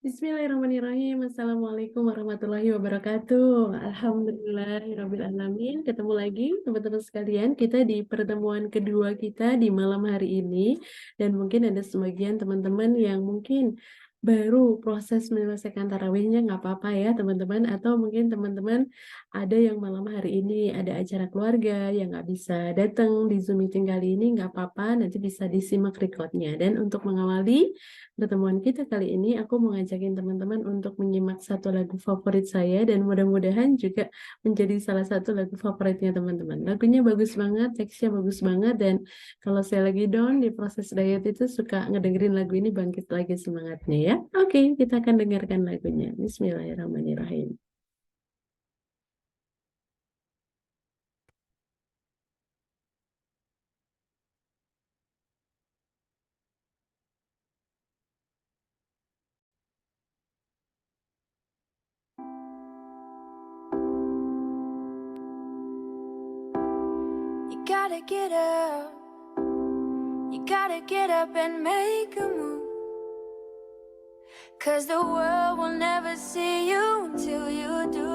Bismillahirrahmanirrahim. Assalamualaikum warahmatullahi wabarakatuh. Alhamdulillahirrahmanirrahim. Ketemu lagi teman-teman sekalian. Kita di pertemuan kedua kita di malam hari ini. Dan mungkin ada sebagian teman-teman yang mungkin baru proses menyelesaikan tarawihnya, nggak apa-apa ya teman-teman. Atau mungkin teman-teman ada yang malam hari ini ada acara keluarga yang nggak bisa datang di Zoom meeting kali ini, nggak apa-apa. Nanti bisa disimak recordnya. Dan untuk mengawali pertemuan kita kali ini, aku mau ngajakin teman-teman untuk menyimak satu lagu favorit saya dan mudah-mudahan juga menjadi salah satu lagu favoritnya teman-teman. Lagunya bagus banget, teksnya bagus banget, dan kalau saya lagi down di proses diet itu suka ngedengerin lagu ini bangkit lagi semangatnya ya. Oke, kita akan dengarkan lagunya. Bismillahirrahmanirrahim. You gotta get up. You gotta get up and make a move. 'Cause the world will never see you until you do.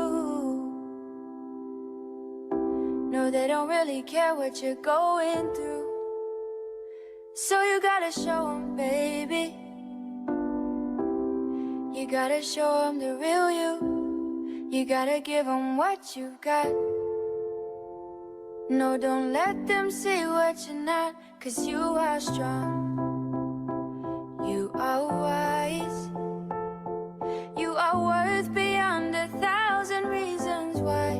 No, they don't really care what you're going through. So you gotta show them, baby. You gotta show them the real you. You gotta give them what you've got. No, don't let them see what you're not. 'Cause you are strong. You are wise. You are worth beyond 1,000 reasons why.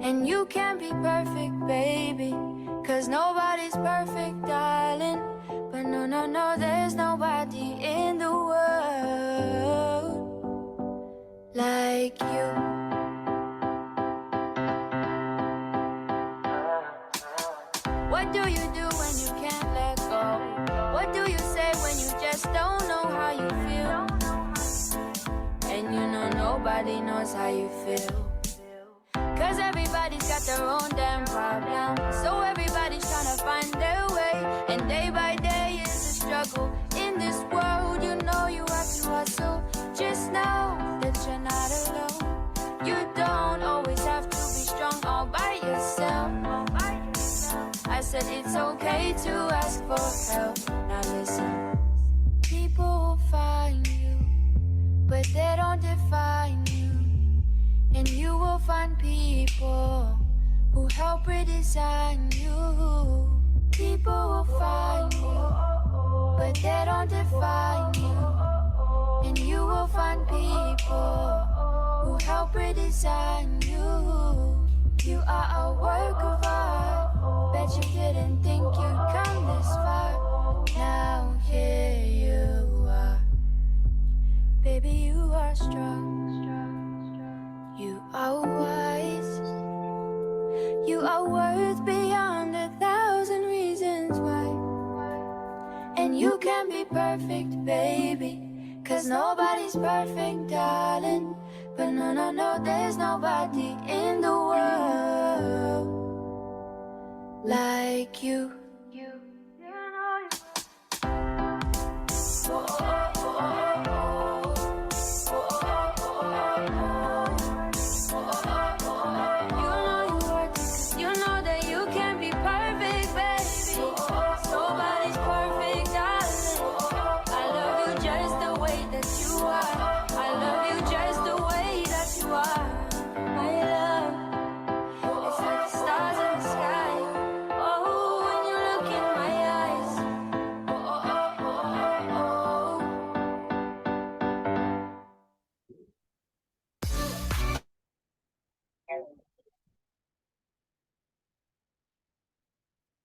And you can't be perfect, baby. 'Cause nobody's perfect, darling. But no, no, no, there's nobody in the world like you. What do you do when you can't let go? What do you say when you just don't know how you feel? And you know nobody knows how you feel. 'Cause everybody's got their own damn problem. So everybody's trying to find their way. And day by day is a struggle. In this world you know you have to hustle. Just know that you're not alone. You don't always have to be strong all by yourself. I said it's okay to ask for help. Now listen. People will find you, but they don't define you. And you will find people who help redesign you. People will find you, but they don't define you. And you will find people who help redesign you. You are a work of art. Bet you didn't think you'd come this far. Now here you are. Baby, you are strong. You are wise. You are worth beyond 1,000 reasons why. And you can be perfect, baby. 'Cause nobody's perfect, darling. But no, no, no, there's nobody in the world like you.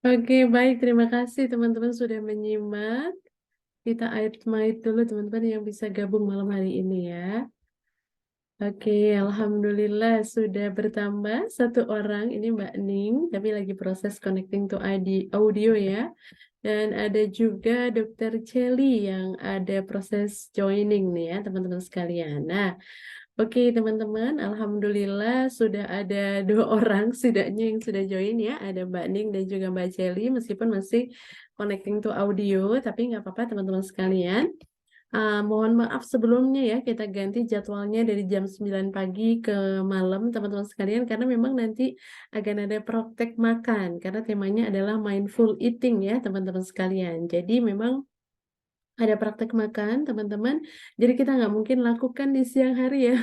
Oke, baik. Terima kasih teman-teman sudah menyimak. Kita air mic dulu teman-teman yang bisa gabung malam hari ini ya. Oke, Alhamdulillah sudah bertambah satu orang. Ini Mbak Ning, tapi lagi proses connecting to audio ya. Dan ada juga Dokter Celi yang ada proses joining nih ya teman-teman sekalian. Nah, oke teman-teman, Alhamdulillah sudah ada dua orang setidaknya yang sudah join ya. Ada Mbak Ning dan juga Mbak Celi meskipun masih connecting to audio, tapi nggak apa-apa teman-teman sekalian. Mohon maaf sebelumnya ya, kita ganti jadwalnya dari jam 9 pagi ke malam, teman-teman sekalian, karena memang nanti akan ada praktek makan, karena temanya adalah mindful eating ya, teman-teman sekalian. Jadi memang ada praktek makan, teman-teman. Jadi kita nggak mungkin lakukan di siang hari ya.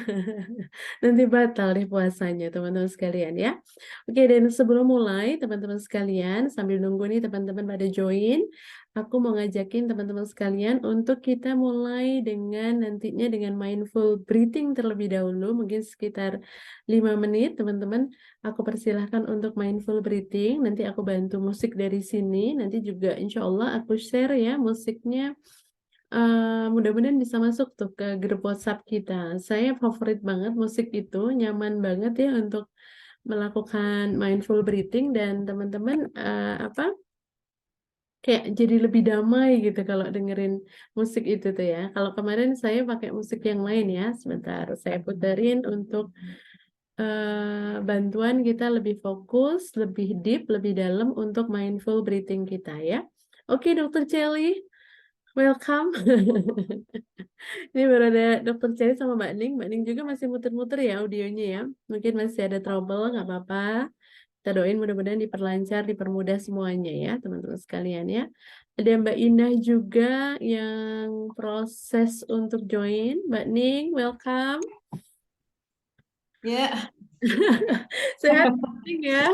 Nanti batal deh puasanya, teman-teman sekalian ya. Oke, dan sebelum mulai, teman-teman sekalian, sambil nunggu nih teman-teman pada join, aku mau ngajakin teman-teman sekalian untuk kita mulai dengan nantinya dengan mindful breathing terlebih dahulu, mungkin sekitar 5 menit, teman-teman. Aku persilahkan untuk mindful breathing, nanti aku bantu musik dari sini, nanti juga insya Allah aku share ya musiknya. Mudah-mudahan bisa masuk tuh ke grup WhatsApp kita. Saya favorit banget musik itu, nyaman banget ya untuk melakukan mindful breathing dan teman-teman kayak jadi lebih damai gitu kalau dengerin musik itu tuh ya. Kalau kemarin saya pakai musik yang lain ya, sebentar saya puterin untuk bantuan kita lebih fokus, lebih deep, lebih dalam untuk mindful breathing kita ya. Oke, Dokter Celly, welcome. Ini baru ada Dokter Cherry sama Mbak Ning. Mbak Ning juga masih muter-muter ya audionya ya. Mungkin masih ada trouble, nggak apa-apa. Kita doain mudah-mudahan diperlancar, dipermudah semuanya ya, teman-teman sekalian ya. Ada Mbak Indah juga yang proses untuk join. Mbak Ning, welcome. Ya, Sehat Mbak Ning ya.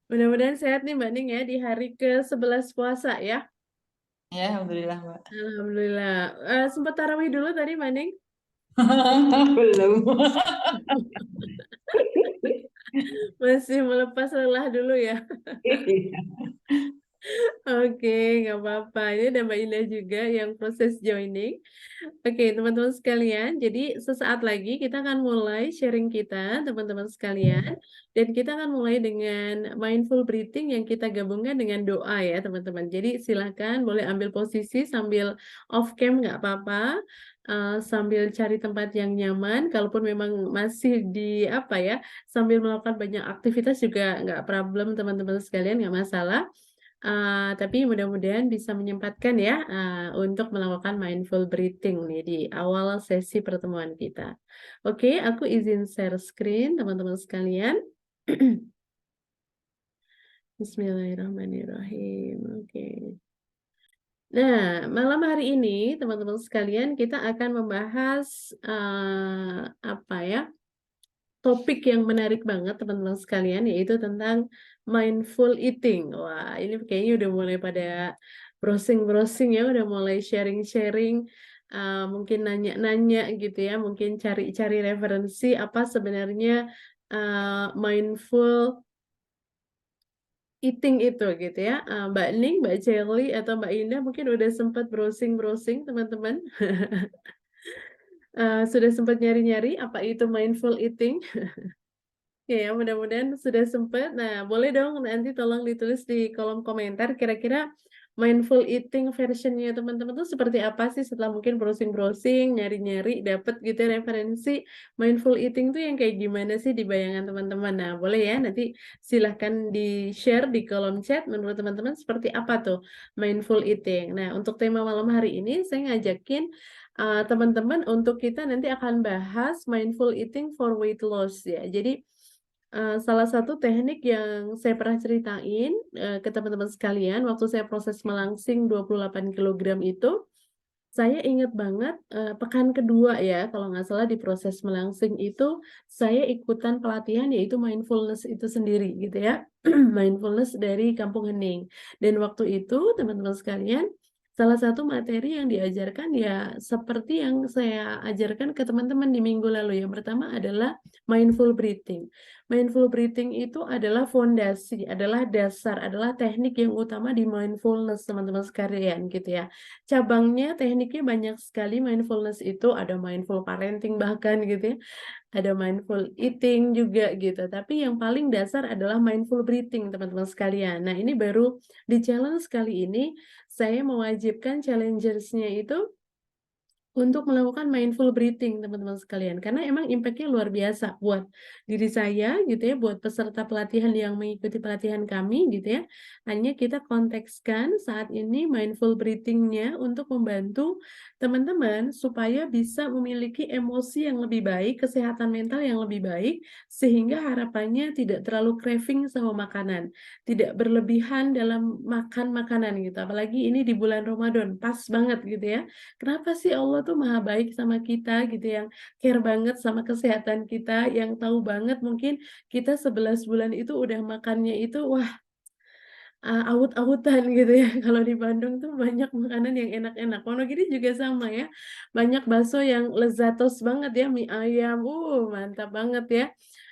Mudah-mudahan sehat nih Mbak Ning ya di hari ke-11 puasa ya. ya, alhamdulillah, Mbak. Alhamdulillah. Sempat tarawih dulu tadi Mbak Ning? Belum. Masih melepas lelah dulu ya. Iya. Oke, nggak apa-apa. Ini ada Mbak Indah juga yang proses joining. Oke, teman-teman sekalian. Jadi sesaat lagi kita akan mulai sharing kita, teman-teman sekalian. Dan kita akan mulai dengan mindful breathing yang kita gabungkan dengan doa ya, teman-teman. Jadi silakan boleh ambil posisi sambil off cam nggak apa-apa. Sambil cari tempat yang nyaman. Kalaupun memang masih di apa ya, sambil melakukan banyak aktivitas juga nggak problem, teman-teman sekalian, nggak masalah. Tapi mudah-mudahan bisa menyempatkan ya untuk melakukan mindful breathing nih di awal sesi pertemuan kita. Oke, aku izin share screen teman-teman sekalian. Bismillahirrahmanirrahim. Oke. Nah, malam hari ini teman-teman sekalian kita akan membahas apa ya? Topik yang menarik banget teman-teman sekalian yaitu tentang mindful eating. Wah, ini kayaknya udah mulai pada browsing-browsing ya, udah mulai sharing-sharing, mungkin nanya-nanya gitu ya, mungkin cari-cari referensi apa sebenarnya mindful eating itu gitu ya. Mbak Ning, Mbak Jelly atau Mbak Indah mungkin udah sempat browsing-browsing teman-teman. Sudah sempat nyari-nyari apa itu mindful eating? Ya, mudah-mudahan sudah sempat. Nah, boleh dong nanti tolong ditulis di kolom komentar kira-kira mindful eating versionnya teman-teman tuh seperti apa sih setelah mungkin browsing-browsing, nyari-nyari, dapet gitu ya referensi mindful eating tuh yang kayak gimana sih di bayangan teman-teman. Nah, boleh ya nanti silahkan di-share di kolom chat menurut teman-teman seperti apa tuh mindful eating. Nah, untuk tema malam hari ini saya ngajakin teman-teman untuk kita nanti akan bahas mindful eating for weight loss ya. Jadi salah satu teknik yang saya pernah ceritain ke teman-teman sekalian waktu saya proses melangsing 28 kilogram itu, saya ingat banget pekan kedua ya, kalau nggak salah di proses melangsing itu saya ikutan pelatihan yaitu mindfulness itu sendiri gitu ya, mindfulness dari Kampung Hening. Dan waktu itu teman-teman sekalian, salah satu materi yang diajarkan ya seperti yang saya ajarkan ke teman-teman di minggu lalu. Yang pertama adalah mindful breathing. Mindful breathing itu adalah fondasi, adalah dasar, adalah teknik yang utama di mindfulness teman-teman sekalian gitu ya. Cabangnya, tekniknya banyak sekali mindfulness itu, ada mindful parenting bahkan gitu ya. Ada mindful eating juga gitu. Tapi yang paling dasar adalah mindful breathing teman-teman sekalian. Nah, ini baru di challenge kali ini saya mewajibkan challengers-nya itu Untuk melakukan mindful breathing teman-teman sekalian, karena emang impact-nya luar biasa buat diri saya gitu ya, buat peserta pelatihan yang mengikuti pelatihan kami gitu ya. Hanya kita kontekskan saat ini mindful breathing-nya untuk membantu teman-teman supaya bisa memiliki emosi yang lebih baik, kesehatan mental yang lebih baik, sehingga harapannya tidak terlalu craving sama makanan, tidak berlebihan dalam makan makanan gitu. Apalagi ini di bulan Ramadan, pas banget gitu ya. Kenapa sih Allah tuh maha baik sama kita gitu, yang care banget sama kesehatan kita, yang tahu banget mungkin kita 11 bulan itu udah makannya itu, wah, awut-awutan gitu ya. Kalau di Bandung tuh banyak makanan yang enak-enak. Wonogiri juga sama ya, banyak bakso yang lezatos banget ya, mie ayam, mantap banget ya.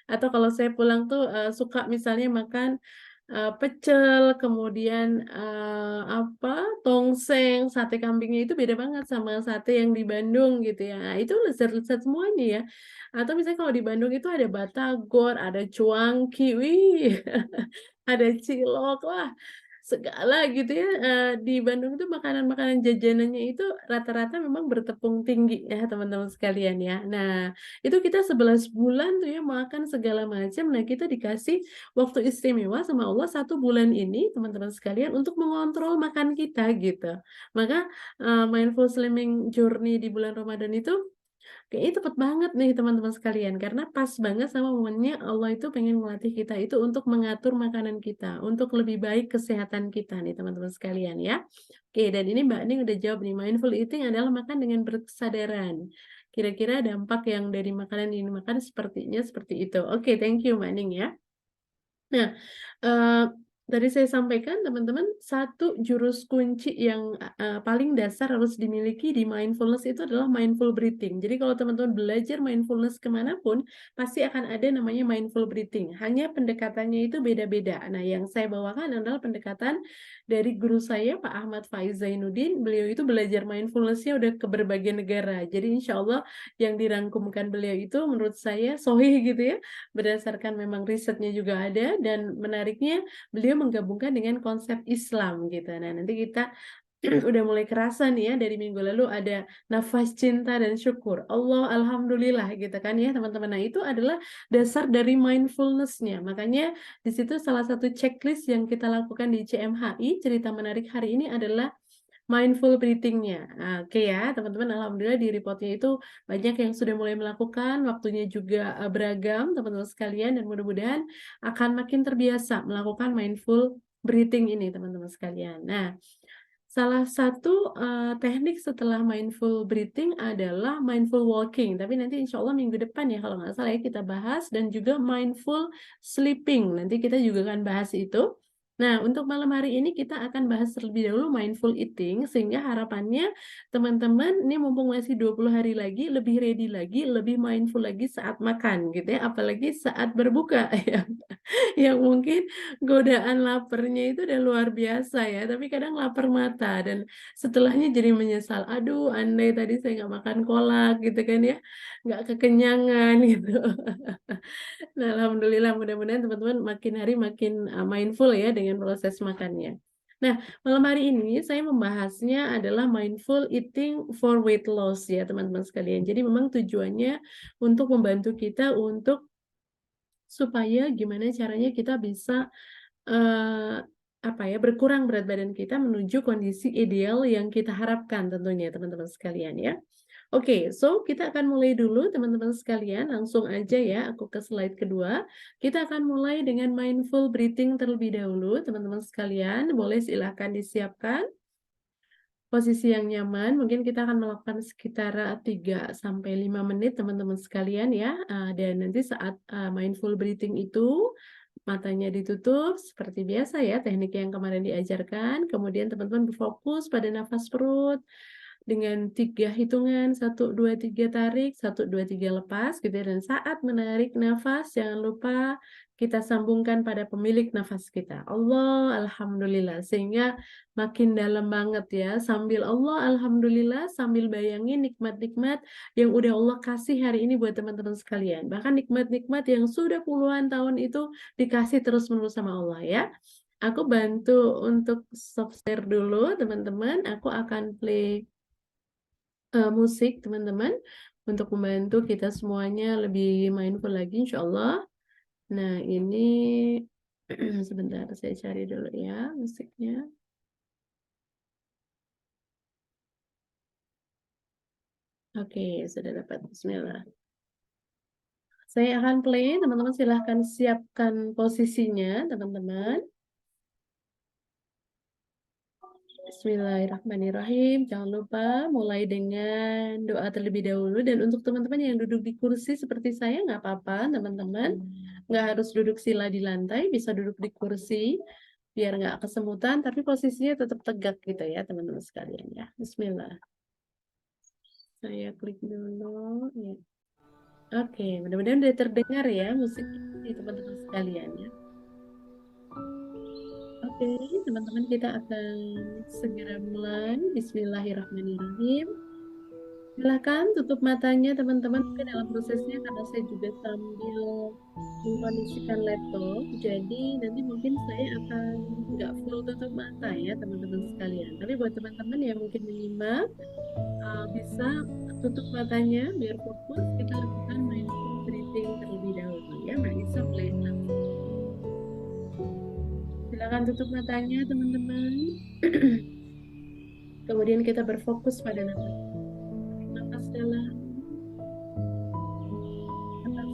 Atau kalau saya pulang tuh, suka misalnya makan pecel, kemudian, apa, tongseng, sate kambingnya itu beda banget sama sate yang di Bandung gitu ya. Nah, itu lezat-lezat semuanya ya. Atau misalnya kalau di Bandung itu ada batagor, ada cuangki, wih, ada cilok, wah, segala gitu ya, di Bandung itu makanan-makanan jajanannya itu rata-rata memang bertepung tinggi ya teman-teman sekalian ya. Nah, itu kita 11 bulan tuh ya makan segala macam, nah kita dikasih waktu istimewa sama Allah 1 bulan ini teman-teman sekalian untuk mengontrol makan kita gitu. Maka, mindful slimming journey di bulan Ramadan itu kayaknya tepat banget nih teman-teman sekalian, karena pas banget sama momennya Allah itu pengen melatih kita itu untuk mengatur makanan kita, untuk lebih baik kesehatan kita nih teman-teman sekalian ya. Oke, dan ini Mbak Ning udah jawab nih, mindful eating adalah makan dengan berkesadaran. Kira-kira dampak yang dari makanan ini makan sepertinya seperti itu. Oke, thank you Mbak Ning ya. Nah, eee, tadi saya sampaikan teman-teman, satu jurus kunci yang, paling dasar harus dimiliki di mindfulness itu adalah mindful breathing. Jadi kalau teman-teman belajar mindfulness kemana pun, pasti akan ada namanya mindful breathing, hanya pendekatannya itu beda-beda. Nah, yang saya bawakan adalah pendekatan dari guru saya Pak Ahmad Faiz Zainuddin, beliau itu belajar mindfulness-nya udah ke berbagai negara. Jadi insya Allah yang dirangkumkan beliau itu menurut saya sahih gitu ya, berdasarkan memang risetnya juga ada, dan menariknya beliau menggabungkan dengan konsep Islam gitu. Nah, nanti kita udah mulai kerasa nih ya dari minggu lalu ada nafas cinta dan syukur. Allah, alhamdulillah gitu kan ya teman-teman. Nah, itu adalah dasar dari mindfulness-nya. Makanya di situ salah satu checklist yang kita lakukan di CMHI, cerita menarik hari ini adalah mindful breathing-nya. Nah, oke ya, teman-teman, alhamdulillah di report-nya itu banyak yang sudah mulai melakukan, waktunya juga, beragam teman-teman sekalian, dan mudah-mudahan akan makin terbiasa melakukan mindful breathing ini teman-teman sekalian. Nah, salah satu, teknik setelah mindful breathing adalah mindful walking, tapi nanti insya Allah minggu depan ya kalau nggak salah ya kita bahas, dan juga mindful sleeping, nanti kita juga akan bahas itu. Nah, untuk malam hari ini kita akan bahas terlebih dahulu mindful eating, sehingga harapannya teman-teman ini mumpung masih 20 hari lagi, lebih ready lagi, lebih mindful lagi saat makan gitu ya, apalagi saat berbuka ya. Yang mungkin godaan laparnya itu udah luar biasa ya, tapi kadang lapar mata dan setelahnya jadi menyesal, "Aduh, andai tadi saya nggak makan kolak," gitu kan ya, nggak kekenyangan gitu. Nah, alhamdulillah mudah-mudahan teman-teman makin hari makin, mindful ya dengan proses makannya. Nah, malam hari ini saya membahasnya adalah mindful eating for weight loss ya teman-teman sekalian. Jadi memang tujuannya untuk membantu kita untuk supaya gimana caranya kita bisa, apa ya, berkurang berat badan kita menuju kondisi ideal yang kita harapkan tentunya teman-teman sekalian ya. Oke, so kita akan mulai dulu teman-teman sekalian, langsung aja ya aku ke slide kedua. Kita akan mulai dengan mindful breathing terlebih dahulu teman-teman sekalian, boleh silahkan disiapkan posisi yang nyaman, mungkin kita akan melakukan sekitar 3 sampai 5 menit teman-teman sekalian ya, dan nanti saat, mindful breathing itu, matanya ditutup seperti biasa ya, teknik yang kemarin diajarkan, kemudian teman-teman berfokus pada nafas perut, dengan 3 hitungan, 1, 2, 3 tarik, 1, 2, 3 lepas gitu ya, dan saat menarik nafas jangan lupa kita sambungkan pada pemilik nafas kita, Allah, alhamdulillah, sehingga makin dalam banget ya, sambil Allah, alhamdulillah, sambil bayangin nikmat-nikmat yang udah Allah kasih hari ini buat teman-teman sekalian. Bahkan nikmat-nikmat yang sudah puluhan tahun itu dikasih terus-menerus sama Allah ya. Aku bantu untuk stop share dulu teman-teman, aku akan play musik teman-teman untuk membantu kita semuanya lebih mindful lagi insya Allah. Nah ini sebentar saya cari dulu ya musiknya. Oke, sudah dapat. Bismillah. Saya akan play, teman-teman silahkan siapkan posisinya, teman-teman. Bismillahirrahmanirrahim. Jangan lupa mulai dengan doa terlebih dahulu. Dan untuk teman-teman yang duduk di kursi seperti saya, nggak apa-apa, teman-teman. Nggak harus duduk sila di lantai, bisa duduk di kursi. Biar nggak kesemutan, tapi posisinya tetap tegak gitu ya, teman-teman sekalian ya. Bismillah. Saya klik dulu. Ya. Oke, mudah-mudahan udah terdengar ya musik ini teman-teman sekalian ya. Oke, teman-teman kita akan segera mulai. Bismillahirrahmanirrahim. Silakan tutup matanya teman-teman. Mungkin dalam prosesnya karena saya juga sambil mengkondisikan laptop, jadi nanti mungkin saya akan nggak full tutup mata ya teman-teman sekalian. Tapi buat teman-teman yang mungkin menyimak, bisa tutup matanya biar fokus. Kita lakukan mindful breathing terlebih dahulu ya. Mbak Nisa boleh langsung. Silakan tutup matanya teman-teman. Kemudian kita berfokus pada nafas. Nafas dalam. Nafas dalam.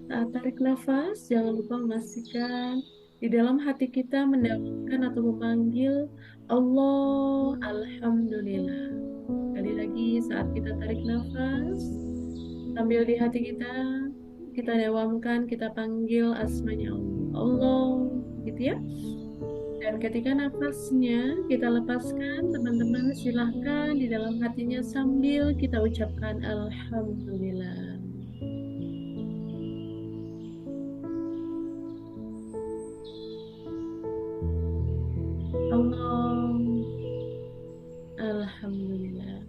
Saat tarik nafas, jangan lupa memastikan di dalam hati kita mendamaikan atau memanggil Allah, Alhamdulillah. Sekali lagi saat kita tarik nafas, sambil di hati kita dawamkan, kita panggil asmanya Allah, Allah, gitu ya. Dan ketika nafasnya kita lepaskan, teman-teman silahkan di dalam hatinya sambil kita ucapkan Alhamdulillah. Allah, Alhamdulillah.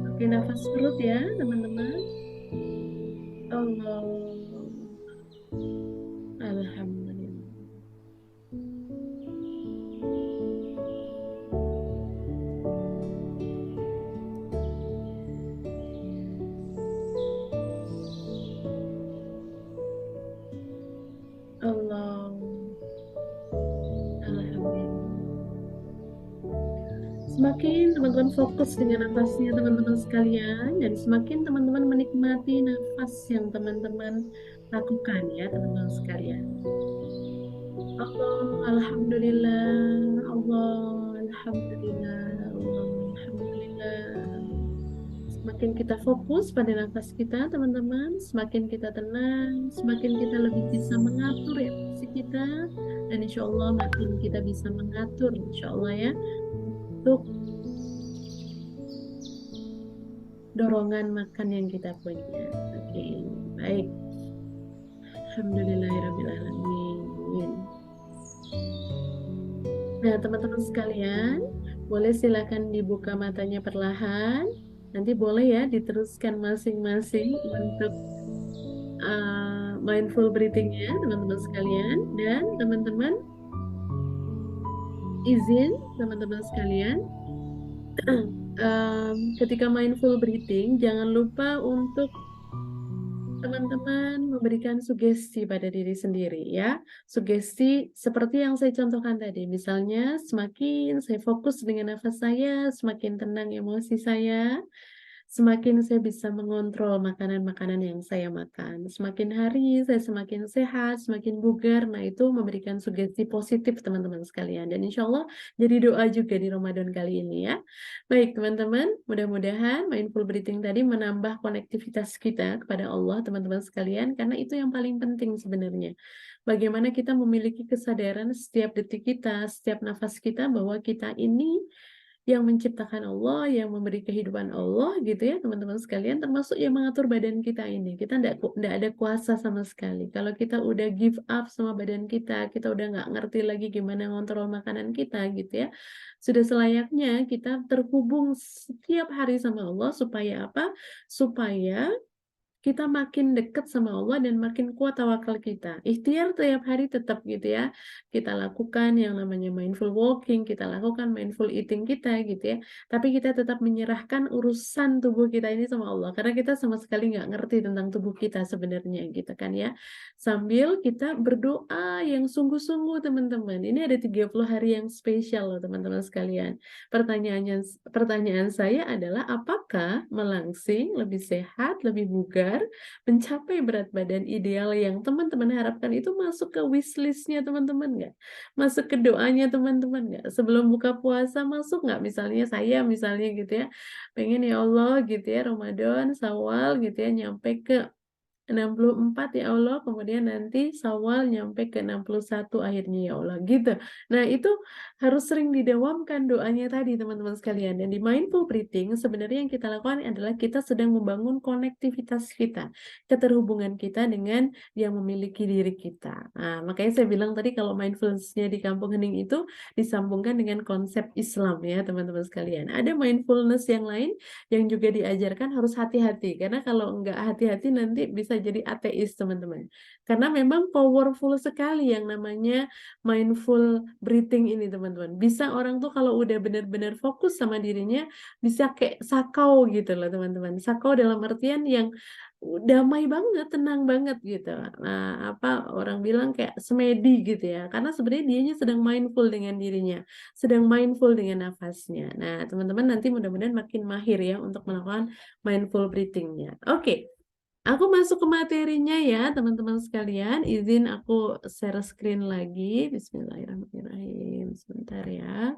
Oke, nafas perut ya, teman-teman. Allah, Alhamdulillah. Allah, Alhamdulillah. Semakin teman-teman fokus dengan nafasnya teman-teman sekalian, dan semakin teman-teman menikmati nafas yang teman-teman lakukan ya teman-teman sekalian. Allah, Alhamdulillah, Allah, Alhamdulillah, Allah, Alhamdulillah. Semakin kita fokus pada nafas kita teman-teman, semakin kita tenang, semakin kita lebih bisa mengatur emosi kita, dan insya Allah makin kita bisa mengatur insya Allah ya untuk dorongan makan yang kita punya. Oke, baik. Alhamdulillahirrahmanirrahim. Nah, teman-teman sekalian, boleh silakan dibuka matanya perlahan. Nanti boleh ya diteruskan masing-masing untuk mindful breathing-nya, teman-teman sekalian. Dan teman-teman, izin teman-teman sekalian, ketika mindful breathing, jangan lupa untuk teman-teman memberikan sugesti pada diri sendiri ya. Sugesti seperti yang saya contohkan tadi. Misalnya semakin saya fokus dengan nafas saya, semakin tenang emosi saya. semakin saya bisa mengontrol makanan-makanan yang saya makan. Semakin hari saya semakin sehat, semakin bugar. Nah, itu memberikan sugesti positif teman-teman sekalian. Dan insya Allah jadi doa juga di Ramadan kali ini ya. Baik teman-teman, mudah-mudahan mindful breathing tadi menambah konektivitas kita kepada Allah teman-teman sekalian. Karena itu yang paling penting sebenarnya. Bagaimana kita memiliki kesadaran setiap detik kita, setiap nafas kita bahwa kita ini yang menciptakan Allah, yang memberi kehidupan Allah gitu ya teman-teman sekalian, termasuk yang mengatur badan kita ini. Kita nggak ada kuasa sama sekali. Kalau kita udah give up sama badan kita udah nggak ngerti lagi gimana ngontrol makanan kita gitu ya. Sudah selayaknya kita terhubung setiap hari sama Allah supaya apa? Supaya kita makin dekat sama Allah dan makin kuat tawakal kita. Ikhtiar tiap hari tetap gitu ya. Kita lakukan yang namanya mindful walking, kita lakukan mindful eating kita gitu ya. Tapi kita tetap menyerahkan urusan tubuh kita ini sama Allah. Karena kita sama sekali nggak ngerti tentang tubuh kita sebenarnya gitu kan ya. Sambil kita berdoa yang sungguh-sungguh teman-teman. Ini ada 30 hari yang spesial loh teman-teman sekalian. Pertanyaan saya adalah apakah melangsing lebih sehat, lebih bugar, mencapai berat badan ideal yang teman-teman harapkan itu masuk ke wishlist-nya teman-teman nggak? Masuk ke doanya teman-teman nggak? Sebelum buka puasa masuk nggak? Misalnya saya misalnya gitu ya, pengen ya Allah gitu ya Ramadan, Syawal gitu ya nyampe ke 64 ya Allah, kemudian nanti Syawal nyampe ke 61 akhirnya ya Allah gitu. Nah, itu harus sering didawamkan doanya tadi teman-teman sekalian. Dan di mindful breathing sebenarnya yang kita lakukan adalah kita sedang membangun konektivitas kita, keterhubungan kita dengan yang memiliki diri kita. Nah, makanya saya bilang tadi kalau mindfulness-nya di Kampung Hening itu disambungkan dengan konsep Islam ya teman-teman sekalian. Ada mindfulness yang lain yang juga diajarkan harus hati-hati karena kalau nggak hati-hati nanti bisa jadi ateis teman-teman karena memang powerful sekali yang namanya mindful breathing ini teman-teman bisa orang tuh kalau udah benar-benar fokus sama dirinya bisa kayak sakau gitu loh teman-teman sakau dalam artian yang damai banget, tenang banget gitu. Nah, apa orang bilang kayak semedi gitu ya. Karena sebenarnya dianya sedang mindful dengan dirinya, sedang mindful dengan nafasnya. Nah, teman-teman nanti mudah-mudahan makin mahir ya untuk melakukan mindful breathing-nya. Oke. Aku masuk ke materinya ya, teman-teman sekalian. Izin aku share screen lagi. Bismillahirrahmanirrahim. Sebentar ya.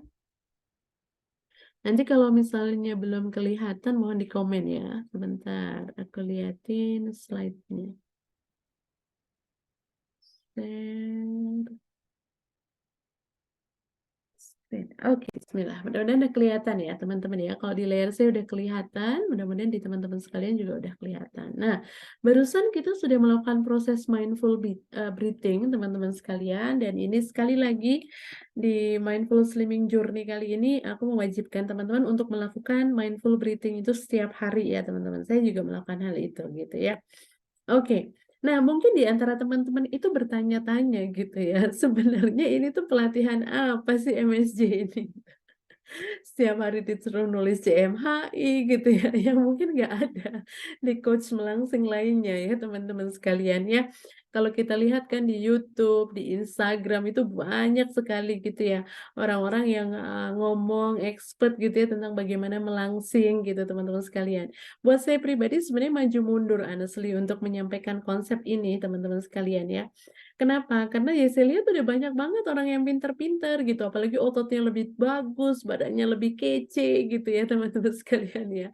Nanti kalau misalnya belum kelihatan, mohon di komen ya. Sebentar, aku liatin slide-nya. Share. Oke, bismillah. Mudah-mudahan udah kelihatan ya, teman-teman ya. Kalau di layar saya udah kelihatan, mudah-mudahan di teman-teman sekalian juga udah kelihatan. Nah, barusan kita sudah melakukan proses mindful breathing, teman-teman sekalian. Dan ini sekali lagi di Mindful Slimming Journey kali ini, aku mewajibkan teman-teman untuk melakukan mindful breathing itu setiap hari ya, teman-teman. Saya juga melakukan hal itu gitu ya. Oke. Nah, mungkin di antara teman-teman itu bertanya-tanya gitu ya, sebenarnya ini tuh pelatihan apa sih MSJ ini? Setiap hari disuruh nulis CMHI gitu ya, yang mungkin nggak ada di coach melangsing lainnya ya teman-teman sekalian ya. Kalau kita lihat kan di YouTube, di Instagram itu banyak sekali gitu ya orang-orang yang ngomong expert gitu ya tentang bagaimana melangsing gitu teman-teman sekalian. Buat saya pribadi sebenarnya maju mundur honestly untuk menyampaikan konsep ini teman-teman sekalian ya. Kenapa? Karena ya saya lihat udah banyak banget orang yang pinter-pinter gitu, apalagi ototnya lebih bagus, badannya lebih kece gitu ya teman-teman sekalian ya.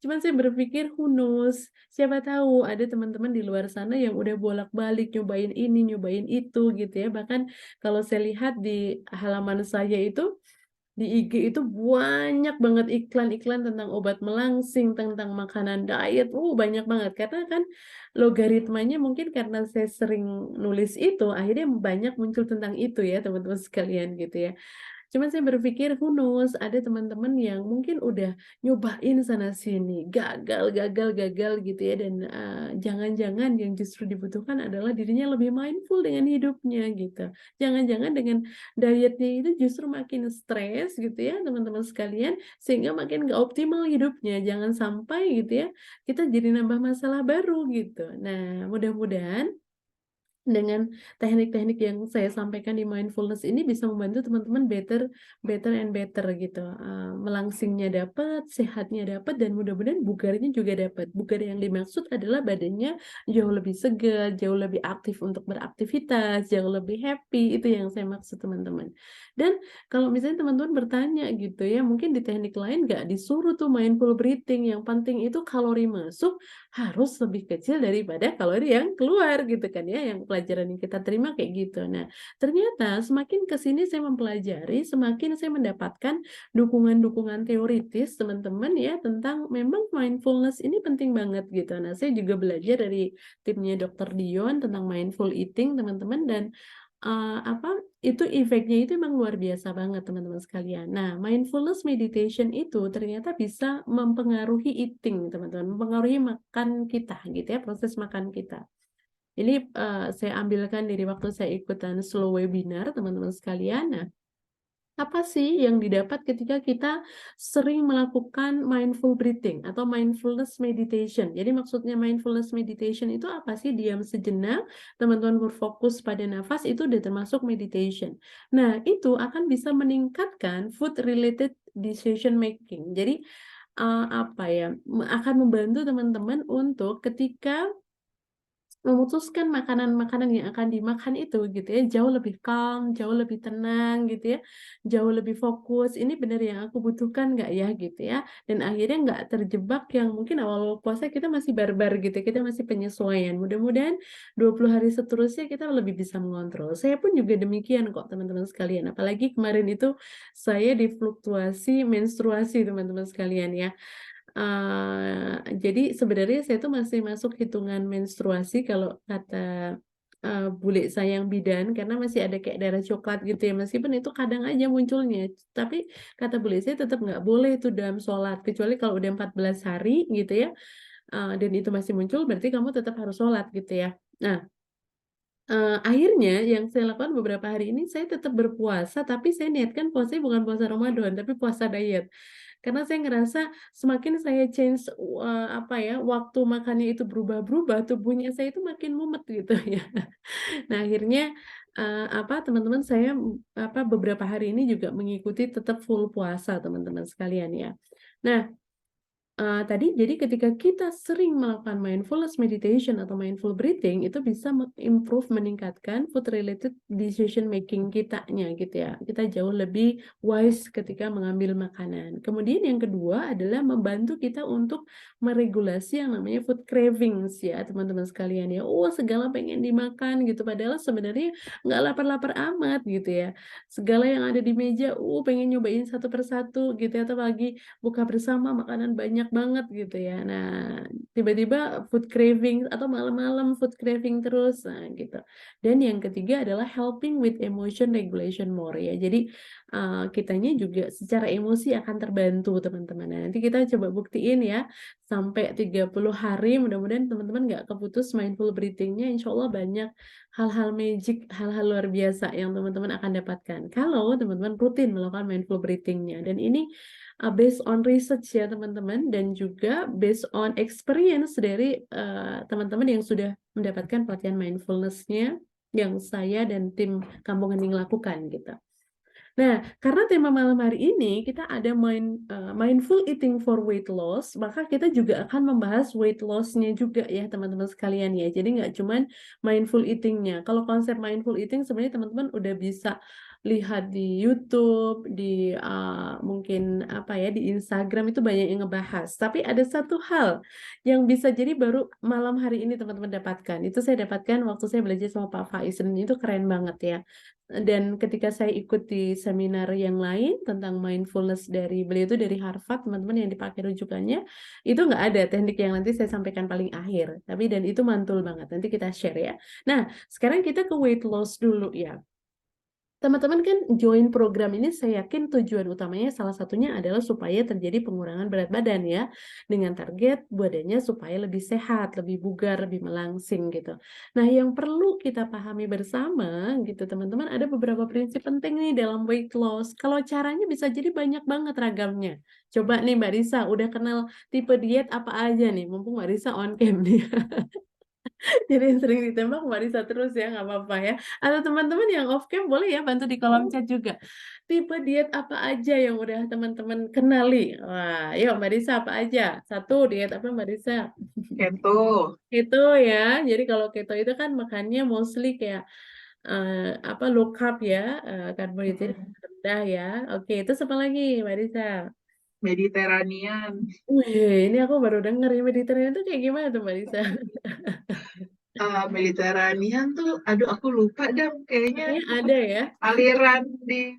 Cuman saya berpikir who knows, siapa tahu ada teman-teman di luar sana yang udah bolak-balik nyobain ini, nyobain itu gitu ya. Bahkan kalau saya lihat di halaman saya itu di IG itu banyak banget iklan-iklan tentang obat melangsing, tentang makanan diet, banyak banget. Karena kan logaritmanya mungkin karena saya sering nulis itu, akhirnya banyak muncul tentang itu ya teman-teman sekalian gitu ya. Cuman saya berpikir, who knows, ada teman-teman yang mungkin udah nyobain sana sini, gagal, gagal, gagal gitu ya, dan jangan-jangan yang justru dibutuhkan adalah dirinya lebih mindful dengan hidupnya gitu. Jangan-jangan dengan dietnya itu justru makin stres gitu ya teman-teman sekalian, sehingga makin nggak optimal hidupnya. Jangan sampai gitu ya, kita jadi nambah masalah baru gitu. Nah, mudah-mudahan Dengan teknik-teknik yang saya sampaikan di mindfulness ini bisa membantu teman-teman better better and better gitu, melangsingnya dapat, sehatnya dapat, dan mudah-mudahan bugarnya juga dapat. Bugar yang dimaksud adalah badannya jauh lebih segar, jauh lebih aktif untuk beraktivitas, jauh lebih happy, itu yang saya maksud teman-teman. Dan kalau misalnya teman-teman bertanya gitu ya, mungkin di teknik lain nggak disuruh tuh mindful breathing, yang penting itu kalori masuk harus lebih kecil daripada kalori yang keluar gitu kan ya, yang pelajaran yang kita terima kayak gitu. Nah, ternyata semakin ke sini saya mempelajari, semakin saya mendapatkan dukungan-dukungan teoritis teman-teman ya tentang memang mindfulness ini penting banget gitu. Nah, saya juga belajar dari timnya Dr. Dion tentang mindful eating teman-teman, dan apa, itu efeknya itu emang luar biasa banget teman-teman sekalian. Nah, mindfulness meditation itu ternyata bisa mempengaruhi eating teman-teman, mempengaruhi makan kita gitu ya, proses makan kita. Ini saya ambilkan dari waktu saya ikutan slow webinar teman-teman sekalian. Nah, apa sih yang didapat ketika kita sering melakukan mindful breathing atau mindfulness meditation? Jadi maksudnya mindfulness meditation itu apa sih? Diam sejenak, teman-teman berfokus pada nafas, itu udah termasuk meditation. Nah, itu akan bisa meningkatkan food related decision making. Jadi apa ya? Akan membantu teman-teman untuk ketika memutuskan makanan-makanan yang akan dimakan itu gitu ya, jauh lebih calm, jauh lebih tenang gitu ya, jauh lebih fokus, ini benar yang aku butuhkan nggak ya gitu ya, dan akhirnya nggak terjebak yang mungkin awal puasa kita masih barbar gitu, kita masih penyesuaian. Mudah-mudahan 20 hari seterusnya kita lebih bisa mengontrol. Saya pun juga demikian kok teman-teman sekalian, apalagi kemarin itu saya difluktuasi menstruasi teman-teman sekalian ya. Jadi sebenarnya saya tuh masih masuk hitungan menstruasi kalau kata, bule saya yang bidan, karena masih ada kayak darah coklat gitu ya, meskipun itu kadang aja munculnya. Tapi kata bule saya tetap nggak boleh itu dalam sholat, kecuali kalau udah 14 hari gitu ya, dan itu masih muncul berarti kamu tetap harus sholat gitu ya. Nah, akhirnya yang saya lakukan beberapa hari ini, saya tetap berpuasa, tapi saya niatkan puasanya bukan puasa Ramadan, tapi puasa diet. Karena saya ngerasa semakin saya change, apa ya, waktu makannya itu berubah-berubah, tubuhnya saya itu makin mumet gitu ya. Nah akhirnya, apa, teman-teman saya, apa, beberapa hari ini juga mengikuti tetap full puasa teman-teman sekalian ya. Nah, tadi jadi ketika kita sering melakukan mindfulness meditation atau mindful breathing, itu bisa meningkatkan food related decision making kitanya gitu ya. Kita jauh lebih wise ketika mengambil makanan. Kemudian yang kedua adalah membantu kita untuk meregulasi yang namanya food cravings ya teman-teman sekalian ya. Oh, segala pengen dimakan gitu, padahal sebenarnya nggak lapar-lapar amat gitu ya. Segala yang ada di meja, pengen nyobain satu persatu gitu ya, atau lagi buka bersama makanan banyak banget gitu ya. Nah, tiba-tiba food craving atau malam-malam food craving terus, nah gitu. Dan yang ketiga adalah helping with emotion regulation more ya. Jadi kitanya juga secara emosi akan terbantu teman-teman. Nah, nanti kita coba buktiin ya sampai 30 hari, mudah-mudahan teman-teman nggak keputus mindful breathing-nya, insya Allah banyak hal-hal magic, hal-hal luar biasa yang teman-teman akan dapatkan kalau teman-teman rutin melakukan mindful breathing-nya. Dan ini based on research ya teman-teman, dan juga based on experience dari teman-teman yang sudah mendapatkan pelatihan mindfulness-nya yang saya dan tim Kampung Hening lakukan gitu. Nah, karena tema malam hari ini kita ada mindful eating for weight loss, maka kita juga akan membahas weight loss-nya juga ya teman-teman sekalian ya. Jadi nggak cuman mindful eating-nya. Kalau konsep mindful eating sebenarnya teman-teman udah bisa lihat di YouTube, di mungkin apa ya, di Instagram itu banyak yang ngebahas. Tapi ada satu hal yang bisa jadi baru malam hari ini teman-teman dapatkan. Itu saya dapatkan waktu saya belajar sama Pak Faiz, dan itu keren banget ya. Dan ketika saya ikut di seminar yang lain tentang mindfulness dari beliau, itu dari Harvard, teman-teman yang dipakai rujukannya, itu nggak ada teknik yang nanti saya sampaikan paling akhir. Tapi dan itu mantul banget, nanti kita share ya. Nah, sekarang kita ke weight loss dulu ya. Teman-teman kan join program ini, saya yakin tujuan utamanya salah satunya adalah supaya terjadi pengurangan berat badan ya, dengan target badannya supaya lebih sehat, lebih bugar, lebih melangsing gitu. Nah, yang perlu kita pahami bersama gitu teman-teman, ada beberapa prinsip penting nih dalam weight loss. Kalau caranya bisa jadi banyak banget ragamnya. Coba nih Mbak Risa, udah kenal tipe diet apa aja nih? Mumpung Mbak Risa on cam nih. Jadi yang sering ditembak Marisa terus ya, nggak apa-apa ya. Atau teman-teman yang off cam boleh ya bantu di kolom chat juga. Tipe diet apa aja yang udah teman-teman kenali? Wah, yuk Marisa apa aja? Satu diet apa Marisa? Keto. Keto ya. Jadi kalau keto itu kan makannya mostly kayak apa low carb ya, karbohidrat Mm-mm. rendah ya. Oke, itu apa lagi Marisa? Mediteranian. Wih, ini aku baru denger ya Mediterranean itu kayak gimana tuh Marisa? Mediteranian tuh, aduh aku lupa dah, kayaknya Kayaknya ada ya. aliran di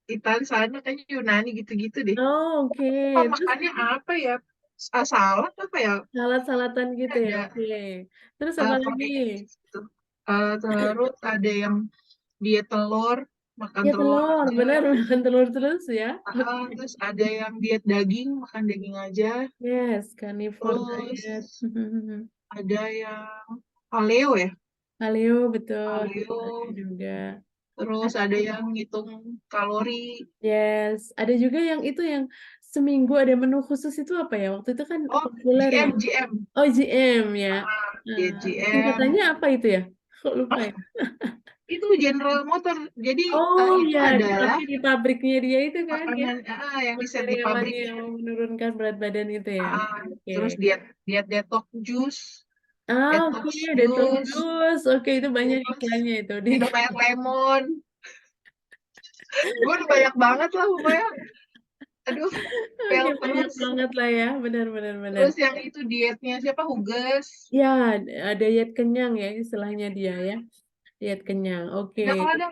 Italia sana kayaknya Yunani gitu-gitu deh. Oh, oke. Lupa Terus makannya apa ya? Salad apa ya? salad-saladan gitu ya, Ada oke. Terus apa lagi? proteinnya di situ. Terus ada yang diet telur, makan Ya telur telur, aja. benar makan telur terus ya. Oke. Terus ada yang diet daging, makan daging aja. Yes, carnivore Terus diet. ada yang paleo ya, Paleo betul, ada paleo. juga. Terus ada yang ngitung kalori, Yes, ada juga yang itu yang seminggu ada menu khusus itu apa ya? Waktu itu kan oh populer ya. GM, GM, Oh, GM ya. Nah, diet GM. singkatannya apa itu ya? Kok lupa Oh, ya? itu General Motor. Jadi Oh itu ya, adalah tapi di pabriknya dia itu kan ya. makanan yang di set di Karyawannya pabriknya. yang mau menurunkan berat badan itu ya. Oke. Terus diet diet detox juice, Ah, detox oke, detox juice, juice. Oke, itu banyak terus iklannya itu di minum air lemon. Gue udah banyak banget lah pokoknya. Aduh, Oke, fail banyak terus. banget lah ya. Benar, benar, benar. Terus yang itu dietnya siapa? Huges. Ya, diet kenyang ya istilahnya dia ya. Diet kenyang. Oke. Udah kalau ada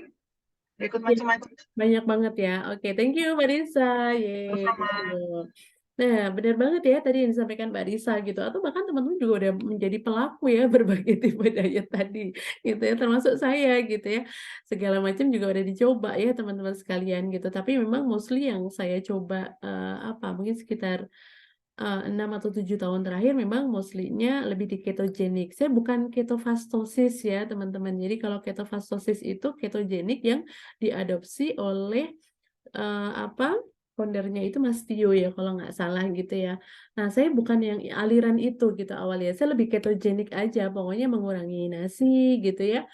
ikut Ya, macam-macam. banyak banget ya. Oke, thank you Marisa. Yeay, Sama gitu. Nah, benar banget ya tadi yang disampaikan Mbak Risa gitu. Atau bahkan teman-teman juga udah menjadi pelaku ya berbagai tipe diet tadi gitu ya. Termasuk saya gitu ya. Segala macam juga udah dicoba ya teman-teman sekalian gitu. Tapi memang mostly yang saya coba apa mungkin sekitar 6 atau 7 tahun terakhir memang mostly-nya lebih di ketogenik. Saya bukan ketofastosis ya teman-teman. Jadi kalau ketofastosis itu ketogenik yang diadopsi oleh apa foundernya itu Mas Tio ya kalau nggak salah gitu ya. Nah saya bukan yang aliran itu gitu awalnya. Saya lebih ketogenik aja. Pokoknya mengurangi nasi gitu ya,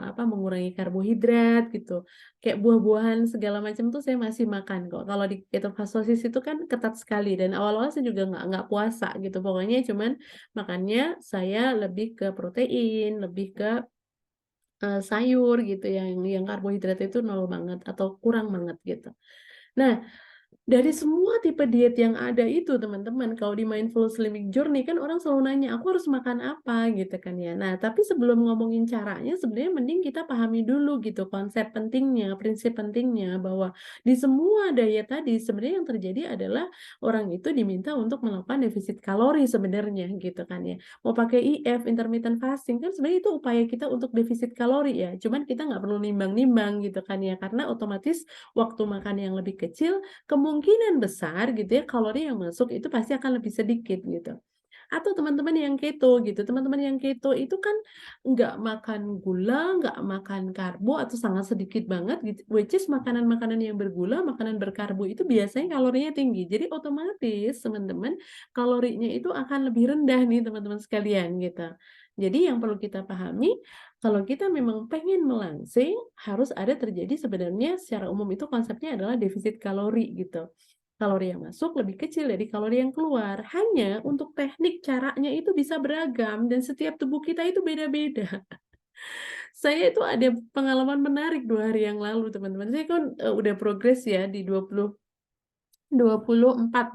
apa mengurangi karbohidrat gitu. Kayak buah-buahan segala macam tuh saya masih makan kok. Kalau di ketofastosis itu kan ketat sekali dan awal-awal saya juga nggak puasa gitu. Pokoknya cuman makannya saya lebih ke protein, lebih ke sayur gitu yang karbohidrat itu nol banget atau kurang banget gitu. Nah, dari semua tipe diet yang ada itu teman-teman, kalau di Mindful Slimming Journey kan orang selalu nanya, aku harus makan apa gitu kan ya. Nah, tapi sebelum ngomongin caranya, sebenarnya mending kita pahami dulu gitu konsep pentingnya, prinsip pentingnya bahwa di semua diet tadi sebenarnya yang terjadi adalah orang itu diminta untuk melakukan defisit kalori sebenarnya gitu kan ya. Mau pakai IF, intermittent fasting kan sebenarnya itu upaya kita untuk defisit kalori ya. Cuman kita nggak perlu nimbang-nimbang gitu kan ya, karena otomatis waktu makan yang lebih kecil kemungkinan besar gitu ya kalori yang masuk itu pasti akan lebih sedikit gitu. Atau teman-teman yang keto gitu, teman-teman yang keto itu kan nggak makan gula, nggak makan karbo atau sangat sedikit banget gitu. Which is makanan-makanan yang bergula, makanan berkarbo itu biasanya kalorinya tinggi. Jadi otomatis teman-teman kalorinya itu akan lebih rendah nih teman-teman sekalian gitu. Jadi yang perlu kita pahami kalau kita memang pengen melangsing harus ada terjadi sebenarnya secara umum itu konsepnya adalah defisit kalori gitu. Kalori yang masuk lebih kecil dari kalori yang keluar. Hanya untuk teknik caranya itu bisa beragam dan setiap tubuh kita itu beda-beda. Saya itu ada pengalaman menarik 2 hari yang lalu, teman-teman. Saya kan udah progres ya di 24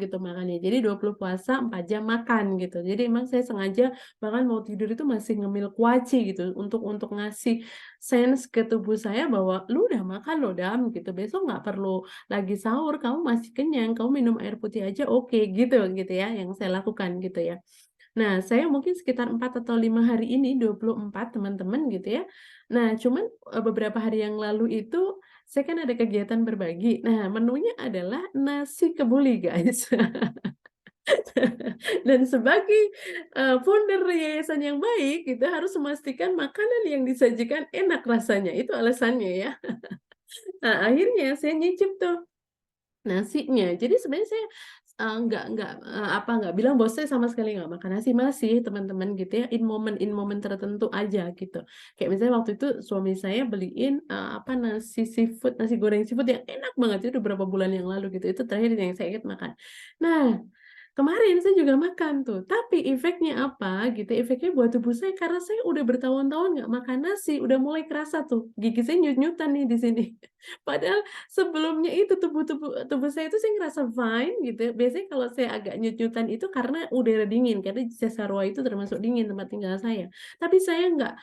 gitu makannya. Jadi 20 puasa, 4 jam makan gitu. Jadi emang saya sengaja bahkan mau tidur itu masih ngemil kuaci gitu untuk ngasih sense ke tubuh saya bahwa lu udah makan loh Dam gitu. Besok nggak perlu lagi sahur, kamu masih kenyang, kamu minum air putih aja oke gitu ya yang saya lakukan gitu ya. Nah, saya mungkin sekitar 4 atau 5 hari ini 24 teman-teman gitu ya. Nah, cuman beberapa hari yang lalu itu saya kan ada kegiatan berbagi. Nah, menunya adalah nasi kebuli, guys. Dan sebagai founder yayasan yang baik, kita harus memastikan makanan yang disajikan enak rasanya. Itu alasannya ya. Nah, akhirnya saya nyicip tuh nasinya. Jadi sebenarnya saya nggak bilang bahwa saya sama sekali nggak makan nasi, masih teman-teman gitu ya, in moment tertentu aja gitu. Kayak misalnya waktu itu suami saya beliin, nasi goreng seafood yang enak banget, itu udah berapa bulan yang lalu gitu, itu terakhir yang saya ingat makan. Nah, kemarin saya juga makan tuh, tapi efeknya apa gitu, efeknya buat tubuh saya karena saya udah bertahun-tahun nggak makan nasi, udah mulai kerasa tuh gigi saya nyut-nyutan nih di sini. Padahal sebelumnya itu tubuh tubuh tubuh saya itu saya ngerasa fine gitu ya. Biasanya kalau saya agak nyut-nyutan itu karena udara dingin, karena Cisarua itu termasuk dingin tempat tinggal saya. Tapi saya nggak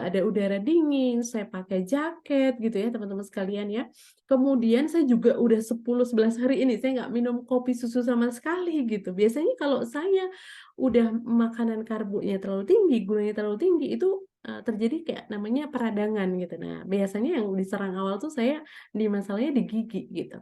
ada udara dingin, saya pakai jaket gitu ya teman-teman sekalian ya. Kemudian saya juga udah 10, 11 hari ini saya nggak minum kopi susu sama sekali gitu. Biasanya kalau saya udah makanan karbonya terlalu tinggi, gulanya terlalu tinggi itu, terjadi kayak namanya peradangan gitu. Nah, biasanya yang diserang awal tuh saya masalahnya di gigi gitu.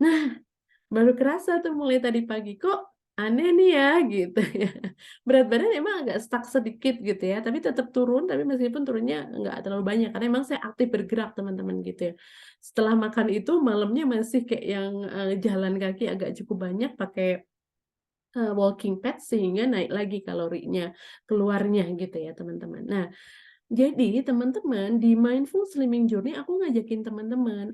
Nah, baru kerasa tuh mulai tadi pagi, kok aneh nih ya gitu ya. Berat badan emang agak stuck sedikit gitu ya, tapi tetap turun, tapi meskipun turunnya nggak terlalu banyak, karena emang saya aktif bergerak teman-teman gitu ya. Setelah makan itu malamnya masih kayak yang, jalan kaki agak cukup banyak pakai, walking pad sehingga naik lagi kalorinya, keluarnya gitu ya teman-teman. Nah, jadi teman-teman di Mindful Slimming Journey aku ngajakin teman-teman,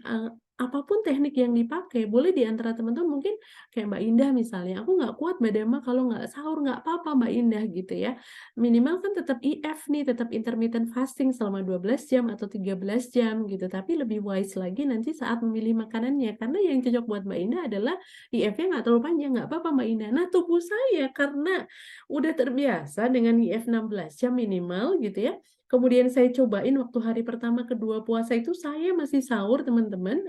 apa teknik yang dipakai boleh di antara teman-teman mungkin kayak Mbak Indah misalnya, "Aku nggak kuat Mbak Dama kalau nggak sahur," nggak apa-apa Mbak Indah gitu ya. Minimal kan tetap IF nih, tetap intermittent fasting selama 12 jam atau 13 jam gitu, tapi lebih wise lagi nanti saat memilih makanannya, karena yang cocok buat Mbak Indah adalah IF-nya nggak terlalu panjang, nggak apa-apa Mbak Indah. Nah tubuh saya karena udah terbiasa dengan IF 16 jam minimal gitu ya, kemudian saya cobain waktu hari pertama, kedua puasa itu saya masih sahur teman-teman,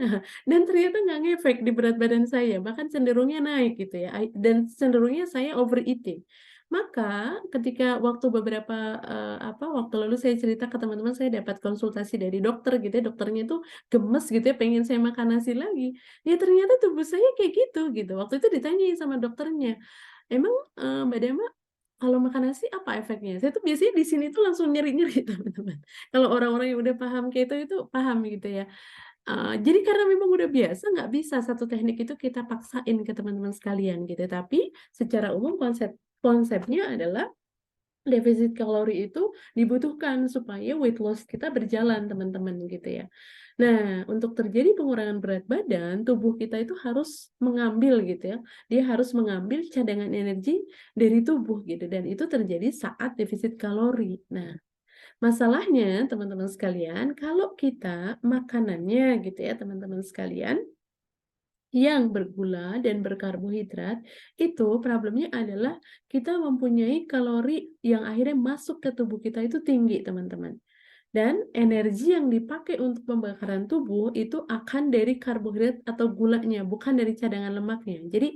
dan ternyata nggak ngefek di berat badan saya, bahkan cenderungnya naik gitu ya, dan cenderungnya saya overeating. Maka ketika waktu waktu lalu saya cerita ke teman-teman saya dapat konsultasi dari dokter gitu ya, dokternya itu gemes gitu ya, pengen saya makan nasi lagi. Ya ternyata tubuh saya kayak gitu. Waktu itu ditanyain sama dokternya, "Emang, Mbak Dama kalau makan nasi apa efeknya?" Saya tuh biasanya di sini tuh langsung nyeri-nyeri teman-teman. Kalau orang-orang yang udah paham keto itu paham gitu ya. Jadi karena memang udah biasa nggak bisa satu teknik itu kita paksain ke teman-teman sekalian gitu. Tapi secara umum konsepnya adalah defisit kalori itu dibutuhkan supaya weight loss kita berjalan teman-teman gitu ya. Nah, untuk terjadi pengurangan berat badan, tubuh kita itu harus mengambil gitu ya. Dia harus mengambil cadangan energi dari tubuh gitu dan itu terjadi saat defisit kalori. Nah, masalahnya teman-teman sekalian, kalau kita makanannya gitu ya teman-teman sekalian yang bergula dan berkarbohidrat, itu problemnya adalah kita mempunyai kalori yang akhirnya masuk ke tubuh kita itu tinggi, teman-teman. Dan energi yang dipakai untuk pembakaran tubuh itu akan dari karbohidrat atau gulanya, bukan dari cadangan lemaknya. Jadi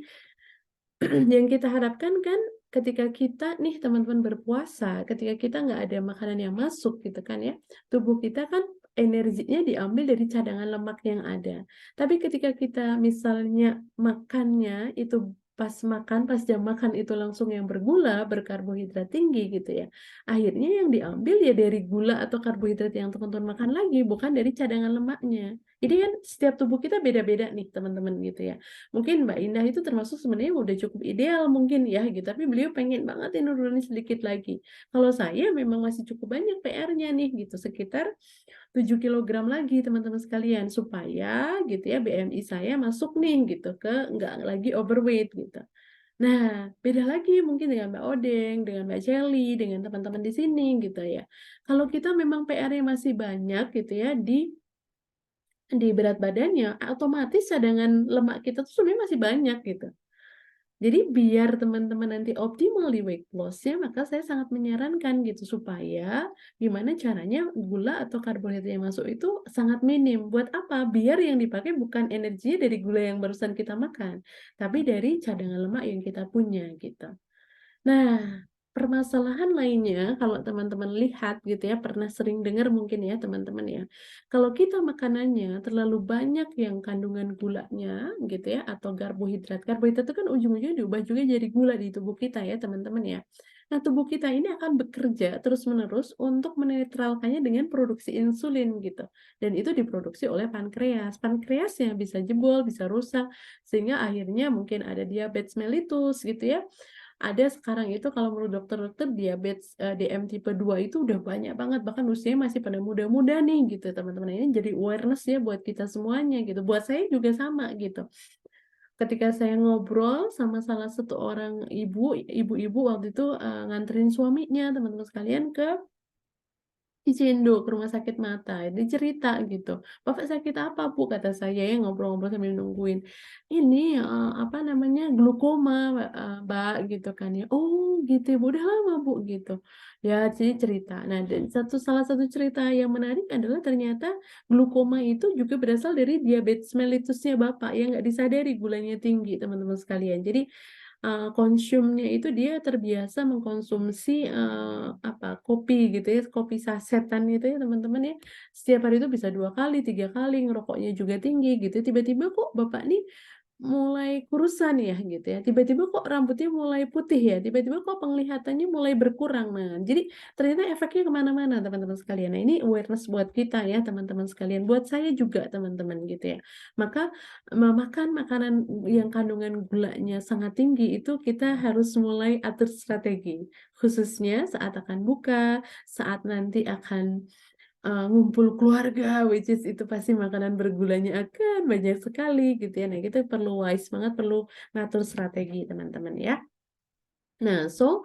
yang kita harapkan kan ketika kita nih teman-teman berpuasa, ketika kita nggak ada makanan yang masuk gitu kan ya, tubuh kita kan energinya diambil dari cadangan lemak yang ada. Tapi ketika kita misalnya makannya itu pas jam makan itu langsung yang bergula, berkarbohidrat tinggi gitu ya. Akhirnya yang diambil ya dari gula atau karbohidrat yang teman-teman makan lagi, bukan dari cadangan lemaknya. Jadi kan setiap tubuh kita beda-beda nih teman-teman gitu ya. Mungkin Mbak Indah itu termasuk sebenarnya udah cukup ideal mungkin ya gitu, tapi beliau pengen banget ya nurunin sedikit lagi. Kalau saya memang masih cukup banyak PR-nya nih gitu, sekitar 7 kilogram lagi teman-teman sekalian, supaya gitu ya BMI saya masuk nih gitu ke nggak lagi overweight gitu. Nah, beda lagi mungkin dengan Mbak Odeng, dengan Mbak Shelly, dengan teman-teman di sini gitu ya. Kalau kita memang PR-nya masih banyak gitu ya di berat badannya, otomatis cadangan lemak kita tuh sebenarnya masih banyak gitu. Jadi biar teman-teman nanti optimal di weight loss-nya, maka saya sangat menyarankan gitu supaya gimana caranya gula atau karbohidrat yang masuk itu sangat minim. Buat apa? Biar yang dipakai bukan energinya dari gula yang barusan kita makan, tapi dari cadangan lemak yang kita punya gitu. Nah, permasalahan lainnya kalau teman-teman lihat gitu ya, pernah sering dengar mungkin ya teman-teman ya, kalau kita makanannya terlalu banyak yang kandungan gulanya gitu ya, atau karbohidrat. Karbohidrat itu kan ujung-ujungnya diubah juga jadi gula di tubuh kita ya teman-teman ya. Nah, tubuh kita ini akan bekerja terus-menerus untuk menetralkannya dengan produksi insulin gitu. Dan itu diproduksi oleh pankreas. Pankreasnya bisa jebol, bisa rusak, sehingga akhirnya mungkin ada diabetes mellitus gitu ya. Ada sekarang itu kalau menurut dokter-dokter diabetes DM tipe 2 itu udah banyak banget, bahkan usianya masih pada muda-muda nih gitu teman-teman. Ini jadi awareness ya buat kita semuanya gitu. Buat saya juga sama gitu. Ketika saya ngobrol sama salah satu orang ibu-ibu waktu itu nganterin suaminya teman-teman sekalian ke Cicendo ke rumah sakit mata, dia cerita gitu, "Bapak sakit apa, Bu?" Kata saya ya ngobrol-ngobrol sambil nungguin. "Ini, apa namanya, glukoma, Mbak," gitu kan ya. "Oh gitu ya, Bu, udah lama, Bu?" Gitu. Ya jadi cerita. Nah dan salah satu cerita yang menarik adalah ternyata glukoma itu juga berasal dari diabetes mellitusnya Bapak yang nggak disadari gulanya tinggi teman-teman sekalian. Jadi konsumnya itu dia terbiasa mengkonsumsi, apa, kopi gitu ya, kopi sasetan itu ya teman-teman ya, setiap hari itu bisa 2 kali, 3 kali, ngerokoknya juga tinggi gitu, tiba-tiba kok Bapak nih mulai kurusan ya gitu ya, tiba-tiba kok rambutnya mulai putih ya, tiba-tiba kok penglihatannya mulai berkurang. Nah, jadi ternyata efeknya kemana mana teman-teman sekalian. Nah, ini awareness buat kita ya teman-teman sekalian, buat saya juga teman-teman gitu ya. Maka makan makanan yang kandungan gulanya sangat tinggi itu kita harus mulai atur strategi, khususnya saat akan buka, saat nanti akan ngumpul keluarga, which is itu pasti makanan bergulanya akan banyak sekali gitu ya. Nah, kita perlu wise banget, perlu ngatur strategi teman-teman ya. Nah, so,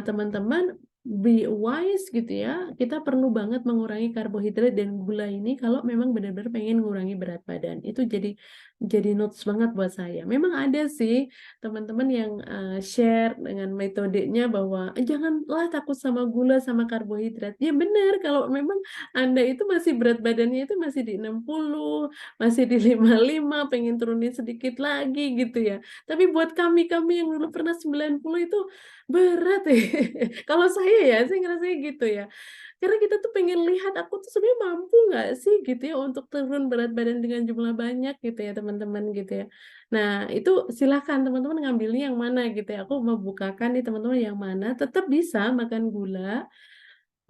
teman-teman be wise gitu ya, kita perlu banget mengurangi karbohidrat dan gula ini kalau memang benar-benar pengen ngurangi berat badan. Itu jadi notes banget buat saya. Memang ada sih teman-teman yang, share dengan metodenya bahwa, "Janganlah takut sama gula, sama karbohidrat." Ya benar, kalau memang Anda itu masih berat badannya itu masih di 60, masih di 55, pengen turunin sedikit lagi gitu ya. Tapi buat kami-kami yang dulu pernah 90 itu berat ya. Kalau saya ngerasanya gitu ya. Karena kita tuh pengen lihat aku tuh sebenarnya mampu nggak sih gitu ya untuk turun berat badan dengan jumlah banyak gitu ya teman-teman gitu ya. Nah itu silahkan teman-teman ngambilnya yang mana gitu ya. Aku membukakan nih teman-teman yang mana tetap bisa makan gula,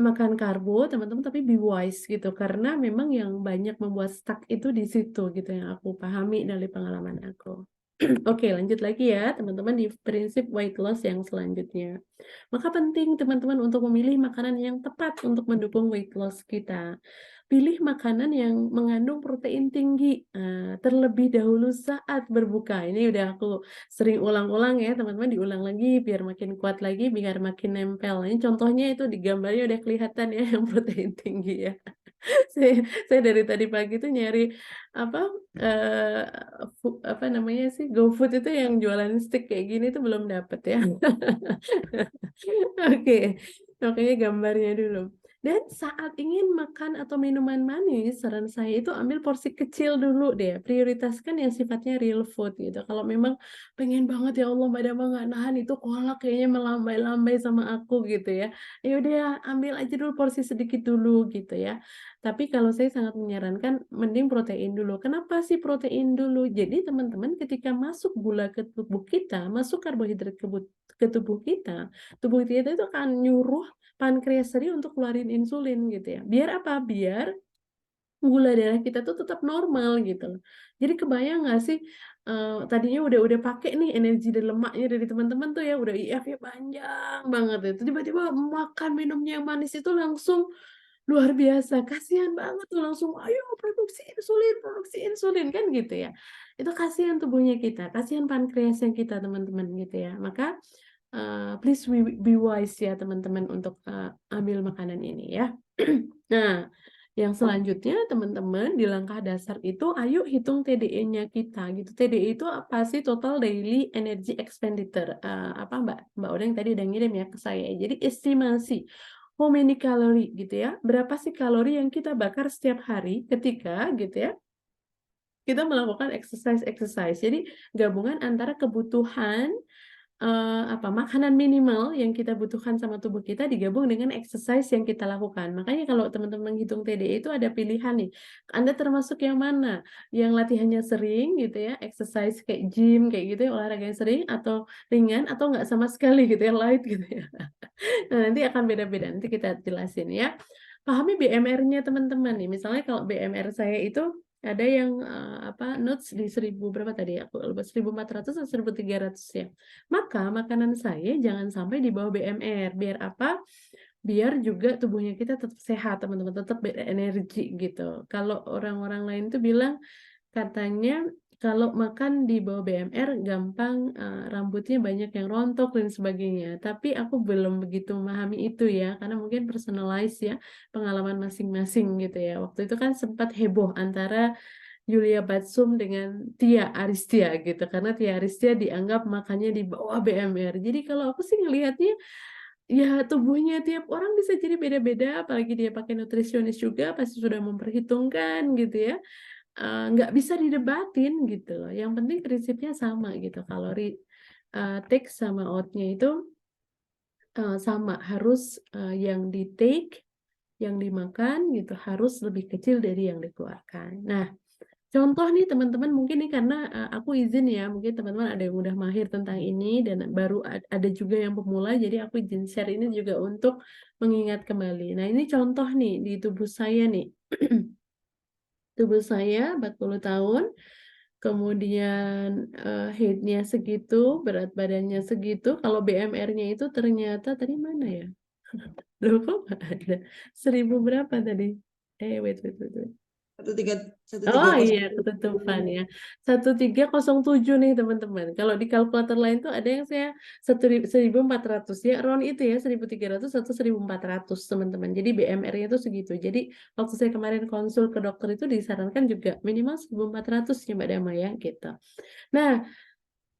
makan karbo teman-teman tapi be wise gitu. Karena memang yang banyak membuat stuck itu di situ gitu yang aku pahami dari pengalaman aku. Oke, lanjut lagi ya, teman-teman di prinsip weight loss yang selanjutnya. Maka penting teman-teman untuk memilih makanan yang tepat untuk mendukung weight loss kita. Pilih makanan yang mengandung protein tinggi, terlebih dahulu saat berbuka. Ini udah aku sering ulang-ulang ya, teman-teman diulang lagi biar makin kuat lagi, biar makin nempel. Ini contohnya itu di gambarnya udah kelihatan ya yang protein tinggi ya. Saya dari tadi pagi tuh nyari apa, eee, apa namanya sih, GoFood itu yang jualan stik kayak gini tuh belum dapet ya. Oke, makanya gambarnya dulu. Dan saat ingin makan atau minuman manis, saran saya itu ambil porsi kecil dulu deh, prioritaskan yang sifatnya real food gitu. Kalau memang pengen banget, "Ya Allah Mbak Dama nggak nahan itu kolak kayaknya melambai-lambai sama aku," gitu ya. Ya udah ambil aja dulu porsi sedikit dulu gitu ya. Tapi kalau saya sangat menyarankan mending protein dulu. Kenapa sih protein dulu? Jadi teman-teman ketika masuk gula ke tubuh kita, masuk karbohidrat ke tubuh kita, tubuh kita itu akan nyuruh pankreas tadi untuk keluarin insulin gitu ya. Biar apa? Biar gula darah kita tuh tetap normal gitu loh. Jadi kebayang nggak sih, tadinya udah pakai nih energi dan lemaknya dari teman-teman tuh ya, udah IF-nya panjang banget itu, tiba-tiba makan minumnya yang manis itu langsung luar biasa, kasihan banget tuh langsung, "Ayo produksi insulin," kan gitu ya. Itu kasihan tubuhnya kita, kasihan pankreasnya kita teman-teman gitu ya. Maka, please be wise ya teman-teman untuk, ambil makanan ini ya. Nah, yang selanjutnya teman-teman di langkah dasar itu ayo hitung TDE-nya kita gitu. TDE itu apa sih? Total Daily Energy Expenditure, apa Mbak Odeng tadi udah ngirim ya ke saya. Jadi estimasi how many calorie gitu ya, berapa sih kalori yang kita bakar setiap hari ketika gitu ya, kita melakukan exercise. Jadi gabungan antara kebutuhan makanan minimal yang kita butuhkan sama tubuh kita digabung dengan exercise yang kita lakukan. Makanya kalau teman-teman menghitung TDE itu ada pilihan nih. Anda termasuk yang mana? Yang latihannya sering gitu ya, exercise kayak gym kayak gitu ya, olahraga yang sering atau ringan atau nggak sama sekali gitu ya, light gitu ya. Nah, nanti akan beda-beda. Nanti kita jelasin ya. Pahami BMR-nya teman-teman nih. Misalnya kalau BMR saya itu ada yang notes di 1000 berapa tadi? Aku lupa 1400 atau 1300 ya. Maka makanan saya jangan sampai di bawah BMR. Biar apa? Biar juga tubuhnya kita tetap sehat, teman-teman, tetap berenergi gitu. Kalau orang-orang lain tuh bilang katanya kalau makan di bawah BMR gampang rambutnya banyak yang rontok dan sebagainya. Tapi aku belum begitu memahami itu ya, karena mungkin personalize ya, pengalaman masing-masing gitu ya. Waktu itu kan sempat heboh antara Yulia Batsum dengan Tia Aristia gitu, karena Tia Aristia dianggap makannya di bawah BMR. Jadi kalau aku sih ngelihatnya ya tubuhnya tiap orang bisa jadi beda-beda, apalagi dia pakai nutrisionis juga pasti sudah memperhitungkan gitu ya. Nggak bisa didebatin gitu loh. Yang penting prinsipnya sama gitu. Kalori take sama out-nya itu sama. Harus yang di take, yang dimakan gitu harus lebih kecil dari yang dikeluarkan. Nah, contoh nih teman-teman mungkin nih karena aku izin ya, mungkin teman-teman ada yang udah mahir tentang ini dan baru ada juga yang pemula, jadi aku izin share ini juga untuk mengingat kembali. Nah, ini contoh nih di tubuh saya nih. Tubuh saya 40 tahun, kemudian height-nya segitu, berat badannya segitu, kalau BMR-nya itu ternyata tadi mana ya? Loh kok nggak ada? 1000 berapa tadi? Wait. Oh iya, ketutupan ya. 1307 nih teman-teman. Kalau di kalkulator lain tuh ada yang saya 1400 ya, round itu ya 1300 atau 1400 teman-teman. Jadi BMR-nya itu segitu. Jadi waktu saya kemarin konsul ke dokter itu disarankan juga minimal 1400 ya Mbak Dama ya gitu. Nah,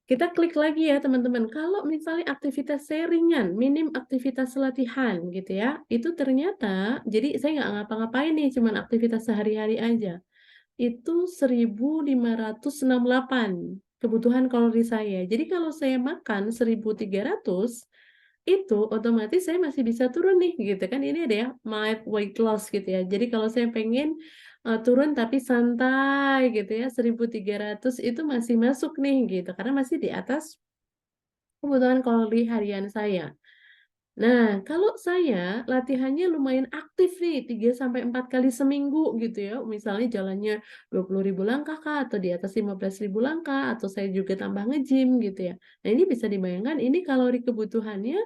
kita klik lagi ya teman-teman. Kalau misalnya aktivitas saya ringan, minim aktivitas latihan gitu ya, itu ternyata, jadi saya nggak ngapa-ngapain nih, cuman aktivitas sehari-hari aja. Itu 1568 kebutuhan kalori saya. Jadi kalau saya makan 1300, itu otomatis saya masih bisa turun nih gitu kan. Ini ada ya mild weight loss gitu ya. Jadi kalau saya pengen turun tapi santai gitu ya, 1300 itu masih masuk nih gitu karena masih di atas kebutuhan kalori harian saya. Nah, kalau saya latihannya lumayan aktif nih, 3 sampai 4 kali seminggu gitu ya. Misalnya jalannya 20.000 langkah kah, atau di atas 15.000 langkah, atau saya juga tambah nge-gym gitu ya. Nah, ini bisa dibayangkan, ini kalori kebutuhannya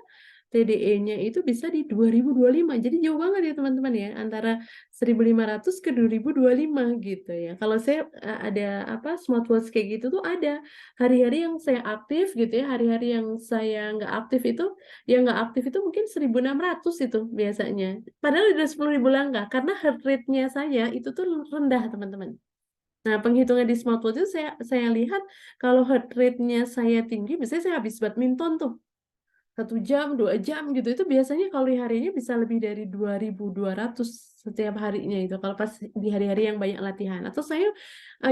TDE-nya itu bisa di 2025. Jadi jauh banget ya teman-teman ya, antara 1500 ke 2025 gitu ya. Kalau saya ada smartwatch kayak gitu tuh ada. Hari-hari yang saya aktif gitu ya, hari-hari yang saya nggak aktif itu, yang nggak aktif itu mungkin 1600 itu biasanya. Padahal udah 10.000 langkah, karena heart rate-nya saya itu tuh rendah teman-teman. Nah, penghitungan di smartwatch itu saya lihat kalau heart rate-nya saya tinggi, biasanya saya habis badminton tuh. 1 jam, 2 jam gitu, itu biasanya kalori harinya bisa lebih dari 2200 setiap harinya itu, kalau pas di hari-hari yang banyak latihan. Atau saya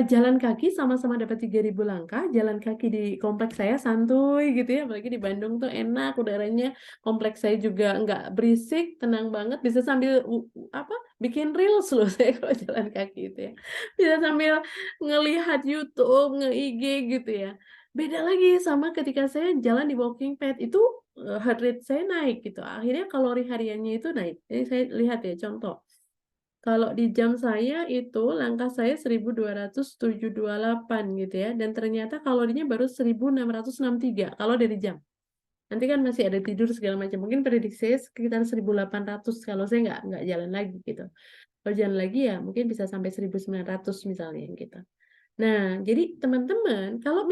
jalan kaki sama-sama dapat 3000 langkah, jalan kaki di kompleks saya santuy gitu ya, apalagi di Bandung tuh enak udaranya, kompleks saya juga nggak berisik, tenang banget, bisa sambil bikin reels loh saya kalau jalan kaki itu ya. Bisa sambil ngelihat YouTube, nge-IG gitu ya. Beda lagi sama ketika saya jalan di walking pad, itu heart rate saya naik gitu. Akhirnya kalori hariannya itu naik. Jadi saya lihat ya contoh. Kalau di jam saya itu langkah saya 1278 gitu ya. Dan ternyata kalorinya baru 1663 kalau dari jam. Nanti kan masih ada tidur segala macam. Mungkin prediksi saya sekitar 1800 kalau saya nggak jalan lagi gitu. Kalau jalan lagi ya mungkin bisa sampai 1900 misalnya gitu. Nah, jadi teman-teman, kalau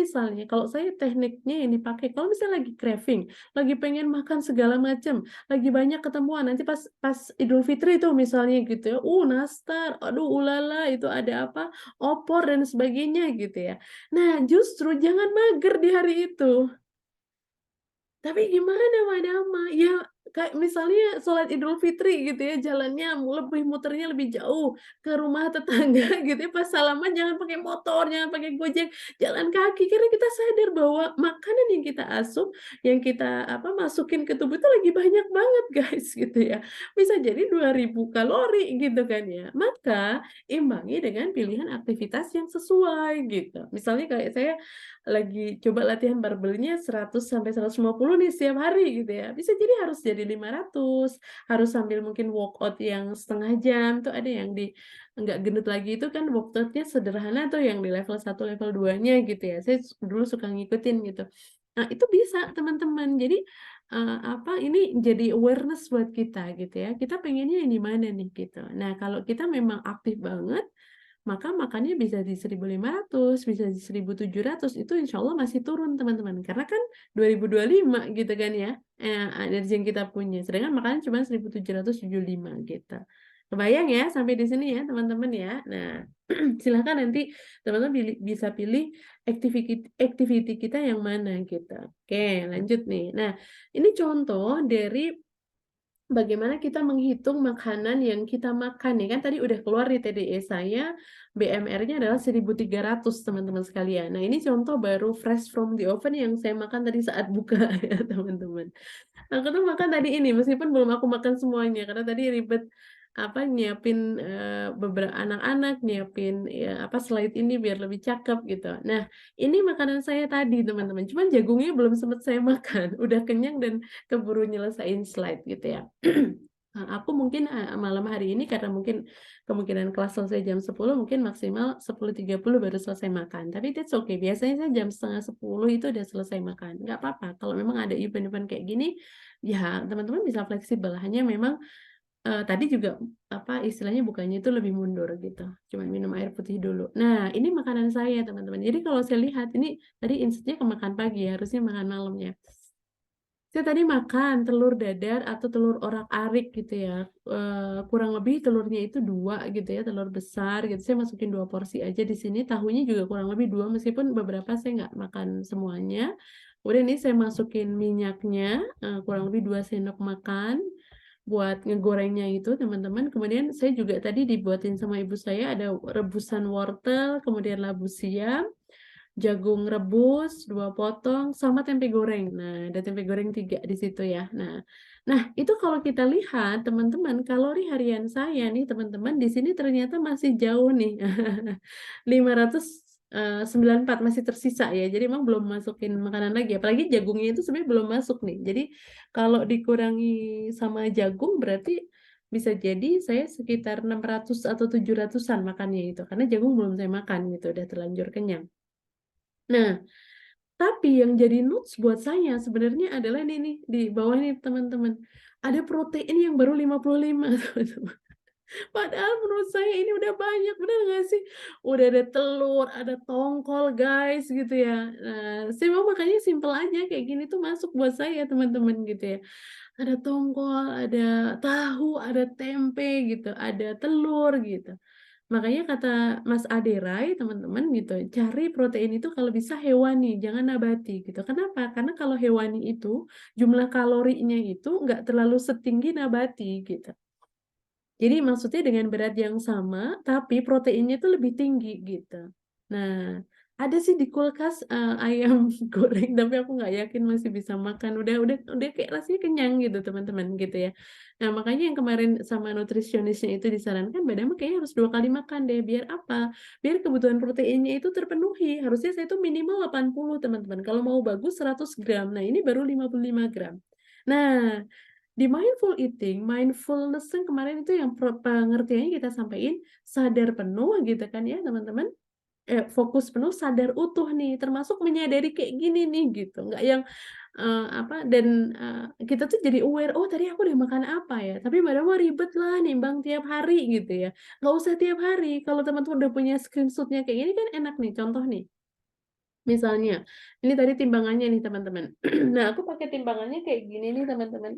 saya tekniknya yang dipakai, kalau misalnya lagi craving, lagi pengen makan segala macam, lagi banyak ketemuan, nanti pas pas Idul Fitri itu misalnya gitu ya, nastar, aduh ulala, itu ada apa, opor dan sebagainya gitu ya. Nah, justru jangan mager di hari itu. Tapi gimana Madama? Ya kayak misalnya sholat Idul Fitri gitu ya, jalannya lebih muternya lebih jauh ke rumah tetangga gitu ya, pas salaman jangan pakai motor, jangan pakai Gojek, jalan kaki. Karena kita sadar bahwa makanan yang kita asup, yang kita apa, masukin ke tubuh itu lagi banyak banget guys gitu ya. Bisa jadi 2.000 kalori gitu kan ya. Maka imbangi dengan pilihan aktivitas yang sesuai gitu. Misalnya kayak saya lagi coba latihan barbelnya 100 sampai 150 nih setiap hari gitu ya. Bisa jadi harus jadi 500, harus sambil mungkin workout yang setengah jam tuh ada yang di nggak gendut lagi itu kan workout-nya sederhana tuh yang di level 1 level 2-nya gitu ya. Saya dulu suka ngikutin gitu. Nah, itu bisa teman-teman. Jadi apa ini jadi awareness buat kita gitu ya. Kita pengennya yang di mana nih gitu. Nah, kalau kita memang aktif banget maka makannya bisa di 1.500, bisa di 1.700, itu insya Allah masih turun teman-teman. Karena kan 2025 gitu kan ya, energi yang kita punya. Sedangkan makanan cuma 1.775 gitu. Kebayang ya sampai di sini ya teman-teman ya. Nah, silahkan nanti teman-teman bisa pilih activity kita yang mana gitu. Oke, lanjut nih. Nah, ini contoh dari bagaimana kita menghitung makanan yang kita makan ya kan tadi udah keluar di TDE saya BMR-nya adalah 1.300 teman-teman sekalian. Nah, ini contoh baru fresh from the oven yang saya makan tadi saat buka ya teman-teman. Aku tuh makan tadi ini meskipun belum aku makan semuanya karena tadi ribet apa nyiapin beberapa anak-anak, nyiapin ya apa slide ini biar lebih cakep gitu. Nah, ini makanan saya tadi teman-teman. Cuman jagungnya belum sempat saya makan. Udah kenyang dan keburu nyelesain slide gitu ya. Aku mungkin malam hari ini karena mungkin kemungkinan kelas selesai jam 10 mungkin maksimal 10.30 baru selesai makan. Tapi that's okay. Biasanya saya jam setengah 10 itu udah selesai makan. Nggak apa-apa. Kalau memang ada event-event kayak gini, ya teman-teman bisa fleksibel. Hanya memang tadi juga apa istilahnya bukannya itu lebih mundur gitu. Cuman minum air putih dulu. Nah, ini makanan saya teman-teman. Jadi kalau saya lihat ini tadi insetnya ke makan pagi ya, harusnya makan malamnya. Saya tadi makan telur dadar atau telur orak-arik gitu ya. Kurang lebih telurnya itu 2 gitu ya, telur besar gitu. Saya masukin 2 porsi aja di sini. Tahunya juga kurang lebih 2 meskipun beberapa saya nggak makan semuanya. Kemudian ini saya masukin minyaknya, kurang lebih 2 sendok makan buat ngegorengnya itu teman-teman. Kemudian saya juga tadi dibuatin sama ibu saya ada rebusan wortel, kemudian labu siam, jagung rebus 2 potong sama tempe goreng. Nah, ada tempe goreng 3 di situ ya. Nah, itu kalau kita lihat teman-teman kalori harian saya nih teman-teman di sini ternyata masih jauh nih. 594 masih tersisa ya. Jadi emang belum masukin makanan lagi. Apalagi jagungnya itu sebenarnya belum masuk nih. Jadi kalau dikurangi sama jagung berarti bisa jadi saya sekitar 600 atau 700-an makannya itu. Karena jagung belum saya makan gitu, udah terlanjur kenyang. Nah, tapi yang jadi notes buat saya sebenarnya adalah ini nih, di bawah nih teman-teman. Ada protein yang baru 55 teman-teman. Padahal menurut saya ini udah banyak, bener nggak sih? Udah ada telur, ada tongkol guys gitu ya. Nah, saya mau makanya simple aja kayak gini tuh masuk buat saya teman-teman gitu ya. Ada tongkol, ada tahu, ada tempe gitu, ada telur gitu. Makanya kata Mas Aderai, teman-teman gitu, cari protein itu kalau bisa hewani, jangan nabati gitu. Kenapa? Karena kalau hewani itu jumlah kalorinya itu nggak terlalu setinggi nabati gitu. Jadi maksudnya dengan berat yang sama, tapi proteinnya itu lebih tinggi gitu. Nah, ada sih di kulkas ayam goreng, tapi aku nggak yakin masih bisa makan. Udah kayak rasanya kenyang gitu teman-teman gitu ya. Nah makanya yang kemarin sama nutrisionisnya itu disarankan, Mbak Dama kayaknya harus 2 kali makan deh. Biar apa? Biar kebutuhan proteinnya itu terpenuhi. Harusnya saya tuh minimal 80 teman-teman. Kalau mau bagus 100 gram. Nah ini baru 55 gram. Nah, di mindful eating, mindfulness yang kemarin itu yang pengertiannya kita sampaikan sadar penuh gitu kan ya teman-teman. Fokus penuh, sadar utuh nih, termasuk menyadari kayak gini nih gitu. Nggak yang apa dan kita tuh jadi aware, oh tadi aku udah makan apa ya. Tapi padahal ribet lah nimbang tiap hari gitu ya. Nggak usah tiap hari. Kalau teman-teman udah punya screenshotnya kayak gini kan enak nih. Contoh nih. Misalnya, ini tadi timbangannya nih teman-teman. Nah, aku pakai timbangannya kayak gini nih teman-teman.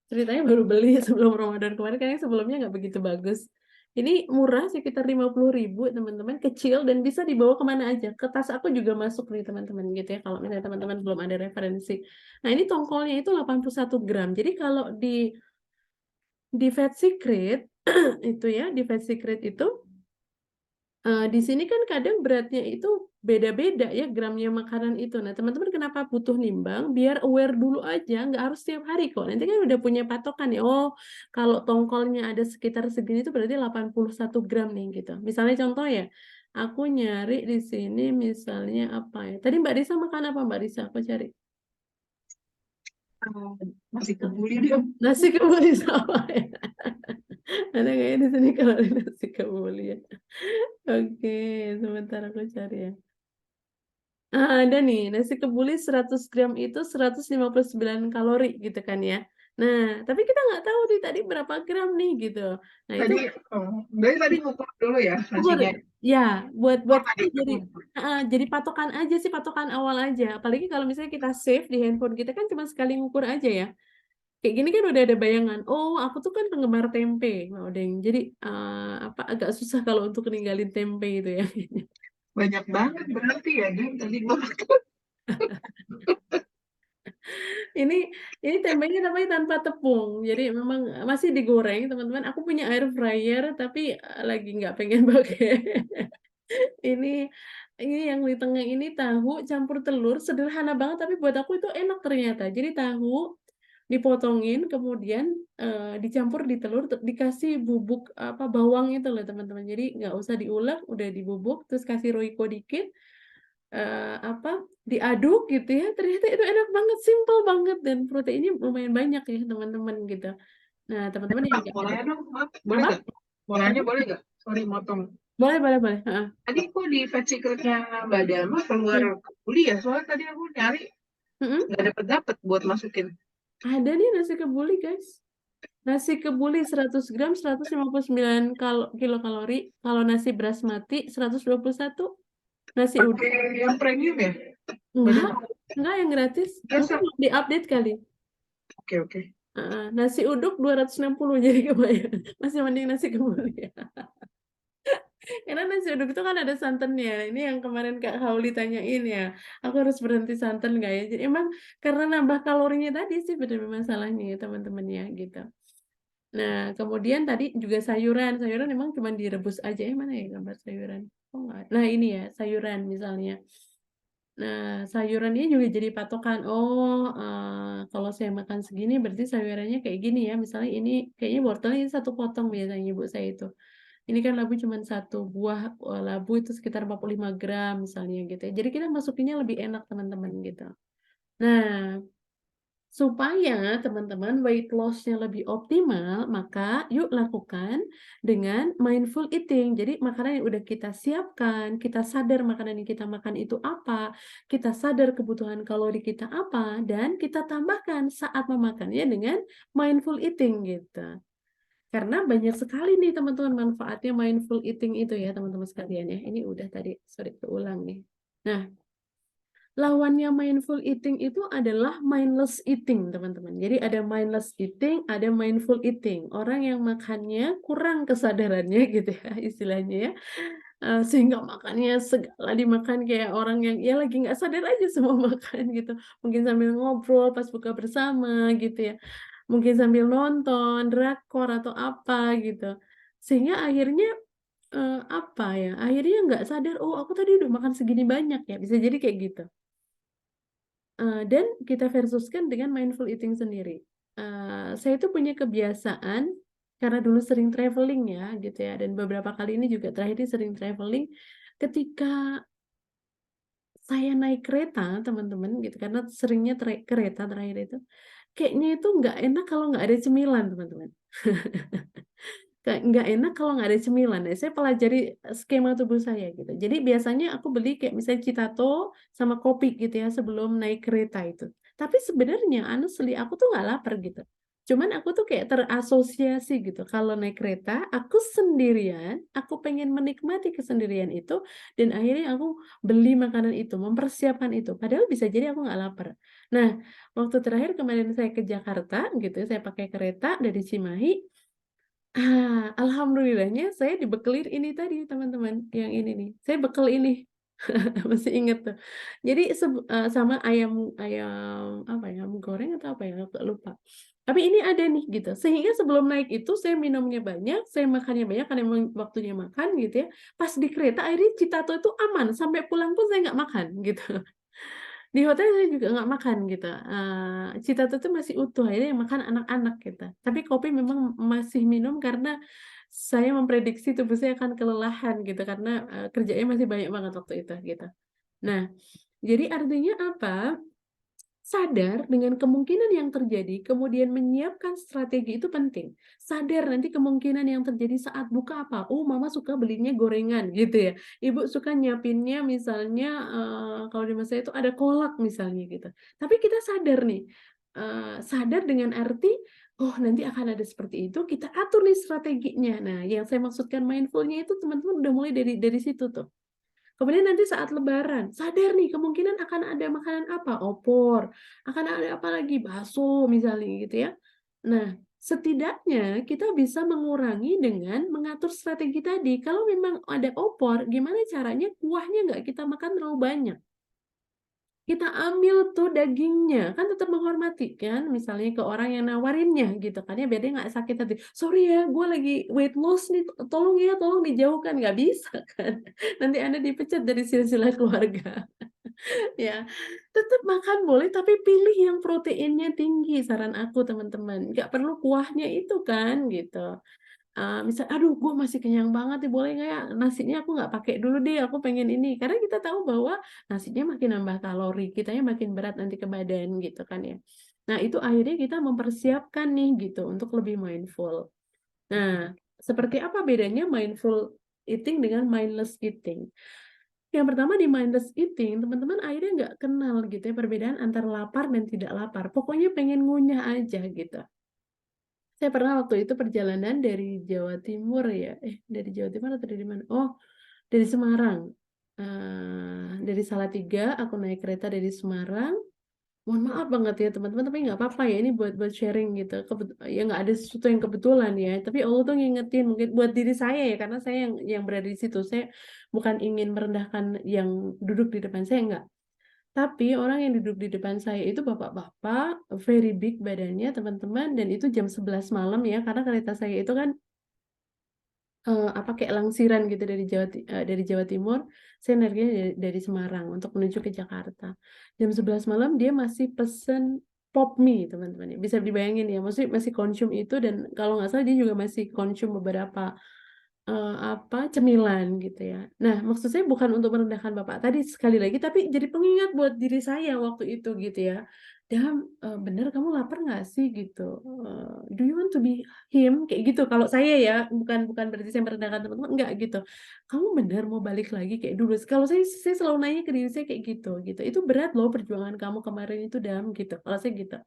Ceritanya baru beli sebelum Ramadan kemarin, kayaknya sebelumnya nggak begitu bagus. Ini murah sekitar 50.000 teman-teman, kecil dan bisa dibawa kemana aja. Ke tas aku juga masuk nih teman-teman gitu ya. Kalau misalnya teman-teman belum ada referensi. Nah ini tongkolnya itu 81 gram. Jadi kalau di Fat Secret itu ya, di Fat Secret itu di sini kan kadang beratnya itu beda-beda ya gramnya makanan itu. Nah, teman-teman kenapa butuh nimbang? Biar aware dulu aja, nggak harus setiap hari kok. Nanti kan udah punya patokan ya. Oh, kalau tongkolnya ada sekitar segini itu berarti 81 gram nih gitu. Misalnya contoh ya, aku nyari di sini misalnya apa ya? Tadi Mbak Risa makan apa Mbak Risa? Aku cari. Masih kebuli dia. Nasi kebuli sama ya. Ada kayaknya di sini kalau ada nasi kebuli ya. Oke, sebentar aku cari ya. Ada nih, nasi kebuli 100 gram itu 159 kalori gitu kan ya. Nah, tapi kita nggak tahu nih tadi berapa gram nih gitu. Nah, itu Tadi, berarti tadi ngukur dulu ya ukur nasinya. ya buat Oh, buat tadi kita itu jadi ngukur. jadi patokan aja sih, patokan awal aja. Apalagi kalau misalnya kita save di handphone kita kan cuma sekali ngukur aja ya. Kayak gini kan udah ada bayangan. Oh, aku tuh kan penggemar tempe, Mbak Odeng. Jadi apa agak susah kalau untuk ninggalin tempe itu ya. Banyak banget berarti ya, dia tadi gua Ini ini tempenya tapi tanpa tepung. Jadi memang masih digoreng, teman-teman. Aku punya air fryer tapi lagi nggak pengen pakai. Ini ini yang di tengah ini tahu campur telur, sederhana banget tapi buat aku itu enak ternyata. Jadi tahu dipotongin, kemudian dicampur di telur, dikasih bubuk apa bawang itu loh teman-teman. Jadi nggak usah diulek, udah dibubuk, terus kasih Royco dikit, apa diaduk gitu ya. Ternyata itu enak banget, simple banget dan proteinnya lumayan banyak ya teman-teman gitu. Nah teman-teman yang Pak, nggak ada polanya dong, maaf, boleh apa? nggak? Polanya Apa? boleh nggak? Sorry, motong. Boleh boleh boleh. Heeh. Tadi kok di Fat Secret-nya Mbak Dama keluar Hmm. kebuli ya? Soalnya tadi aku nyari Mm-mm. nggak dapet-dapet buat masukin. Ada nih nasi kebuli guys. Nasi kebuli 100 gram 159 kilokalori. Kalau nasi basmati 121. Nasi uduk Pakai yang premium ya? Mbak enggak, Dama? enggak yang gratis. Mungkin Biasa. belum diupdate kali. Oke, oke. Nasi uduk 260 jadi kebayang. Masih mending nasi kebuli. Karena nasi uduk itu kan ada santannya. Ini yang kemarin Kak Hauli tanyain ya. Aku harus berhenti santan nggak ya? Jadi emang karena nambah kalorinya tadi sih benar masalahnya ya teman-teman ya gitu. Nah, kemudian tadi juga sayuran. Sayuran memang cuma direbus aja. Mana ya gambar sayuran? Oh, nggak ada. Nah, ini ya, sayuran misalnya. Nah, sayuran ini juga jadi patokan. Oh, kalau saya makan segini berarti sayurannya kayak gini ya. Misalnya ini kayaknya wortelnya ini satu potong biasanya ibu saya itu. Ini kan labu cuma satu buah labu itu sekitar 45 gram misalnya gitu ya. Jadi kita masukinnya lebih enak teman-teman gitu. Nah, supaya teman-teman weight loss-nya lebih optimal, maka yuk lakukan dengan mindful eating. Jadi makanan yang udah kita siapkan, kita sadar makanan yang kita makan itu apa, kita sadar kebutuhan kalori kita apa, dan kita tambahkan saat memakannya dengan mindful eating gitu. Karena banyak sekali nih teman-teman manfaatnya mindful eating itu ya teman-teman sekalian ya. Ini udah tadi, sorry keulang nih. Nah, lawannya mindful eating itu adalah mindless eating, teman-teman. Jadi ada mindless eating, ada mindful eating. Orang yang makannya kurang kesadarannya gitu ya istilahnya ya. Sehingga makannya segala dimakan kayak orang yang ya lagi nggak sadar aja semua makan gitu. Mungkin sambil ngobrol pas buka bersama gitu ya. Mungkin sambil nonton drakor atau apa gitu. Sehingga akhirnya apa ya? Akhirnya nggak sadar, oh aku tadi udah makan segini banyak ya. Bisa jadi kayak gitu. Dan kita versuskan dengan mindful eating sendiri. Saya itu punya kebiasaan karena dulu sering traveling ya gitu ya, dan beberapa kali ini juga terakhir ini sering traveling. Ketika saya naik kereta teman-teman gitu, karena seringnya kereta terakhir itu, kayaknya itu nggak enak kalau nggak ada cemilan teman-teman. Kayak nggak enak kalau nggak ada cemilan. Nah, saya pelajari skema tubuh saya gitu. Jadi biasanya aku beli kayak misalnya Citato sama kopi gitu ya sebelum naik kereta itu. Tapi sebenarnya honestly aku tuh nggak lapar gitu. Cuman aku tuh kayak terasosiasi gitu. Kalau naik kereta, aku sendirian, aku pengen menikmati kesendirian itu, dan akhirnya aku beli makanan itu, mempersiapkan itu. Padahal bisa jadi aku nggak lapar. Nah, waktu terakhir kemarin saya ke Jakarta gitu, saya pakai kereta dari Cimahi. Alhamdulillahnya saya dibekelin ini tadi teman-teman, yang ini nih, saya bekel ini, masih inget tuh. Jadi sama ayam ayam apa ya, ayam goreng atau apa ya, agak lupa. Tapi ini ada nih gitu, sehingga sebelum naik itu saya minumnya banyak, saya makannya banyak karena memang waktunya makan gitu ya. Pas di kereta akhirnya Citato itu aman, sampai pulang pun saya nggak makan gitu. Di hotel saya juga nggak makan gitu, Citato itu masih utuh, akhirnya yang makan anak-anak gitu. Tapi kopi memang masih minum karena saya memprediksi tubuh saya akan kelelahan gitu, karena, kerjanya masih banyak banget waktu itu gitu. Nah, jadi artinya apa? Sadar dengan kemungkinan yang terjadi, kemudian menyiapkan strategi itu penting. Sadar nanti kemungkinan yang terjadi saat buka apa, "Oh, mama suka belinya gorengan," gitu ya. Ibu suka nyiapinnya misalnya, kalau di masa itu ada kolak misalnya gitu. Tapi kita sadar nih, sadar dengan arti, "Oh, nanti akan ada seperti itu," kita atur nih strateginya. Nah, yang saya maksudkan mindful-nya itu teman-teman udah mulai dari situ tuh. Kemudian nanti saat lebaran, sadar nih kemungkinan akan ada makanan apa, opor, akan ada apa lagi, bakso misalnya gitu ya. Nah, setidaknya kita bisa mengurangi dengan mengatur strategi tadi. Kalau memang ada opor, gimana caranya kuahnya nggak kita makan terlalu banyak. Kita ambil tuh dagingnya, kan tetap menghormati kan, misalnya ke orang yang nawarinnya gitu kan ya, biar dia nggak sakit hati, "Sorry ya, gue lagi weight loss nih, tolong ya, tolong dijauhkan." Nggak bisa kan, nanti Anda dipecat dari silsilah keluarga. Ya, tetap makan boleh tapi pilih yang proteinnya tinggi, saran aku teman-teman, nggak perlu kuahnya itu kan, gitu. Misal, "Aduh gue masih kenyang banget nih, boleh nggak ya nasinya aku nggak pakai dulu deh, aku pengen ini." Karena kita tahu bahwa nasinya makin nambah kalori, kitanya makin berat nanti ke badan gitu kan ya. Nah itu akhirnya kita mempersiapkan nih gitu untuk lebih mindful. Nah, seperti apa bedanya mindful eating dengan mindless eating? Yang pertama di mindless eating, teman-teman akhirnya nggak kenal gitu ya perbedaan antara lapar dan tidak lapar, pokoknya pengen ngunyah aja gitu. Saya pernah waktu itu perjalanan dari Jawa Timur ya, dari Jawa Timur atau dari mana? Oh, dari Semarang. Dari Salatiga aku naik kereta dari Semarang. Mohon maaf banget ya teman-teman, tapi nggak apa-apa ya ini buat sharing gitu. Ya nggak ada sesuatu yang kebetulan ya, tapi Allah tuh ngingetin mungkin buat diri saya ya, karena saya yang berada di situ. Saya bukan ingin merendahkan yang duduk di depan saya, enggak. Tapi orang yang duduk di depan saya itu bapak-bapak, very big badannya teman-teman, dan itu jam 11 malam ya, karena kereta saya itu kan apa, kayak langsiran gitu dari Jawa Timur, saya naiknya dari Semarang untuk menuju ke Jakarta. Jam 11 malam dia masih pesen pop mie teman-teman ya, bisa dibayangin ya, maksudnya masih consume itu dan kalau nggak salah dia juga masih consume beberapa, apa, cemilan gitu ya. Nah, maksud saya bukan untuk merendahkan bapak tadi sekali lagi, tapi jadi pengingat buat diri saya waktu itu gitu ya. "Dam, bener kamu lapar nggak sih?" Gitu, "Do you want to be him?" Kayak gitu kalau saya ya, bukan bukan berarti saya merendahkan teman-teman, enggak gitu. "Kamu bener mau balik lagi kayak dulu?" Kalau saya selalu nanya ke diri saya kayak gitu. "Itu berat loh perjuangan kamu kemarin itu Dam," gitu, kalau saya gitu.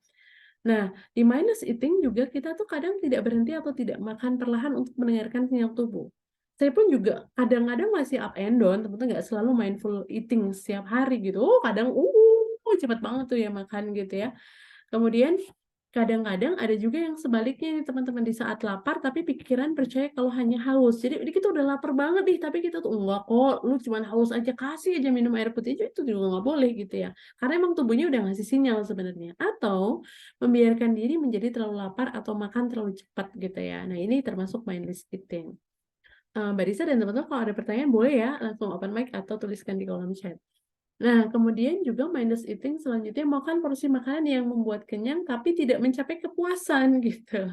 Nah, di minus eating juga kita tuh kadang tidak berhenti atau tidak makan perlahan untuk mendengarkan sinyal tubuh. Saya pun juga kadang-kadang masih up and down, teman-teman nggak selalu mindful eating setiap hari gitu. Oh, kadang, cepet banget tuh ya makan gitu ya. Kemudian kadang-kadang ada juga yang sebaliknya nih teman-teman, di saat lapar tapi pikiran percaya kalau hanya haus. Jadi kita udah lapar banget nih, tapi kita tuh, "Enggak kok, lu cuman haus aja, kasih aja minum air putih." Itu juga nggak boleh gitu ya. Karena emang tubuhnya udah ngasih sinyal sebenarnya. Atau membiarkan diri menjadi terlalu lapar atau makan terlalu cepat gitu ya. Nah ini termasuk mindless eating. Mbak Risa dan teman-teman kalau ada pertanyaan boleh ya langsung open mic atau tuliskan di kolom chat. Nah, kemudian juga mindless eating selanjutnya makan porsi makanan yang membuat kenyang tapi tidak mencapai kepuasan gitu.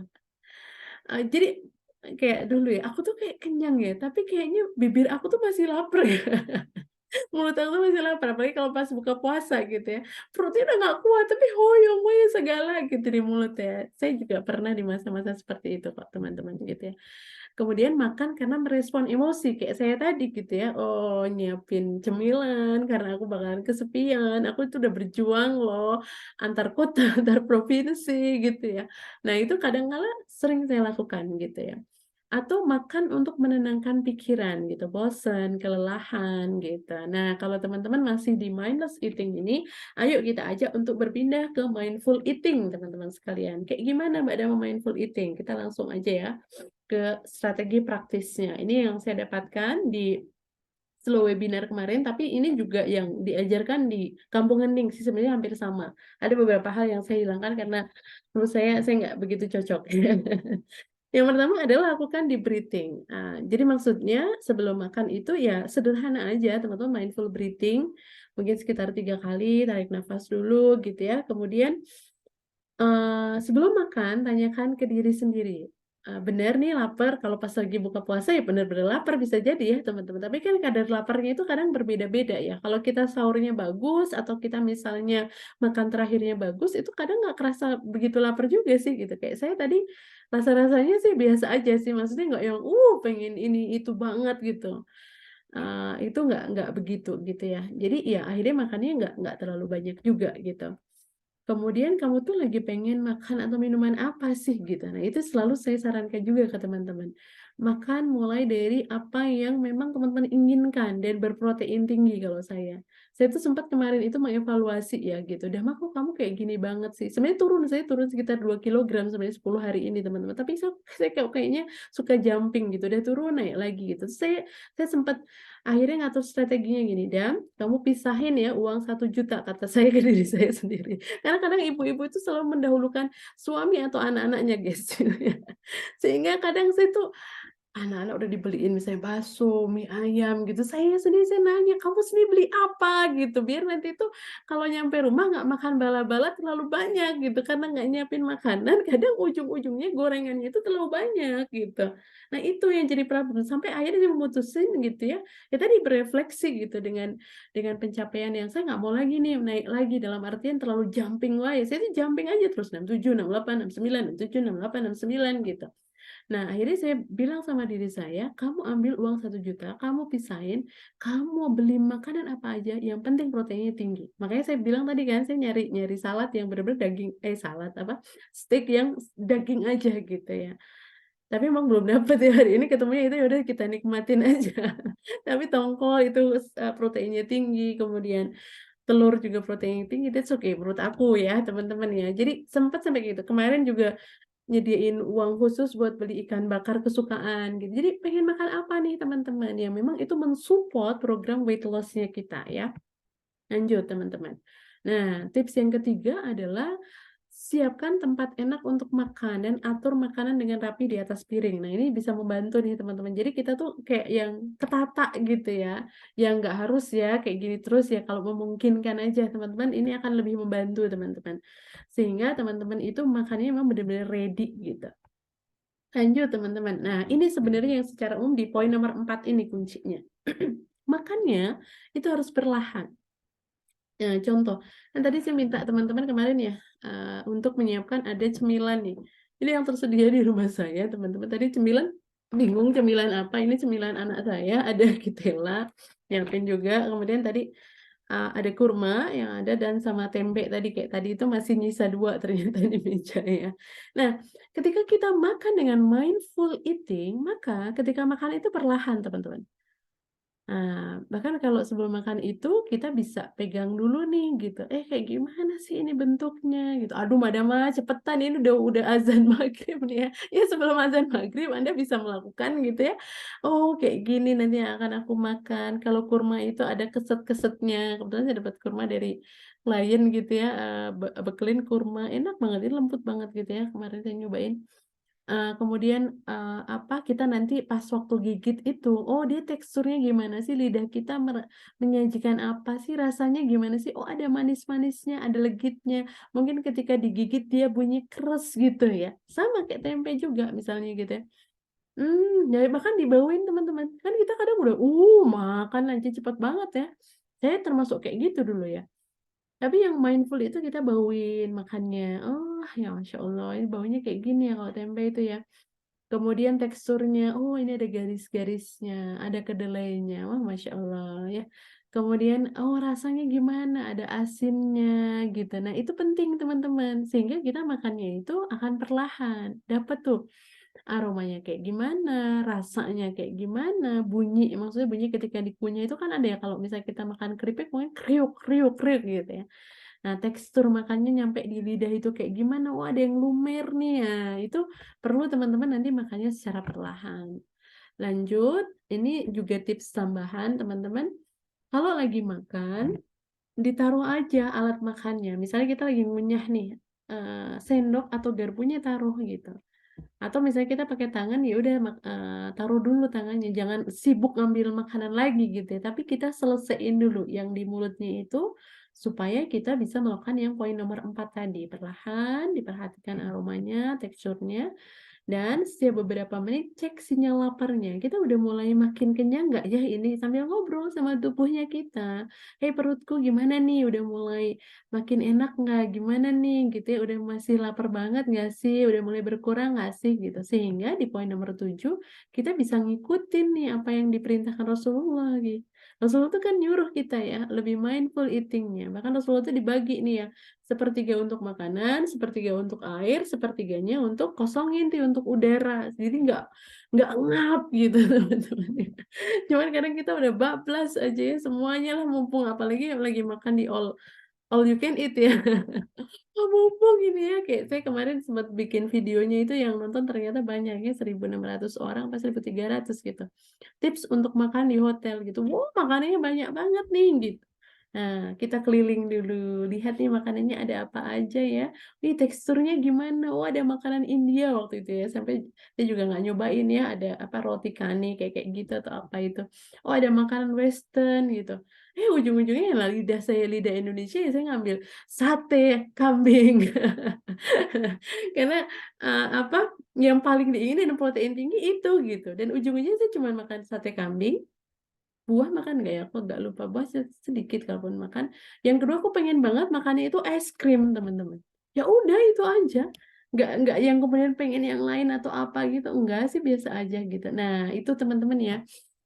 Jadi kayak dulu ya, aku tuh kayak kenyang ya, tapi kayaknya bibir aku tuh masih lapar ya. Mulut aku tuh masih lapar, apalagi kalau pas buka puasa gitu ya. Perutnya udah nggak kuat, tapi hoyong-hoyong segala gitu di mulut ya. Saya juga pernah di masa-masa seperti itu kok teman-teman gitu ya. Kemudian makan karena merespon emosi kayak saya tadi gitu ya, oh nyiapin cemilan karena aku bakalan kesepian, aku itu udah berjuang loh antar kota, antar provinsi gitu ya. Nah itu kadang kala sering saya lakukan gitu ya. atau makan untuk menenangkan pikiran gitu, bosen, kelelahan gitu. Nah, kalau teman-teman masih di mindless eating ini, ayo kita ajak untuk berpindah ke mindful eating teman-teman sekalian. Kayak gimana Mbak Dama mindful eating? Kita langsung aja ya ke strategi praktisnya. Ini yang saya dapatkan di slow webinar kemarin, tapi ini juga yang diajarkan di Kampung Hening sih, sebenarnya hampir sama. Ada beberapa hal yang saya hilangkan karena menurut saya nggak begitu cocok. Yang pertama adalah lakukan deep breathing. Jadi maksudnya sebelum makan itu ya sederhana aja teman-teman, mindful breathing, mungkin sekitar 3 kali tarik nafas dulu gitu ya. Kemudian sebelum makan tanyakan ke diri sendiri, bener nih lapar, kalau pas lagi buka puasa ya bener-bener lapar bisa jadi ya teman-teman, tapi kan kadar laparnya itu kadang berbeda-beda ya. Kalau kita sahurnya bagus atau kita misalnya makan terakhirnya bagus, itu kadang nggak kerasa begitu lapar juga sih gitu. Kayak saya tadi rasa-rasanya sih biasa aja sih, maksudnya nggak yang, pengen ini itu banget gitu. Itu nggak begitu gitu ya. Jadi ya akhirnya makannya nggak terlalu banyak juga gitu. Kemudian kamu tuh lagi pengen makan atau minuman apa sih gitu. Nah, itu selalu saya sarankan juga ke teman-teman. Makan mulai dari apa yang memang teman-teman inginkan dan berprotein tinggi kalau saya. Saya tuh sempat kemarin itu mengevaluasi ya gitu. Dama kok kamu kayak gini banget sih. Sebenarnya saya turun sekitar 2 kilogram sebenarnya 10 hari ini teman-teman. Tapi saya kayaknya suka jumping gitu. Udah turun naik lagi gitu. Saya sempat akhirnya ngatur strateginya gini, "Dam, kamu pisahin ya uang 1 juta," kata saya ke diri saya sendiri. Karena kadang ibu-ibu itu selalu mendahulukan suami atau anak-anaknya, guys. Sehingga kadang saya tuh anak-anak udah dibeliin misalnya bakso, mie ayam gitu, saya nanya, "Kamu sendiri beli apa?" Gitu, biar nanti tuh kalau nyampe rumah nggak makan bala-bala terlalu banyak gitu, karena nggak nyiapin makanan, kadang ujung-ujungnya gorengannya itu terlalu banyak gitu. Nah itu yang jadi problem, sampai akhirnya dia memutusin gitu ya, ya tadi berefleksi gitu dengan pencapaian yang saya nggak mau lagi nih naik lagi, dalam artian terlalu jumping wae, saya tuh jumping aja terus 67, 68, 69, 67, 68, 69 gitu. Nah, akhirnya saya bilang sama diri saya, "Kamu ambil uang 1 juta, kamu pisahin, kamu mau beli makanan apa aja, yang penting proteinnya tinggi." Makanya saya bilang tadi kan, saya nyari nyari salad yang bener-bener daging salad apa, steak yang daging aja gitu ya. Tapi emang belum dapet ya, hari ini ketemunya itu, ya udah kita nikmatin aja. Tapi tongkol itu proteinnya tinggi, kemudian telur juga proteinnya tinggi, that's okay menurut aku ya, teman-teman ya. Jadi sempat sampai gitu. Kemarin juga nyediain uang khusus buat beli ikan bakar kesukaan gitu. Jadi pengen makan apa nih teman-teman, yang memang itu mensupport program weight loss-nya kita ya. Lanjut teman-teman. Nah, tips yang ketiga adalah siapkan tempat enak untuk makan dan atur makanan dengan rapi di atas piring. Nah, ini bisa membantu nih teman-teman. Jadi kita tuh kayak yang ketata gitu ya, yang nggak harus ya kayak gini terus ya, kalau memungkinkan aja teman-teman, ini akan lebih membantu teman-teman. Sehingga teman-teman itu makannya memang benar-benar ready gitu. Lanjut teman-teman. Nah, ini sebenarnya yang secara umum di poin nomor 4 ini kuncinya. Makannya itu harus perlahan. Contoh, kan tadi saya minta teman-teman kemarin ya, untuk menyiapkan ada cemilan nih. Ini yang tersedia di rumah saya, teman-teman. Tadi cemilan, bingung cemilan apa, ini cemilan anak saya, ada ketela, nyiapin juga. Kemudian tadi, ada kurma yang ada dan sama tempe tadi, kayak tadi itu masih nyisa 2 ternyata di meja ya. Nah, ketika kita makan dengan mindful eating, maka ketika makan itu perlahan, teman-teman. Bahkan kalau sebelum makan itu kita bisa pegang dulu nih gitu, kayak gimana sih ini bentuknya gitu, aduh madam mah cepetan ini udah azan maghrib nih ya. Ya sebelum azan maghrib Anda bisa melakukan gitu ya, oh kayak gini nanti yang akan aku makan, kalau kurma itu ada keset-kesetnya, kebetulan saya dapat kurma dari klien gitu ya, bekelin kurma, enak banget, ini lembut banget gitu ya, kemarin saya nyobain. Kemudian, kita nanti pas waktu gigit itu, oh dia teksturnya gimana sih, lidah kita menyajikan apa sih, rasanya gimana sih, oh ada manis-manisnya, ada legitnya, mungkin ketika digigit dia bunyi keres gitu ya, sama kayak tempe juga misalnya gitu ya. Ya bahkan dibawain teman-teman, kan kita kadang udah, makan aja cepet banget ya, saya termasuk kayak gitu dulu ya. Tapi yang mindful itu kita bauin makannya, oh ya Masya Allah ini baunya kayak gini ya kalau tempe itu ya. Kemudian teksturnya, oh ini ada garis-garisnya, ada kedelainya, wah Masya Allah ya. Kemudian, oh rasanya gimana, ada asinnya gitu. Nah itu penting teman-teman, sehingga kita makannya itu akan perlahan, dapat tuh aromanya kayak gimana, rasanya kayak gimana, maksudnya bunyi ketika dikunyah itu kan ada ya kalau misalnya kita makan keripik mungkin kriuk kriuk kriuk gitu ya. Nah, tekstur makannya nyampe di lidah itu kayak gimana? Oh, ada yang lumer nih ya. Itu perlu teman-teman nanti makannya secara perlahan. Lanjut, ini juga tips tambahan teman-teman. Kalau lagi makan, ditaruh aja alat makannya. Misalnya kita lagi ngunyah nih, sendok atau garpunya taruh gitu. Atau misalnya kita pakai tangan ya udah taruh dulu tangannya, jangan sibuk ngambil makanan lagi gitu ya. Tapi kita selesaiin dulu yang di mulutnya itu supaya kita bisa melakukan yang poin nomor 4 tadi. Perlahan diperhatikan aromanya, teksturnya, dan setiap beberapa menit cek sinyal laparnya. Kita udah mulai makin kenyang nggak ya ini? Sambil ngobrol sama tubuhnya kita. Hei perutku gimana nih? Udah mulai makin enak nggak? Gimana nih? Gitu ya. Udah masih lapar banget nggak sih? Udah mulai berkurang nggak sih? Gitu. Sehingga di poin nomor 7 kita bisa ngikutin nih apa yang diperintahkan Rasulullah gitu. Rasulullah itu kan nyuruh kita ya lebih mindful eatingnya. Bahkan Rasulullah itu dibagi nih ya, sepertiga untuk makanan, sepertiga untuk air, sepertiganya untuk kosongin tuh untuk udara. Jadi nggak ngap gitu teman-teman. Cuman kadang kita udah bablas aja ya semuanya lah mumpung apalagi lagi makan di all you can eat ya. Oh, mumpung ini ya kayak saya kemarin sempat bikin videonya itu yang nonton ternyata banyaknya 1.600 orang pas 1.300 gitu. Tips untuk makan di hotel gitu. Wow, makanannya banyak banget nih gitu. Nah, kita keliling dulu, lihat nih makanannya ada apa aja ya. Nih teksturnya gimana? Oh, ada makanan India waktu itu ya. Sampai saya juga nggak nyobain ya, ada apa roti kani kayak kayak gitu atau apa itu. Oh, ada makanan Western gitu. Ujung-ujungnya ya lidah saya lidah Indonesia ya saya ngambil sate kambing. Karena apa yang paling diinginin protein tinggi itu gitu. Dan ujung-ujungnya saya cuma makan sate kambing. Buah makan nggak ya? Aku nggak lupa. Buah sedikit kalaupun makan. Yang kedua aku pengen banget makannya itu es krim teman-teman. Ya udah itu aja. Nggak yang kemudian pengen yang lain atau apa gitu. Enggak sih biasa aja gitu. Nah itu teman-teman ya.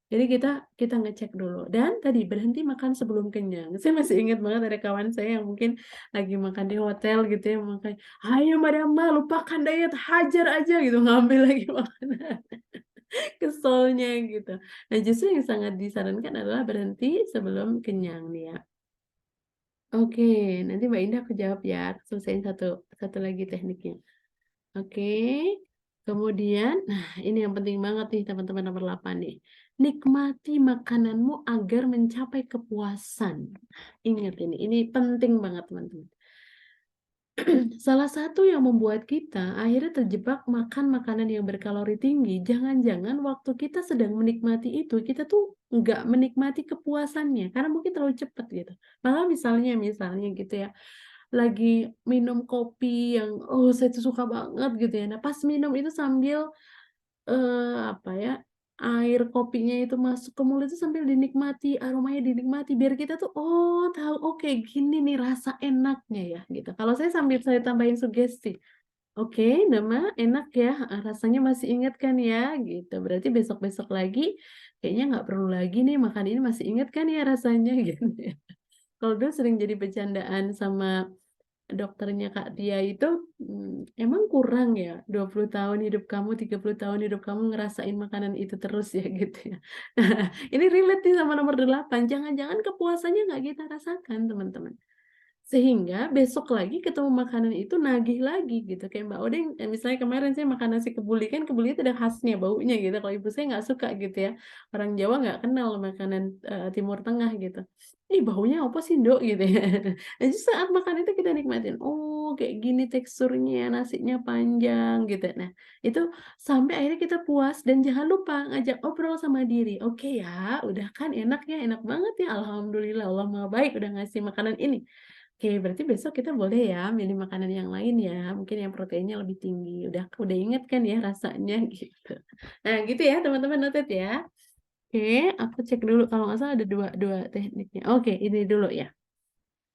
Jadi kita ngecek dulu. Dan tadi berhenti makan sebelum kenyang. Saya masih ingat banget ada kawan saya yang mungkin lagi makan di hotel gitu ya. Makan, ayo Madam Ma, lupakan diet, hajar aja gitu. Ngambil lagi makanan. Keselnya gitu. Nah, justru yang sangat disarankan adalah berhenti sebelum kenyang nih ya. Oke, nanti Mbak Indah aku jawab ya. Selesaiin satu satu lagi tekniknya. Oke. Kemudian, nah ini yang penting banget nih teman-teman nomor 8 nih. Nikmati makananmu agar mencapai kepuasan. Ingat ini penting banget teman-teman. Salah satu yang membuat kita akhirnya terjebak makan makanan yang berkalori tinggi, jangan-jangan waktu kita sedang menikmati itu, kita tuh nggak menikmati kepuasannya, karena mungkin terlalu cepat gitu. Malah misalnya gitu ya, lagi minum kopi yang, oh saya tuh suka banget gitu ya. Nah pas minum itu sambil apa ya, air kopinya itu masuk ke mulut itu sambil dinikmati, aromanya dinikmati, biar kita tuh, oh tahu, oh kayak gini nih rasa enaknya ya, gitu. Kalau saya tambahin sugesti, oke, nama enak ya, rasanya masih ingat kan ya, gitu. Berarti besok-besok lagi, kayaknya nggak perlu lagi nih makan ini masih ingat kan ya rasanya, gitu ya. Kalau dulu sering jadi bercandaan sama dokternya Kak Tia itu, emang kurang ya 20 tahun hidup kamu, 30 tahun hidup kamu ngerasain makanan itu terus ya gitu ya. Ini relate nih sama nomor 8, jangan-jangan kepuasannya nggak kita rasakan teman-teman. Sehingga besok lagi ketemu makanan itu nagih lagi gitu. Kayak Mbak Odeng, misalnya kemarin saya makan nasi kebuli, kan kebuli itu ada khasnya baunya gitu. Kalau ibu saya nggak suka gitu ya. Orang Jawa nggak kenal makanan Timur Tengah gitu. Ih baunya apa sih Dok gitu ya. Nah justru saat makan itu kita nikmatin. Oh kayak gini teksturnya, nasinya panjang gitu. Nah itu sampai akhirnya kita puas dan jangan lupa ngajak obrol sama diri. Oke ya, udah kan enak ya, enak banget ya. Alhamdulillah Allah Maha Baik udah ngasih makanan ini. Oke, berarti besok kita boleh ya milih makanan yang lain ya, mungkin yang proteinnya lebih tinggi. Udah inget kan ya rasanya gitu. Nah, gitu ya teman-teman noted ya. Oke, aku cek dulu kalau nggak salah ada dua tekniknya. Oke, ini dulu ya.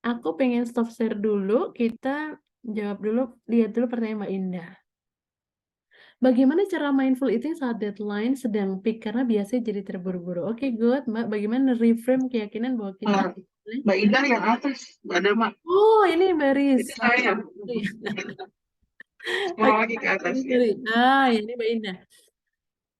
Aku pengen stop share dulu, kita jawab dulu, lihat dulu pertanyaan Mbak Indah. Bagaimana cara mindful eating saat deadline sedang peak karena biasanya jadi terburu-buru? Oke, good, Mbak. Bagaimana reframe keyakinan bahwa kita Mbak Indah yang atas, Mbak Dama. Oh, ini Mbak Ini Risa. saya. Scroll lagi ke atas ya. Sorry. Ya ini Mbak Indah.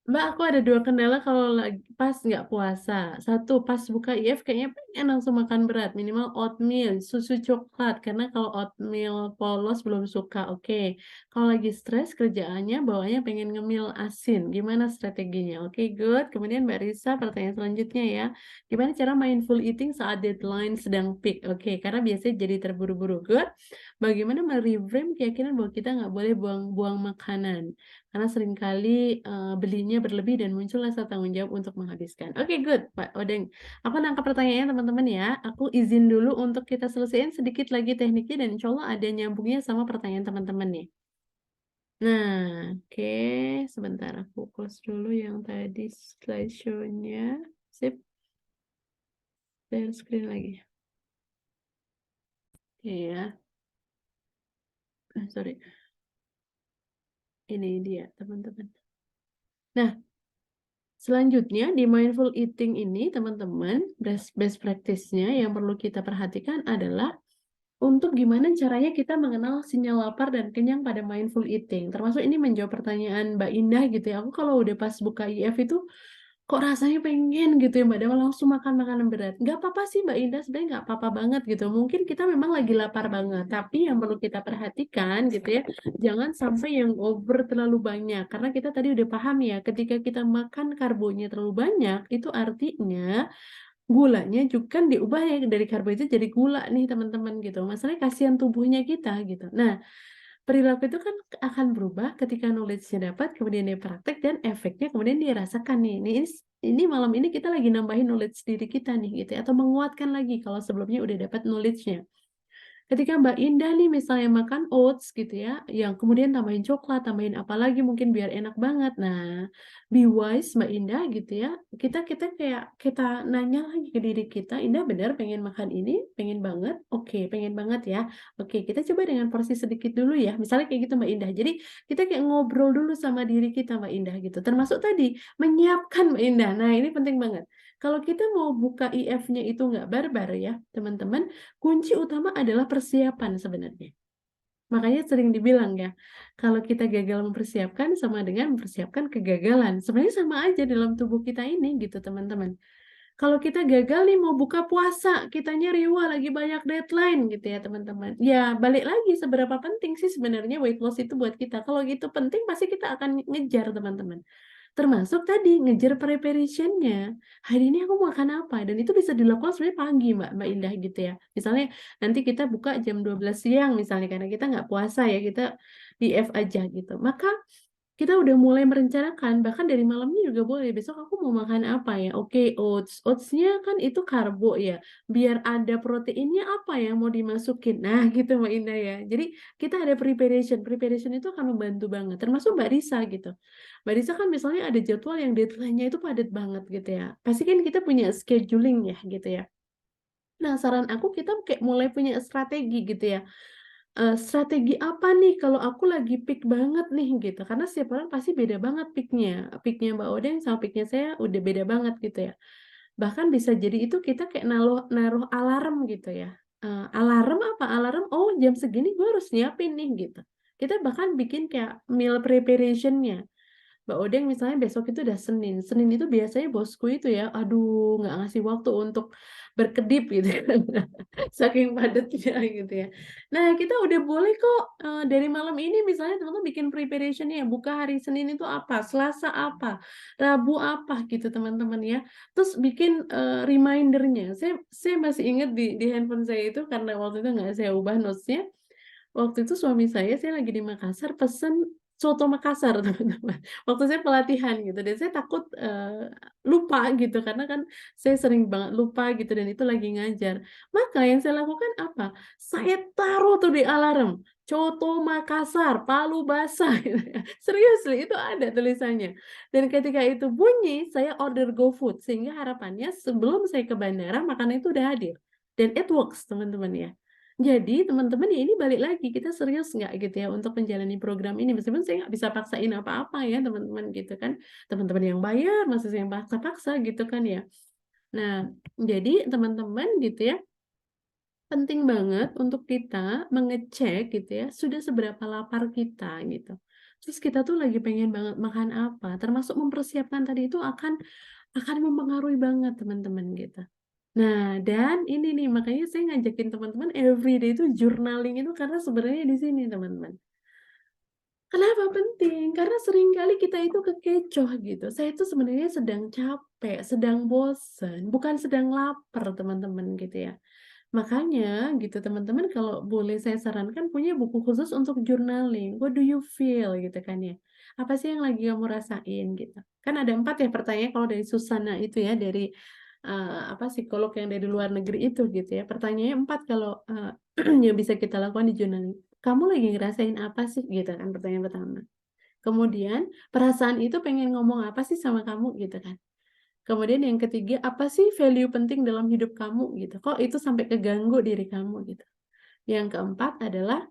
Mbak, aku ada dua kendala kalau lagi pas nggak puasa. Satu, pas buka IF kayaknya pengen langsung makan berat, minimal oatmeal, susu coklat. Karena kalau oatmeal polos belum suka, oke. Kalau lagi stres kerjaannya, bawaannya pengen ngemil asin. Gimana strateginya? Oke, good. Kemudian Mbak Risa, pertanyaan selanjutnya ya. Gimana cara mindful eating saat deadline sedang peak? Oke, karena biasanya jadi terburu-buru. Good. Bagaimana mereframe keyakinan bahwa kita nggak boleh buang-buang makanan? Karena seringkali belinya berlebih dan muncul rasa tanggung jawab untuk menghabiskan. Oke, good, Pak Odeng. Aku nangkap pertanyaannya teman-teman ya. Aku izin dulu untuk kita selesaiin sedikit lagi tekniknya dan insya Allah ada nyambungnya sama pertanyaan teman-teman nih. Nah, oke. Sebentar aku close dulu yang tadi slideshow-nya. Sip. Dan screen lagi. Oke ya. Sorry. Ini dia, teman-teman. Nah, selanjutnya di mindful eating ini teman-teman best practice-nya yang perlu kita perhatikan adalah untuk gimana caranya kita mengenal sinyal lapar dan kenyang pada mindful eating. Termasuk ini menjawab pertanyaan Mbak Indah gitu ya. Aku kalau udah pas buka IF itu kok rasanya pengen gitu ya Mbak Dewa langsung makan makanan berat. Nggak apa-apa sih Mbak Indah, sebenarnya nggak apa-apa banget gitu. Mungkin kita memang lagi lapar banget, tapi yang perlu kita perhatikan gitu ya, jangan sampai yang over terlalu banyak. Karena kita tadi udah paham ya, ketika kita makan karbonya terlalu banyak, itu artinya gulanya juga kan diubah ya dari karbohidrat jadi gula nih teman-teman gitu. Masalahnya kasihan tubuhnya kita gitu. Nah, perilaku itu kan akan berubah ketika knowledge-nya dapat, kemudian dia praktek dan efeknya kemudian dia rasakan nih. Ini malam ini kita lagi nambahin knowledge diri kita nih gitu ya, atau menguatkan lagi kalau sebelumnya udah dapat knowledge-nya. Ketika Mbak Indah nih misalnya makan oats gitu ya, yang kemudian tambahin coklat, tambahin apa lagi mungkin biar enak banget. Nah, be wise Mbak Indah gitu ya. Kita kayak kita nanya lagi ke diri kita, Indah benar pengen makan ini, pengen banget. Oke, pengen banget ya. Oke, kita coba dengan porsi sedikit dulu ya. Misalnya kayak gitu Mbak Indah. Jadi kita kayak ngobrol dulu sama diri kita Mbak Indah gitu. Termasuk tadi menyiapkan Mbak Indah. Nah, ini penting banget. Kalau kita mau buka IF-nya itu nggak barbar ya, teman-teman, kunci utama adalah persiapan sebenarnya. Makanya sering dibilang ya, kalau kita gagal mempersiapkan sama dengan mempersiapkan kegagalan. Sebenarnya sama aja dalam tubuh kita ini gitu teman-teman. Kalau kita gagal nih mau buka puasa, kitanya riwah lagi banyak deadline gitu ya teman-teman. Ya balik lagi seberapa penting sih sebenarnya weight loss itu buat kita. Kalau gitu penting pasti kita akan ngejar teman-teman. Termasuk tadi ngejar preparation-nya. Hari ini aku makan apa? Dan itu bisa dilakukan sebenarnya pagi, Mbak Indah gitu ya. Misalnya nanti kita buka jam 12 siang misalnya karena kita nggak puasa ya, kita IF aja gitu. Maka kita udah mulai merencanakan, bahkan dari malamnya juga boleh. Besok aku mau makan apa ya? Oke, oats. Oatsnya kan itu karbo ya. Biar ada proteinnya apa yang mau dimasukin. Nah, gitu Mbak Indah ya. Jadi kita ada preparation. Preparation itu akan membantu banget. Termasuk Mbak Risa gitu. Mbak Risa kan misalnya ada jadwal yang deadline-nya itu padat banget gitu ya. Pasti kan kita punya scheduling ya gitu ya. Nah, saran aku kita kayak mulai punya strategi gitu ya. Strategi apa nih kalau aku lagi peak banget nih gitu. Karena setiap orang pasti beda banget peaknya. Peaknya Mbak Odeng sama peaknya saya udah beda banget gitu ya. Bahkan bisa jadi itu kita kayak naruh naruh alarm gitu ya. Alarm apa? Alarm, oh jam segini gue harus nyiapin nih gitu. Kita bahkan bikin kayak meal preparation-nya. Mbak Odeng misalnya besok itu udah Senin. Senin itu biasanya bosku itu ya, aduh nggak ngasih waktu untuk berkedip gitu ya. Saking padatnya gitu ya. Nah kita udah boleh kok dari malam ini misalnya teman-teman bikin preparation-nya. Buka hari Senin itu apa, Selasa apa, Rabu apa gitu teman-teman ya. Terus bikin reminder-nya. Saya masih ingat di handphone saya itu karena waktu itu nggak saya ubah notes-nya. Waktu itu suami saya lagi di Makassar pesen soto Makassar teman-teman. Waktu saya pelatihan gitu dan saya takut lupa gitu karena kan saya sering banget lupa gitu dan itu lagi ngajar. Maka yang saya lakukan apa? Saya taruh tuh di alarm. Coto Makassar, Palu basah. Gitu ya. Serius, itu ada tulisannya. Dan ketika itu bunyi, saya order GoFood sehingga harapannya sebelum saya ke bandara makanan itu udah hadir. Dan it works teman-teman ya. Jadi teman-teman ya ini balik lagi kita serius nggak gitu ya untuk menjalani program ini meskipun saya nggak bisa paksain apa-apa ya teman-teman gitu kan teman-teman yang bayar masih saya yang paksa-paksa gitu kan ya. Nah jadi teman-teman gitu ya penting banget untuk kita mengecek gitu ya, sudah seberapa lapar kita gitu. Terus kita tuh lagi pengen banget makan apa, termasuk mempersiapkan tadi itu akan mempengaruhi banget teman-teman gitu. Nah, dan ini nih makanya saya ngajakin teman-teman everyday itu journaling itu karena sebenarnya di sini teman-teman. Kenapa penting? Karena seringkali kita itu kekecoh gitu. Saya itu sebenarnya sedang capek, sedang bosen, bukan sedang lapar teman-teman gitu ya. Makanya gitu teman-teman kalau boleh saya sarankan punya buku khusus untuk journaling. What do you feel gitu kan ya. Apa sih yang lagi kamu rasain gitu. Kan ada 4 ya pertanyaan kalau dari Susana itu ya dari apa psikolog yang dari luar negeri itu gitu ya. Pertanyaannya 4 kalau yang bisa kita lakukan di journaling. Kamu lagi ngerasain apa sih gitu kan pertanyaan pertama. Kemudian perasaan itu pengen ngomong apa sih sama kamu gitu kan. Kemudian yang ketiga, apa sih value penting dalam hidup kamu gitu? Kok itu sampai keganggu diri kamu gitu? Yang keempat adalah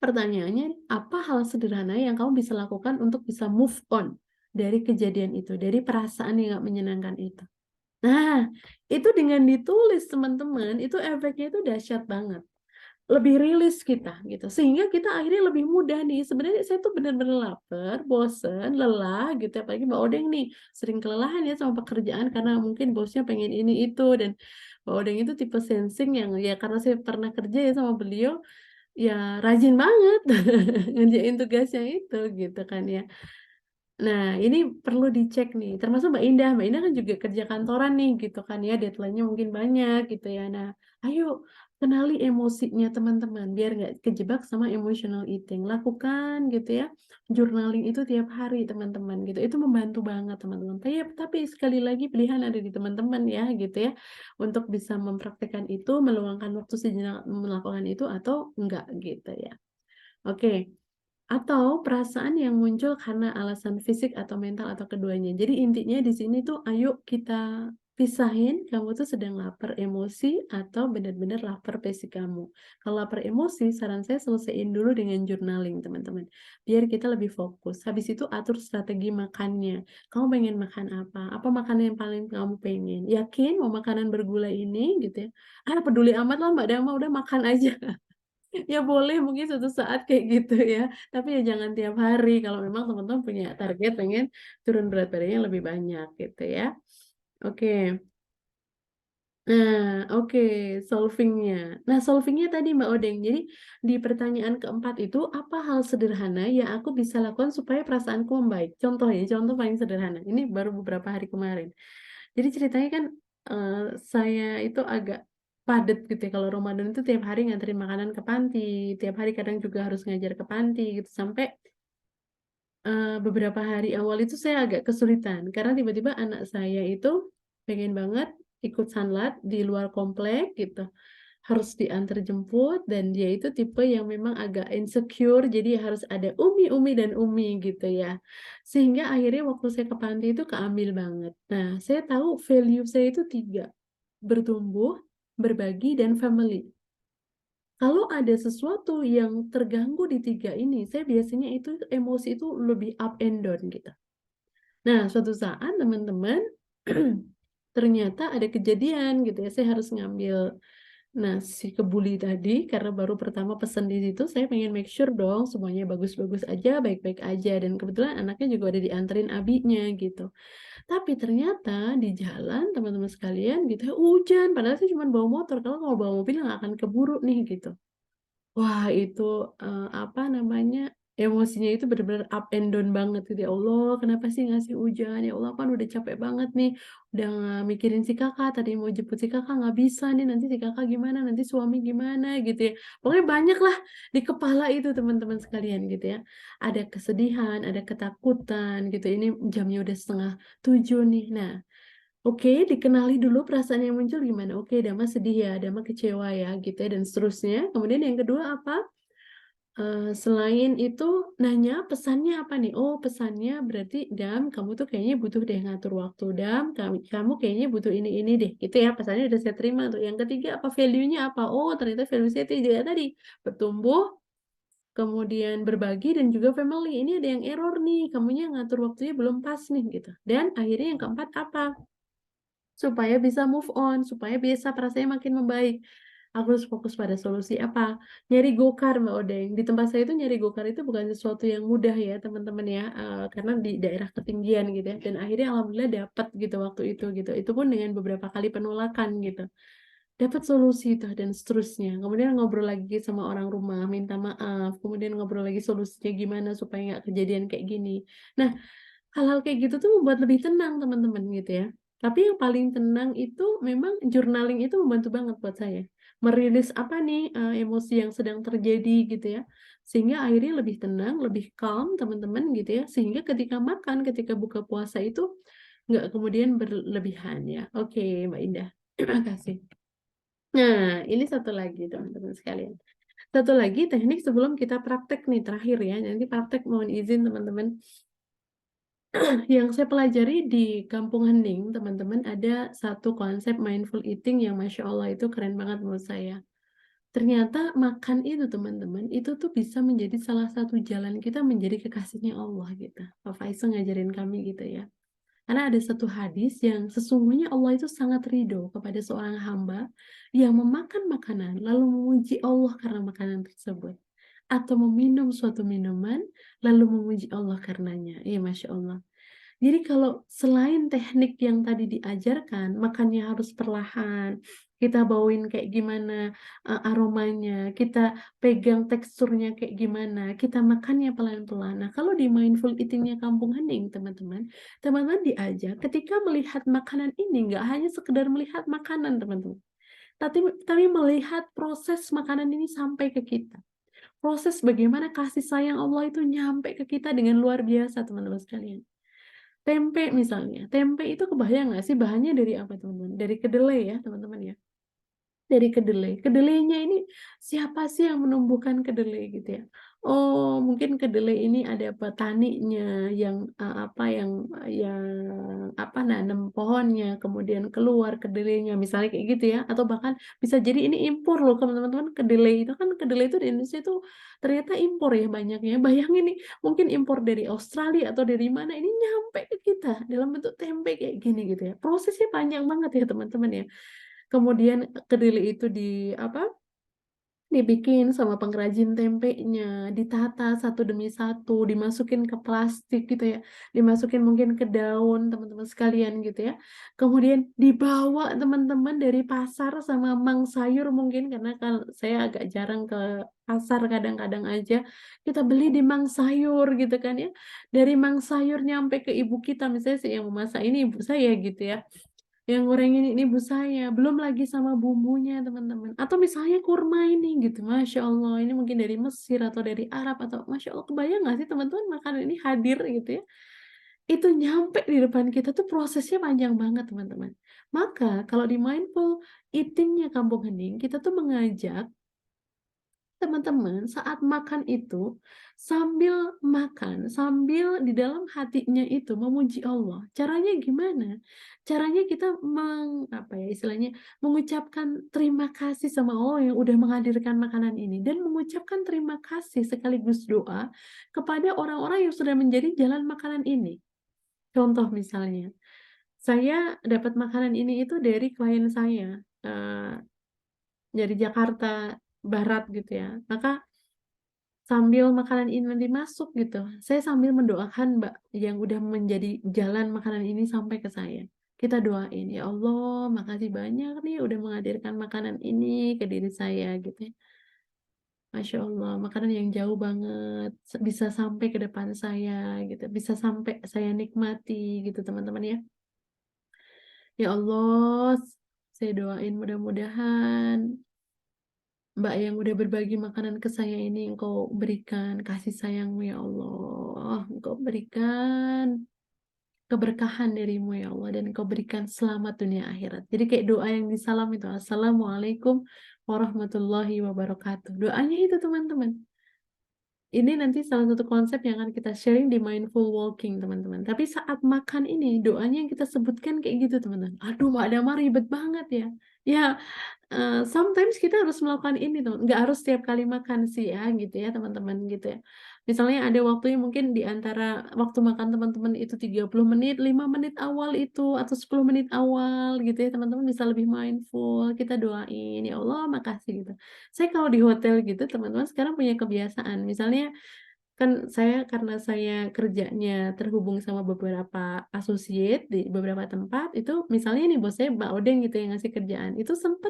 pertanyaannya, apa hal sederhana yang kamu bisa lakukan untuk bisa move on dari kejadian itu, dari perasaan yang gak menyenangkan itu? Nah, itu dengan ditulis teman-teman, itu efeknya itu dahsyat banget. Lebih rilis kita gitu, sehingga kita akhirnya lebih mudah nih, sebenarnya saya tuh benar-benar lapar, bosen, lelah gitu, apalagi Mbak Odeng nih, sering kelelahan ya sama pekerjaan karena mungkin bosnya pengen ini itu, dan Mbak Odeng itu tipe sensing yang ya karena saya pernah kerja ya sama beliau, ya rajin banget ngerjain tugasnya itu gitu kan ya. Nah, ini perlu dicek nih, termasuk Mbak Indah kan juga kerja kantoran nih gitu kan ya, deadline-nya mungkin banyak gitu ya. Nah, ayo kenali emosinya teman-teman biar nggak kejebak sama emotional eating. Lakukan gitu ya, journaling itu tiap hari teman-teman gitu. Itu membantu banget teman-teman. Tapi sekali lagi pilihan ada di teman-teman ya gitu ya, untuk bisa mempraktekkan itu, meluangkan waktu sejenak melakukan itu atau enggak gitu ya. Oke. Atau perasaan yang muncul karena alasan fisik atau mental atau keduanya. Jadi intinya di sini tuh ayo kita pisahin kamu tuh sedang lapar emosi atau benar-benar lapar fisik kamu. Kalau lapar emosi, saran saya selesaiin dulu dengan journaling teman-teman. Biar kita lebih fokus. Habis itu atur strategi makannya. Kamu pengen makan apa? Apa makanan yang paling kamu pengen? Yakin mau makanan bergula ini gitu ya? Ah peduli amat lah Mbak Dama, udah makan aja. Ya boleh mungkin suatu saat kayak gitu ya, tapi ya jangan tiap hari kalau memang teman-teman punya target pengen turun berat badannya lebih banyak gitu ya. Oke. Nah, oke, solving-nya. Nah, solving-nya tadi Mbak Odeng. Jadi di pertanyaan keempat itu apa hal sederhana yang aku bisa lakukan supaya perasaanku membaik? Contohnya, contoh paling sederhana. Ini baru beberapa hari kemarin. Jadi ceritanya kan saya itu agak padat gitu ya. Kalau Ramadan itu tiap hari nganterin makanan ke panti, tiap hari kadang juga harus ngajar ke panti gitu sampai beberapa hari awal itu saya agak kesulitan karena tiba-tiba anak saya itu pengen banget ikut sanlat di luar komplek gitu. Harus diantar jemput dan dia itu tipe yang memang agak insecure jadi harus ada umi dan umi gitu ya. Sehingga akhirnya waktu saya ke panti itu keambil banget. Nah, saya tahu value saya itu 3, bertumbuh, berbagi, dan family. Kalau ada sesuatu yang terganggu di 3 ini, saya biasanya itu emosi itu lebih up and down gitu. Nah, suatu saat teman-teman ternyata ada kejadian gitu ya, saya harus ngambil nasi kebuli tadi karena baru pertama pesen di situ, saya pengen make sure dong semuanya bagus-bagus aja, baik-baik aja, dan kebetulan anaknya juga udah dianterin abinya gitu. Tapi ternyata di jalan teman-teman sekalian gitu ya, hujan, padahal saya cuma bawa motor, kalau bawa mobil nggak akan keburu nih gitu. Wah itu, apa namanya, emosinya itu bener-bener up and down banget gitu, "Ya Allah kenapa sih ngasih hujan? Ya Allah kan udah capek banget nih, udah mikirin si Kakak, tadi mau jemput si Kakak nggak bisa nih, nanti si Kakak gimana, nanti suami gimana?" Gitu ya. Pokoknya banyak lah di kepala itu teman-teman sekalian gitu ya. Ada kesedihan, ada ketakutan gitu, ini jamnya udah 6:30 nih. Nah, oke, dikenali dulu perasaan yang muncul gimana, oke Dama sedih ya, Dama kecewa ya, gitu ya, dan seterusnya. Kemudian yang kedua apa, selain itu nanya pesannya apa nih, oh pesannya berarti Dam kamu tuh kayaknya butuh deh ngatur waktu, Dam kamu kayaknya butuh ini deh, gitu ya, pesannya udah saya terima tuh. Yang ketiga apa, value-nya apa, oh ternyata value saya tiga tadi, bertumbuh, kemudian berbagi, dan juga family. Ini ada yang error nih, kamunya ngatur waktunya belum pas nih, gitu. Dan akhirnya yang keempat apa? Supaya bisa move on, supaya bisa perasaannya makin membaik. Aku harus fokus pada solusi apa? Nyari gokar, Mbak Odeng. Di tempat saya itu nyari gokar itu bukan sesuatu yang mudah ya, teman-teman ya. Karena di daerah ketinggian gitu ya. Dan akhirnya alhamdulillah dapat gitu waktu itu gitu. Itu pun dengan beberapa kali penolakan gitu. Dapat solusi itu dan seterusnya. Kemudian ngobrol lagi sama orang rumah, minta maaf. Kemudian ngobrol lagi solusinya gimana supaya nggak kejadian kayak gini. Nah, hal-hal kayak gitu tuh membuat lebih tenang teman-teman gitu ya. Tapi yang paling tenang itu memang journaling itu membantu banget buat saya. Merilis apa nih emosi yang sedang terjadi gitu ya. Sehingga akhirnya lebih tenang, lebih calm teman-teman gitu ya. Sehingga ketika makan, ketika buka puasa itu nggak kemudian berlebihan ya. Oke, Mbak Indah. Terima kasih. Nah, ini satu lagi teman-teman sekalian. Satu lagi teknik sebelum kita praktek nih terakhir ya. Nanti praktek mohon izin teman-teman. Yang saya pelajari di Kampung Hening, teman-teman, ada satu konsep mindful eating yang Masya Allah itu keren banget menurut saya. Ternyata makan itu, teman-teman, itu tuh bisa menjadi salah satu jalan kita menjadi kekasihnya Allah gitu. Pak Faisal ngajarin kami gitu ya. Karena ada satu hadis yang sesungguhnya Allah itu sangat ridho kepada seorang hamba yang memakan makanan lalu memuji Allah karena makanan tersebut. Atau meminum suatu minuman lalu memuji Allah karenanya. Iya, Masya Allah. Jadi kalau selain teknik yang tadi diajarkan, makannya harus perlahan, kita bawain kayak gimana aromanya, kita pegang teksturnya kayak gimana, kita makannya pelan-pelan. Nah, kalau di mindful eatingnya Kampung Hening, teman-teman, teman-teman diajak ketika melihat makanan ini nggak hanya sekedar melihat makanan, teman-teman, tapi melihat proses makanan ini sampai ke kita. Proses bagaimana kasih sayang Allah itu nyampe ke kita dengan luar biasa, teman-teman sekalian. Tempe misalnya, tempe itu kebayang nggak sih bahannya dari apa teman-teman? Dari kedelai ya teman-teman ya. Dari kedelai. Kedelainya ini siapa sih yang menumbuhkan kedelai gitu ya? Oh, mungkin kedelai ini ada petaninya yang yang apa nanam pohonnya, kemudian keluar kedelainya misalnya kayak gitu ya. Atau bahkan bisa jadi ini impor loh teman-teman. Kedelai itu kan kedelai itu di Indonesia itu ternyata impor ya banyaknya. Bayangin nih, mungkin impor dari Australia atau dari mana ini nyampe ke kita dalam bentuk tempe kayak gini gitu ya. Prosesnya panjang banget ya teman-teman ya. Kemudian kedelai itu dibikin sama pengrajin tempenya, ditata satu demi satu, dimasukin ke plastik gitu ya, dimasukin mungkin ke daun teman-teman sekalian gitu ya. Kemudian dibawa teman-teman dari pasar sama mang sayur mungkin karena kalau saya agak jarang ke pasar kadang-kadang aja kita beli di mang sayur gitu kan ya. Dari mang sayur nyampe ke ibu kita misalnya yang memasak ini ibu saya gitu ya. Yang gorengin ini ibu saya, belum lagi sama bumbunya teman-teman. Atau misalnya kurma ini gitu, Masya Allah, ini mungkin dari Mesir atau dari Arab atau Masya Allah, kebayang nggak sih teman-teman makanan ini hadir gitu ya. Itu nyampe di depan kita tuh prosesnya panjang banget teman-teman. Maka kalau di mindful eatingnya Kampung Hening, kita tuh mengajak teman-teman saat makan itu sambil makan, sambil di dalam hatinya itu memuji Allah. Caranya gimana? Caranya kita apa ya istilahnya mengucapkan terima kasih sama Allah yang udah menghadirkan makanan ini dan mengucapkan terima kasih sekaligus doa kepada orang-orang yang sudah menjadi jalan makanan ini. Contoh misalnya, saya dapat makanan ini itu dari klien saya. Dari Jakarta Barat gitu ya. Maka sambil makanan ini nanti masuk gitu, saya sambil mendoakan Mbak yang udah menjadi jalan makanan ini sampai ke saya. Kita doain, ya Allah, makasih banyak nih udah menghadirkan makanan ini ke diri saya gitu ya. Masya Allah, makanan yang jauh banget bisa sampai ke depan saya gitu, bisa sampai saya nikmati gitu teman-teman ya. Ya Allah, saya doain mudah-mudahan Mbak yang udah berbagi makanan ke saya ini Engkau berikan kasih sayangmu ya Allah. Engkau berikan keberkahan darimu ya Allah. Dan Engkau berikan selamat dunia akhirat. Jadi kayak doa yang di salam itu. Assalamualaikum warahmatullahi wabarakatuh. Doanya itu teman-teman. Ini nanti salah satu konsep yang akan kita sharing di mindful walking teman-teman. Tapi saat makan ini doanya yang kita sebutkan kayak gitu teman-teman. Aduh Mbak Dama ribet banget ya. Ya, sometimes kita harus melakukan ini tuh, nggak harus setiap kali makan sih ya, gitu ya teman-teman gitu ya. Misalnya ada waktunya mungkin di antara waktu makan teman-teman itu 30 menit, 5 menit awal itu, atau 10 menit awal gitu ya, teman-teman bisa lebih mindful, kita doain, ya Allah makasih gitu. Saya kalau di hotel gitu, teman-teman sekarang punya kebiasaan, misalnya kan saya karena saya kerjanya terhubung sama beberapa associate di beberapa tempat itu misalnya nih bos saya Mbak Odeng gitu yang ngasih kerjaan itu sempet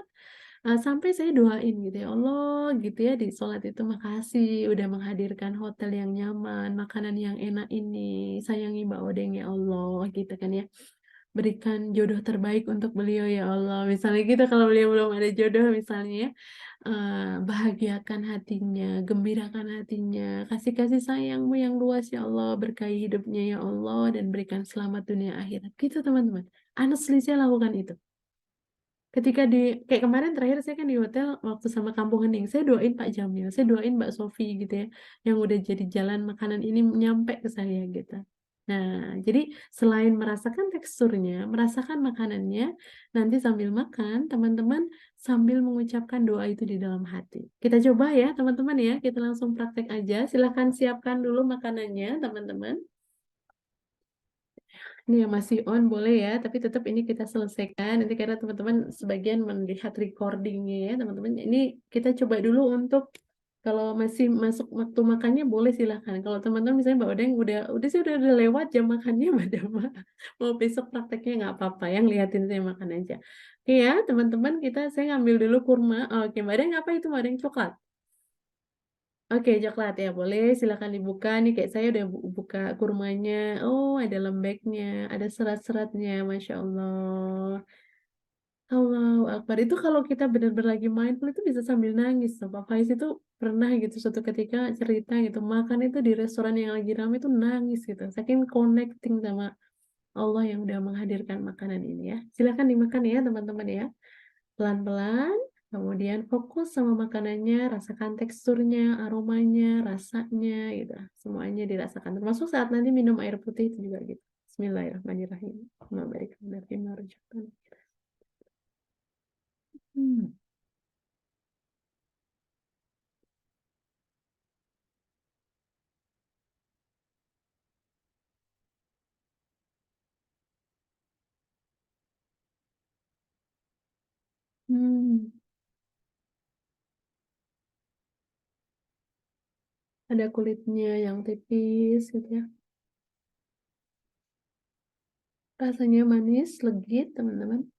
sampai saya doain gitu ya Allah gitu ya di sholat itu makasih udah menghadirkan hotel yang nyaman makanan yang enak ini sayangi Mbak Odeng ya Allah gitu kan ya berikan jodoh terbaik untuk beliau ya Allah misalnya gitu kalau beliau belum ada jodoh misalnya ya bahagiakan hatinya, gembirakan hatinya, kasih sayangmu yang luas ya Allah, berkahi hidupnya ya Allah, dan berikan selamat dunia akhirat. Gitu teman-teman. Honestly saya lakukan itu. Ketika kayak kemarin terakhir saya kan di hotel waktu sama Kampung Hening, saya doain Pak Jamil, saya doain Mbak Sofi gitu ya, yang udah jadi jalan makanan ini nyampe ke saya gitu. Nah, jadi selain merasakan teksturnya, merasakan makanannya, nanti sambil makan, teman-teman sambil mengucapkan doa itu di dalam hati. Kita coba ya, teman-teman ya, kita langsung praktek aja. Silahkan siapkan dulu makanannya, teman-teman. Ini yang masih on boleh ya, tapi tetap ini kita selesaikan. Nanti karena teman-teman sebagian melihat recordingnya ya, teman-teman. Ini kita coba dulu untuk kalau masih masuk waktu makannya boleh silahkan. Kalau teman-teman misalnya Mbak Odeng udah sih udah lewat jam makannya Mbak Dama. Mau besok prakteknya nggak apa-apa, yang liatin saya makan aja. Oke ya, teman-teman saya ngambil dulu kurma. Oke, Mbak Odeng apa itu Mbak Odeng coklat? Oke, coklat ya boleh. Silakan dibuka nih. Kayak saya udah buka kurmanya. Oh, ada lembeknya, ada serat-seratnya, masya Allah. Allahu Akbar. Itu kalau kita benar-benar lagi mindful itu bisa sambil nangis. So, Pak Faiz itu pernah gitu suatu ketika cerita gitu makan itu di restoran yang lagi ramai itu nangis gitu. Saking connecting sama Allah yang udah menghadirkan makanan ini ya. Silakan dimakan ya teman-teman ya. Pelan-pelan, kemudian fokus sama makanannya, rasakan teksturnya, aromanya, rasanya, gitu. Semuanya dirasakan. Termasuk saat nanti minum air putih itu juga gitu. Bismillahirrahmanirrahim. Allahumma barik lana fima razaqtana. Hmm. Hmm. Ada kulitnya yang tipis gitu ya. Rasanya manis, legit, teman-teman.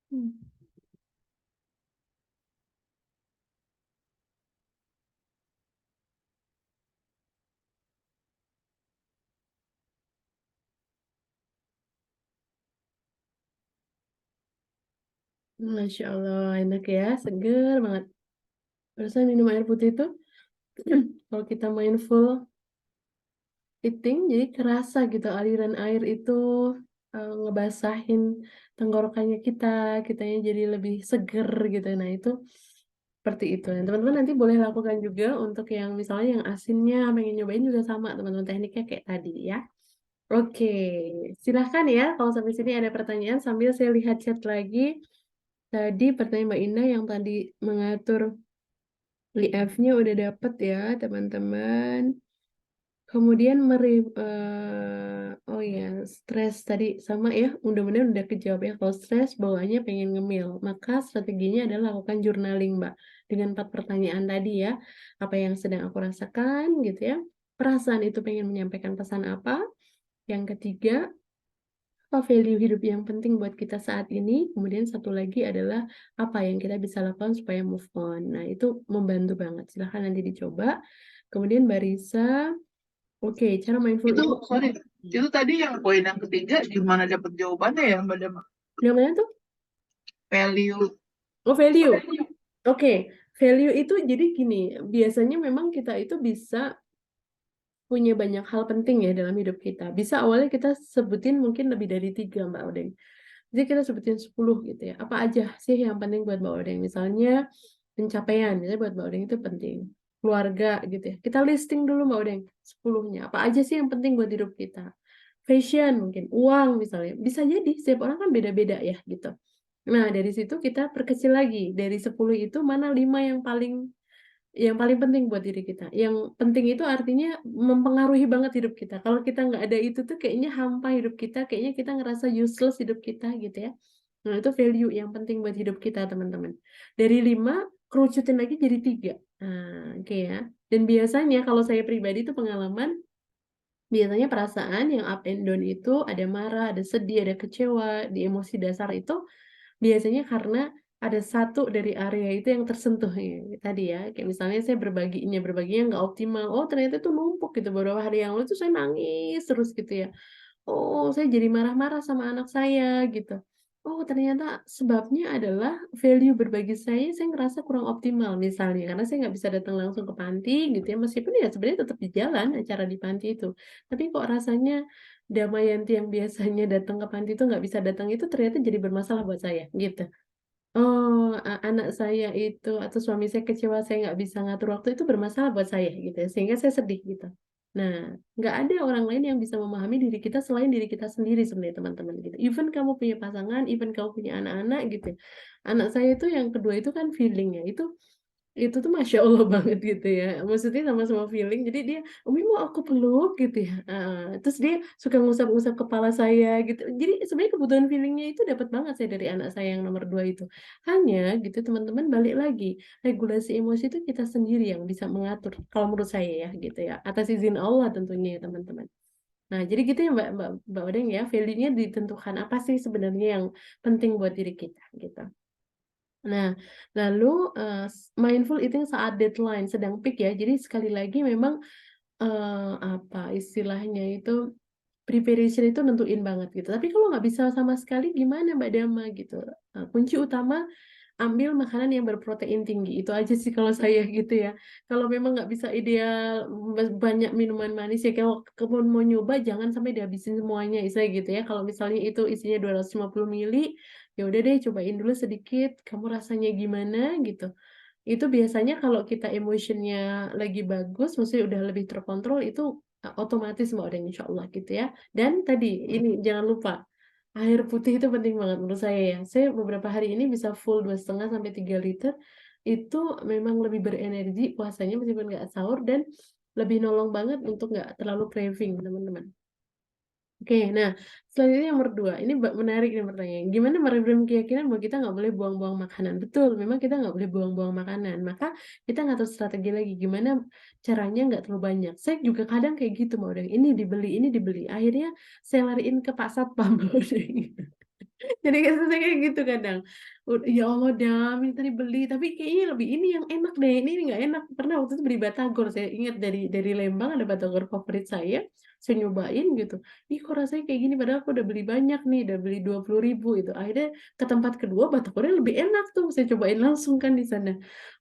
Hmm. Masya Allah, enak ya, seger banget. Barusan minum air putih itu, kalau kita mindful eating, jadi kerasa gitu aliran air itu ngebasahin tenggorokannya kitanya jadi lebih seger gitu. Nah itu seperti itu. Dan teman-teman nanti boleh lakukan juga untuk yang misalnya yang asinnya pengen nyobain juga sama teman-teman tekniknya kayak tadi ya. Oke, silahkan ya kalau sampai sini ada pertanyaan sambil saya lihat chat lagi. Tadi pertanyaan Mbak Indah yang tadi mengatur live-nya udah dapet ya teman-teman. Kemudian oh ya, stres tadi sama ya, mudah-mudahan udah kejawab ya. Kalau stres bawaannya pengen ngemil, maka strateginya adalah lakukan journaling, Mbak. Dengan 4 pertanyaan tadi ya. Apa yang sedang aku rasakan gitu ya. Perasaan itu pengen menyampaikan pesan apa? Yang ketiga, apa value hidup yang penting buat kita saat ini? Kemudian satu lagi adalah apa yang kita bisa lakukan supaya move on. Nah, itu membantu banget. Silahkan nanti dicoba. Kemudian Barisa, oke, cara mindful Itu itu sorry, itu tadi yang poin yang ketiga gimana dapat jawabannya ya Mbak Dama? yang mana tuh? Value. Oh, value. Oke, value itu jadi gini, biasanya memang kita itu bisa punya banyak hal penting ya dalam hidup kita. Bisa awalnya kita sebutin mungkin lebih dari 3, Mbak Odeng. Jadi kita sebutin 10 gitu ya. Apa aja sih yang penting buat Mbak Odeng? Misalnya pencapaian, misalnya buat Mbak Odeng itu penting. Keluarga gitu ya. Kita listing dulu Mbak Odeng, 10-nya. Apa aja sih yang penting buat hidup kita? Fashion mungkin, uang misalnya. Bisa jadi, setiap orang kan beda-beda ya gitu. Nah, dari situ kita perkecil lagi. Dari 10 itu mana 5 yang paling penting buat diri kita. Yang penting itu artinya mempengaruhi banget hidup kita. Kalau kita nggak ada itu tuh kayaknya hampa hidup kita, kayaknya kita ngerasa useless hidup kita gitu ya. Nah, itu value yang penting buat hidup kita, teman-teman. Dari 5, kerucutin lagi jadi 3. Nah, oke ya. Dan biasanya kalau saya pribadi itu pengalaman, biasanya perasaan yang up and down itu ada marah, ada sedih, ada kecewa, di emosi dasar itu biasanya karena ada satu dari area itu yang tersentuh ya, tadi ya. Kayak misalnya saya berbaginya nggak optimal. Oh, ternyata itu numpuk gitu. Beberapa hari yang lalu tuh saya nangis terus gitu ya. Oh, saya jadi marah-marah sama anak saya gitu. Oh, ternyata sebabnya adalah value berbagi saya ngerasa kurang optimal misalnya. Karena saya nggak bisa datang langsung ke panti gitu ya. Meskipun ya sebenarnya tetap di jalan acara di panti itu. Tapi kok rasanya Damayanti yang biasanya datang ke panti itu nggak bisa datang itu ternyata jadi bermasalah buat saya gitu. Oh, anak saya itu atau suami saya kecewa saya nggak bisa ngatur waktu itu bermasalah buat saya gitu ya, sehingga saya sedih gitu. Nah, nggak ada orang lain yang bisa memahami diri kita selain diri kita sendiri sebenarnya teman-teman gitu. Even kamu punya pasangan, even kamu punya anak-anak gitu. Anak saya itu yang kedua itu kan feeling ya, itu tuh masya Allah banget gitu ya, maksudnya sama-sama feeling jadi dia Umi mau aku peluk gitu ya. Terus dia suka ngusap-ngusap kepala saya gitu, jadi sebenarnya kebutuhan feelingnya itu dapat banget saya dari anak saya yang nomor 2 itu. Hanya gitu teman-teman, balik lagi, regulasi emosi itu kita sendiri yang bisa mengatur kalau menurut saya ya gitu ya, atas izin Allah tentunya ya teman-teman. Nah, jadi gitu ya Mbak Mbak Mbak Odeng ya, value-nya ditentukan apa sih sebenarnya yang penting buat diri kita gitu. Nah, lalu mindful eating saat deadline sedang peak ya. Jadi sekali lagi memang apa istilahnya itu preparation itu nentuin banget gitu. Tapi kalau nggak bisa sama sekali gimana Mbak Dama gitu. Kunci utama ambil makanan yang berprotein tinggi. Itu aja sih kalau saya gitu ya. Kalau memang nggak bisa ideal banyak minuman manis ya, kalau kamu mau nyoba jangan sampai dihabisin semuanya, istilah gitu ya. Kalau misalnya itu isinya 250 mili, ya udah deh cobain dulu sedikit, kamu rasanya gimana gitu. Itu biasanya kalau kita emotionnya lagi bagus, maksudnya udah lebih terkontrol, itu otomatis mau ada insya Allah gitu ya. Dan tadi ini jangan lupa air putih itu penting banget menurut saya ya. Saya beberapa hari ini bisa full 2,5 sampai 3 liter. Itu memang lebih berenergi puasanya meskipun nggak sahur dan lebih nolong banget untuk nggak terlalu craving teman-teman. Oke, nah selanjutnya yang nomor 2, ini menarik nih pertanyaan. Gimana meredam keyakinan bahwa kita nggak boleh buang-buang makanan? Betul, memang kita nggak boleh buang-buang makanan. Maka kita ngatur strategi lagi, gimana caranya nggak terlalu banyak. Saya juga kadang kayak gitu, mau deh, ini dibeli, ini dibeli. Akhirnya saya lariin ke Pak Satpam, mau deh. Jadi saya kayak gitu kadang. Ya Allah dam, ini tadi beli, tapi kayaknya lebih ini yang enak deh. Ini nggak enak. Pernah waktu itu beli batagor, saya ingat dari Lembang ada batagor favorit saya nyobain gitu. Ih kok rasanya kayak gini, padahal aku udah beli banyak nih, udah beli 20.000 itu. Akhirnya ke tempat kedua batagornya lebih enak tuh, saya cobain langsung kan di sana.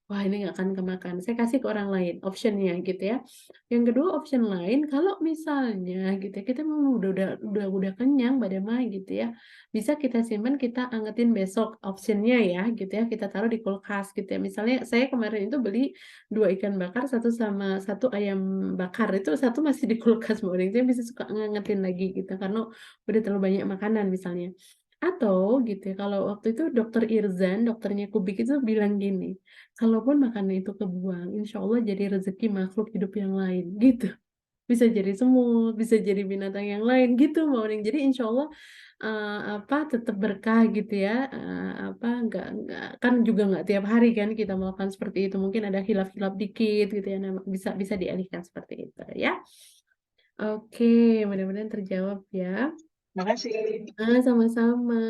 Wah ini nggak akan kemakan. Saya kasih ke orang lain optionnya gitu ya. Yang kedua option lain, kalau misalnya gitu ya, kita memang udah kenyang badan mah gitu ya, bisa kita simpan, kita angetin besok optionnya ya gitu ya, kita taruh di kulkas gitu ya. Misalnya saya kemarin itu beli 2 ikan bakar, satu sama satu ayam bakar, itu satu masih di kulkas mau saya bisa suka ngangetin lagi gitu karena udah terlalu banyak makanan misalnya. Atau gitu ya, kalau waktu itu dokter Irzan, dokternya Kubik itu bilang gini, kalaupun makanan itu kebuang, insya Allah jadi rezeki makhluk hidup yang lain gitu, bisa jadi semut, bisa jadi binatang yang lain gitu mau Ning. Jadi insya Allah apa tetap berkah gitu ya. Apa nggak kan juga nggak tiap hari kan kita melakukan seperti itu. Mungkin ada hilaf-hilaf dikit gitu ya. Nah, bisa bisa dialihkan seperti itu ya. Oke, mudah-mudahan terjawab ya. Makasih. Sama-sama.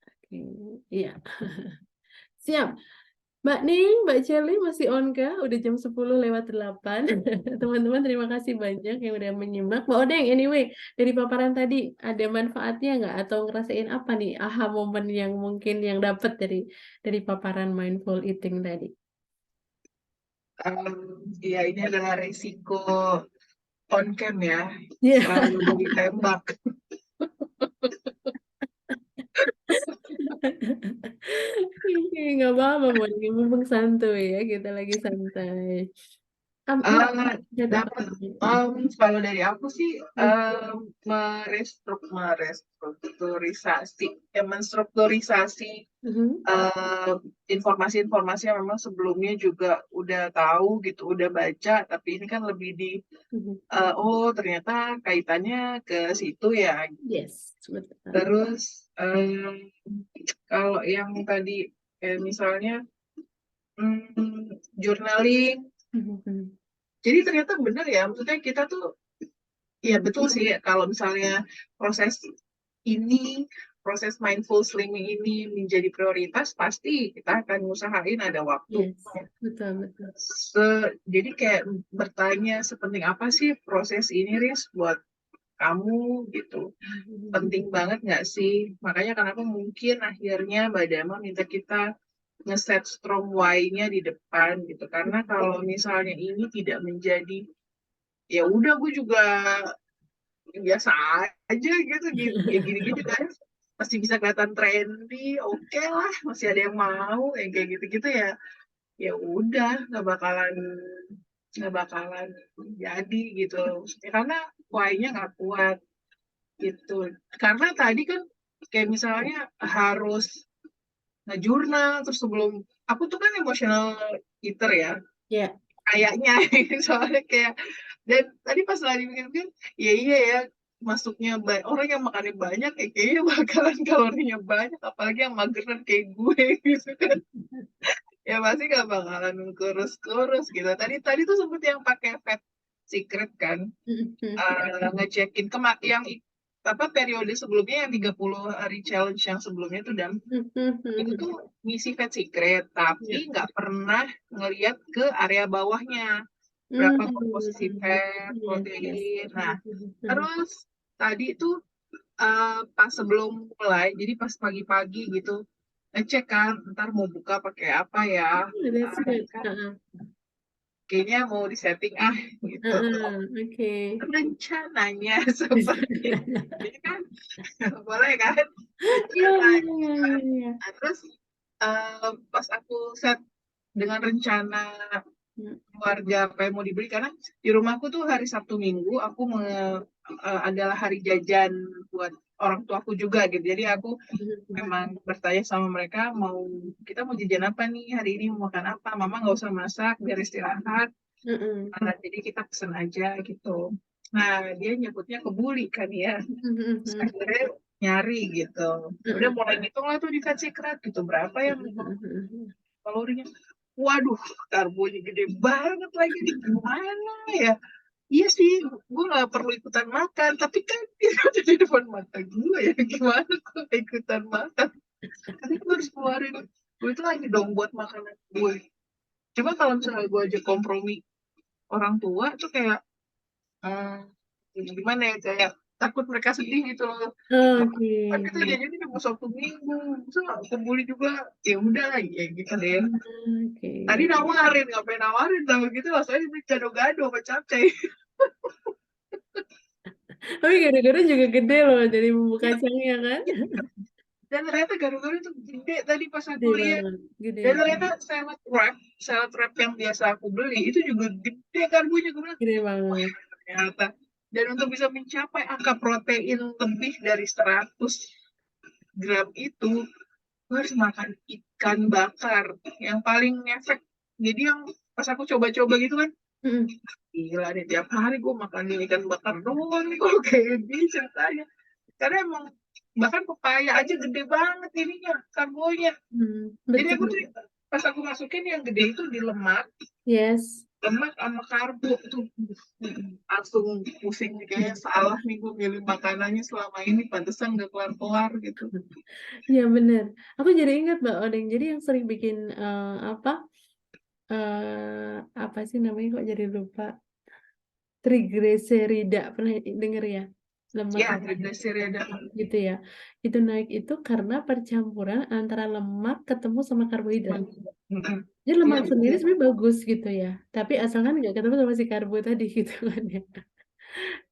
Oke, iya. Siap. Mbak Ning, Mbak Celi masih on kah? Udah jam 10:08. Teman-teman terima kasih banyak yang udah menyimak. Mbak Odeng, anyway, dari paparan tadi ada manfaatnya nggak? Atau ngerasain apa nih aha momen yang mungkin yang dapat dari paparan mindful eating tadi? Ya ini adalah resiko on cam ya, Iya. selalu ditembak. Oke, nggak apa-apa, boleh. Mumpung santuy ya, kita lagi santai. Mbak, Eh, chat apa dapat nih? kalau dari aku sih Hmm. merestrukturisasi, menstrukturisasi Mhm. eh, informasi-informasi yang memang sebelumnya juga udah tahu gitu, udah baca, tapi ini kan lebih di Mhm. oh ternyata kaitannya ke situ ya. Yes, betul. Terus kalau yang tadi misalnya journaling, Mhm. jadi ternyata benar ya, maksudnya kita tuh ya betul sih kalau misalnya proses ini, proses mindful slimming ini menjadi prioritas, pasti kita akan usahain ada waktu. Yes, betul, betul. Jadi kayak bertanya sepenting apa sih proses ini, Riz, buat kamu gitu. Mhm. Penting banget nggak sih? Makanya kenapa mungkin akhirnya Mbak Dama minta kita ngeset strong why-nya di depan gitu. Karena kalau misalnya ini tidak menjadi, ya udah gue juga biasa aja gitu, ya gini-gini kan masih bisa kelihatan trendy, oke lah, masih ada yang mau yang kayak gitu-gitu ya. Ya udah, nggak bakalan jadi gitu. Karena why-nya nggak kuat gitu. Karena tadi kan kayak misalnya harus ngejurnal, terus sebelum aku tuh kan emotional eater ya, Ya. kayaknya. Soalnya kayak, dan tadi pas lagi mikir-mikir, ya iya ya, masuknya orang yang makannya banyak ya kayaknya bakalan kalorinya banyak, apalagi yang mageran kayak gue gitu kan, ya pasti gak bakalan kurus-kurus gitu. Tadi tadi tuh sempet yang pakai fat secret kan, Mhm. ngecekin yang apa periode sebelumnya yang 30 hari challenge yang sebelumnya tuh, dan itu Mhm. tuh ngisi fat secret tapi Ya. nggak pernah ngeliat ke area bawahnya berapa komposisi Hmm. fat, Yes, yes. protein. Nah, Mhm. terus tadi tuh pas sebelum mulai, jadi pas pagi-pagi gitu, ngecek kan, ntar mau buka pakai apa ya. That's good. Kan kayaknya mau disetting gitu. Oke. Rencananya seperti ini kan, boleh kan? Iya, iya, Rencananya. iya, iya, iya. Nah, terus pas aku set dengan rencana Hmm. keluarga apa yang mau dibeli, karena di rumahku tuh hari Sabtu Minggu aku adalah hari jajan buat orang tuaku juga gitu. Jadi aku Mhm. memang bertanya sama mereka, kita mau jajan apa nih hari ini, mau makan apa, mama nggak usah masak biar istirahat. Mhm. Jadi kita pesen aja gitu. Nah, dia nyebutnya kebuli kan ya. Terus Mhm. akhirnya nyari gitu. Udah Mhm. mulai ngitung lah tuh di Fat Secret gitu, berapa ya Mhm. kalorinya. Waduh, karbonya gede banget lagi nih, gimana ya? Iya sih, gue nggak perlu ikutan makan, tapi kan dia ada di depan mata gue ya, gimana gue nggak ikutan makan? Tapi gue harus keluarin gue itu lagi dong buat makanan gue. Cuma kalau misalnya gue aja kompromi orang tua tuh kayak gimana ya, kayak takut mereka sedih gitu loh. Kan Oke. kita jajannya cuma Sabtu Minggu, so kebuli juga, ya udah lah ya gitu deh. Tadi Oke. nawarin, ngapain nawarin tau gitu, rasanya beli gado-gado sama capcay. Tapi gara-gara juga gede loh dari bumbu Ya, kacangnya kan? dan ternyata gado-gado itu gede tadi pas aku Gede lihat. banget, gede, Dan ternyata salad wrap yang biasa aku beli itu juga gede karbonya. Gue bilang, gede wah banget. ternyata. Dan untuk bisa mencapai angka protein lebih dari 100 gram itu, gue harus makan ikan bakar yang paling efek. Jadi yang pas aku coba-coba gitu kan, Mm-mm. gila nih tiap hari gue makan ikan bakar doang nih kalau kayak gini ceritanya. Karena emang bahkan pepaya aja gede banget ininya, karbonya. Jadi aku tuh Betul. pas aku masukin yang gede itu di lemak, Yes. lemak sama karbo tuh Mm-mm. langsung pusing nih, kayaknya salah nih gue milih makanannya selama ini, pantesan gak kelar-kelar gitu. Ya bener. Aku jadi ingat Mbak Odeng. Jadi yang sering bikin apa? Apa sih namanya kok jadi lupa? Triglycerida pernah denger ya? Lemak Ya, triglycerida. gitu ya. Itu naik itu karena percampuran antara lemak ketemu sama karbohidrat. Jadi Iya lemak juga sendiri ya. sebenarnya bagus gitu ya. Tapi asalkan nggak ketemu sama si karbo tadi gitu kan ya.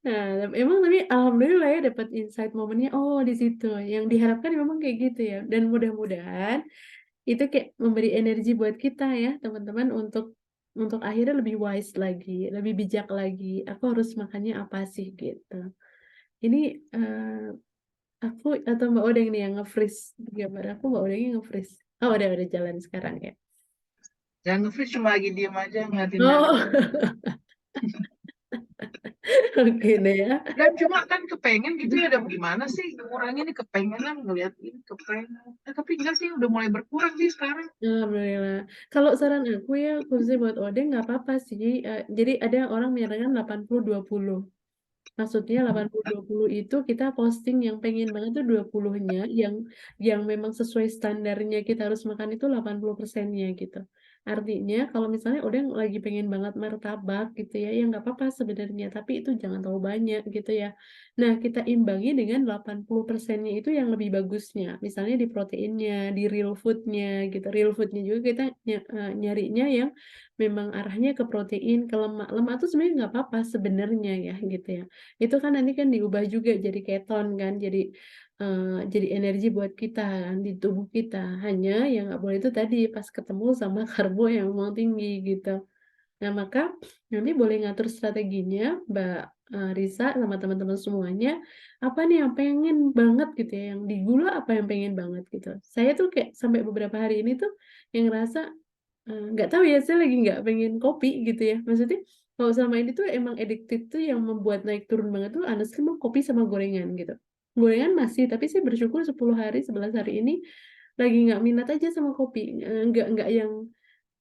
Nah, emang tapi alhamdulillah ya dapat insight momennya. Oh, di situ. Yang diharapkan memang kayak gitu ya. Dan mudah-mudahan itu kayak memberi energi buat kita ya, teman-teman, untuk akhirnya lebih wise lagi, lebih bijak lagi. Aku harus makannya apa sih gitu. Ini aku atau Mbak Odeng nih yang nge-freeze gambar aku, Mbak Odengnya nge-freeze. Oh, udah jalan sekarang ya. Jangan nge-freeze, cuma lagi diem aja ngeliatin nada. Oh, oke deh ya. Dan cuma kan kepengen gitu ya, udah gimana sih ngurangin nih, kepengenan ngeliat ini, kepengen. Tapi enggak sih, udah mulai berkurang sih sekarang. Alhamdulillah. Kalau saran aku ya, khususnya buat Odeng nggak apa-apa sih. Jadi ada orang menyarankan 80-20. Maksudnya 80-20 itu kita posting yang pengen banget tuh 20-nya, yang memang sesuai standarnya kita harus makan itu 80%-nya gitu. Artinya kalau misalnya udah lagi pengen banget martabak gitu ya, ya nggak apa-apa sebenarnya, tapi itu jangan terlalu banyak gitu ya. Nah, kita imbangi dengan 80%-nya itu yang lebih bagusnya. Misalnya di proteinnya, di real food-nya gitu. Real food-nya juga kita nyarinya yang memang arahnya ke protein, ke lemak. Lemak tuh sebenarnya nggak apa-apa sebenarnya ya gitu ya. Itu kan nanti kan diubah juga jadi keton kan, jadi energi buat kita kan di tubuh kita. Hanya yang nggak boleh itu tadi pas ketemu sama karbo yang memang tinggi gitu. Nah, maka nanti boleh ngatur strateginya, Mbak Risa sama teman-teman semuanya, apa nih yang pengen banget gitu ya, yang di gula apa yang pengen banget gitu. Saya tuh kayak sampai beberapa hari ini tuh yang ngerasa nggak tahu ya, saya lagi nggak pengen kopi gitu ya. Maksudnya kalau selama ini tuh emang addicted tuh yang membuat naik turun banget tuh honestly mah kopi sama gorengan gitu. Gorengan masih, tapi saya bersyukur 10 hari, 11 hari ini lagi nggak minat aja sama kopi. Nggak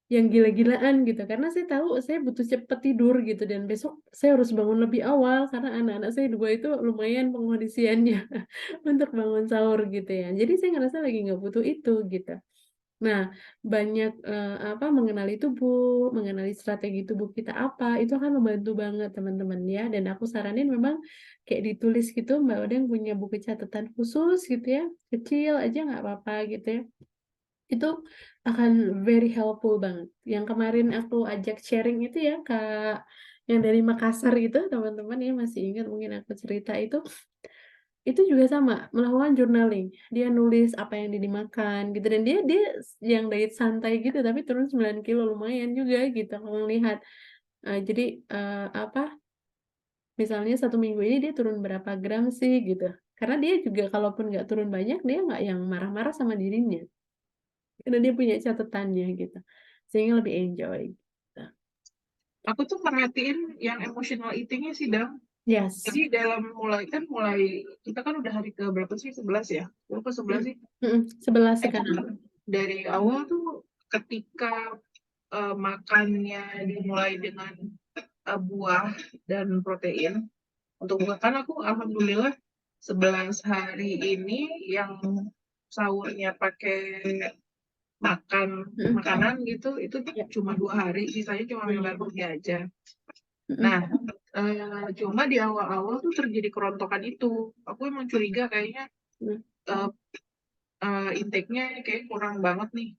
yang gila-gilaan gitu. Karena saya tahu saya butuh cepet tidur gitu. Dan besok saya harus bangun lebih awal karena anak-anak saya dua itu lumayan pengondisiannya untuk bangun sahur gitu ya. Jadi saya ngerasa lagi nggak butuh itu gitu. Nah, banyak apa mengenali tubuh, mengenali strategi tubuh kita apa, itu akan membantu banget teman-teman ya. Dan aku saranin memang kayak ditulis gitu, Mbak Odeng punya buku catatan khusus gitu ya, kecil aja nggak apa-apa gitu ya. Itu akan very helpful banget. Yang kemarin aku ajak sharing itu ya, Kak, yang dari Makassar itu teman-teman ya masih ingat mungkin aku cerita itu juga sama melakukan journaling. Dia nulis apa yang dia dimakan gitu dan dia dia yang diet santai gitu tapi turun 9 kilo lumayan juga gitu kalau ngelihat. Jadi apa misalnya 1 minggu ini dia turun berapa gram sih gitu. Karena dia juga kalaupun nggak turun banyak dia nggak yang marah-marah sama dirinya. Karena dia punya catatannya gitu. Sehingga lebih enjoy. Gitu. Aku tuh merhatiin yang emotional eating-nya sih, Dam. Yes. Jadi dalam mulai kita kan udah hari ke berapa sih, 11 ya? Berapa 11 Mm, sih? 11 sekarang. Dari awal tuh ketika makannya dimulai dengan buah dan protein. Untuk makan aku alhamdulillah 11 hari ini yang sahurnya pakai makan Mm, makanan gitu, itu ya. cuma 2 hari, sisanya cuma minum air putih aja. Nah, Mm, cuma di awal-awal tuh terjadi kerontokan itu. Aku emang curiga kayaknya mm, uh, intake-nya kayak kurang banget nih.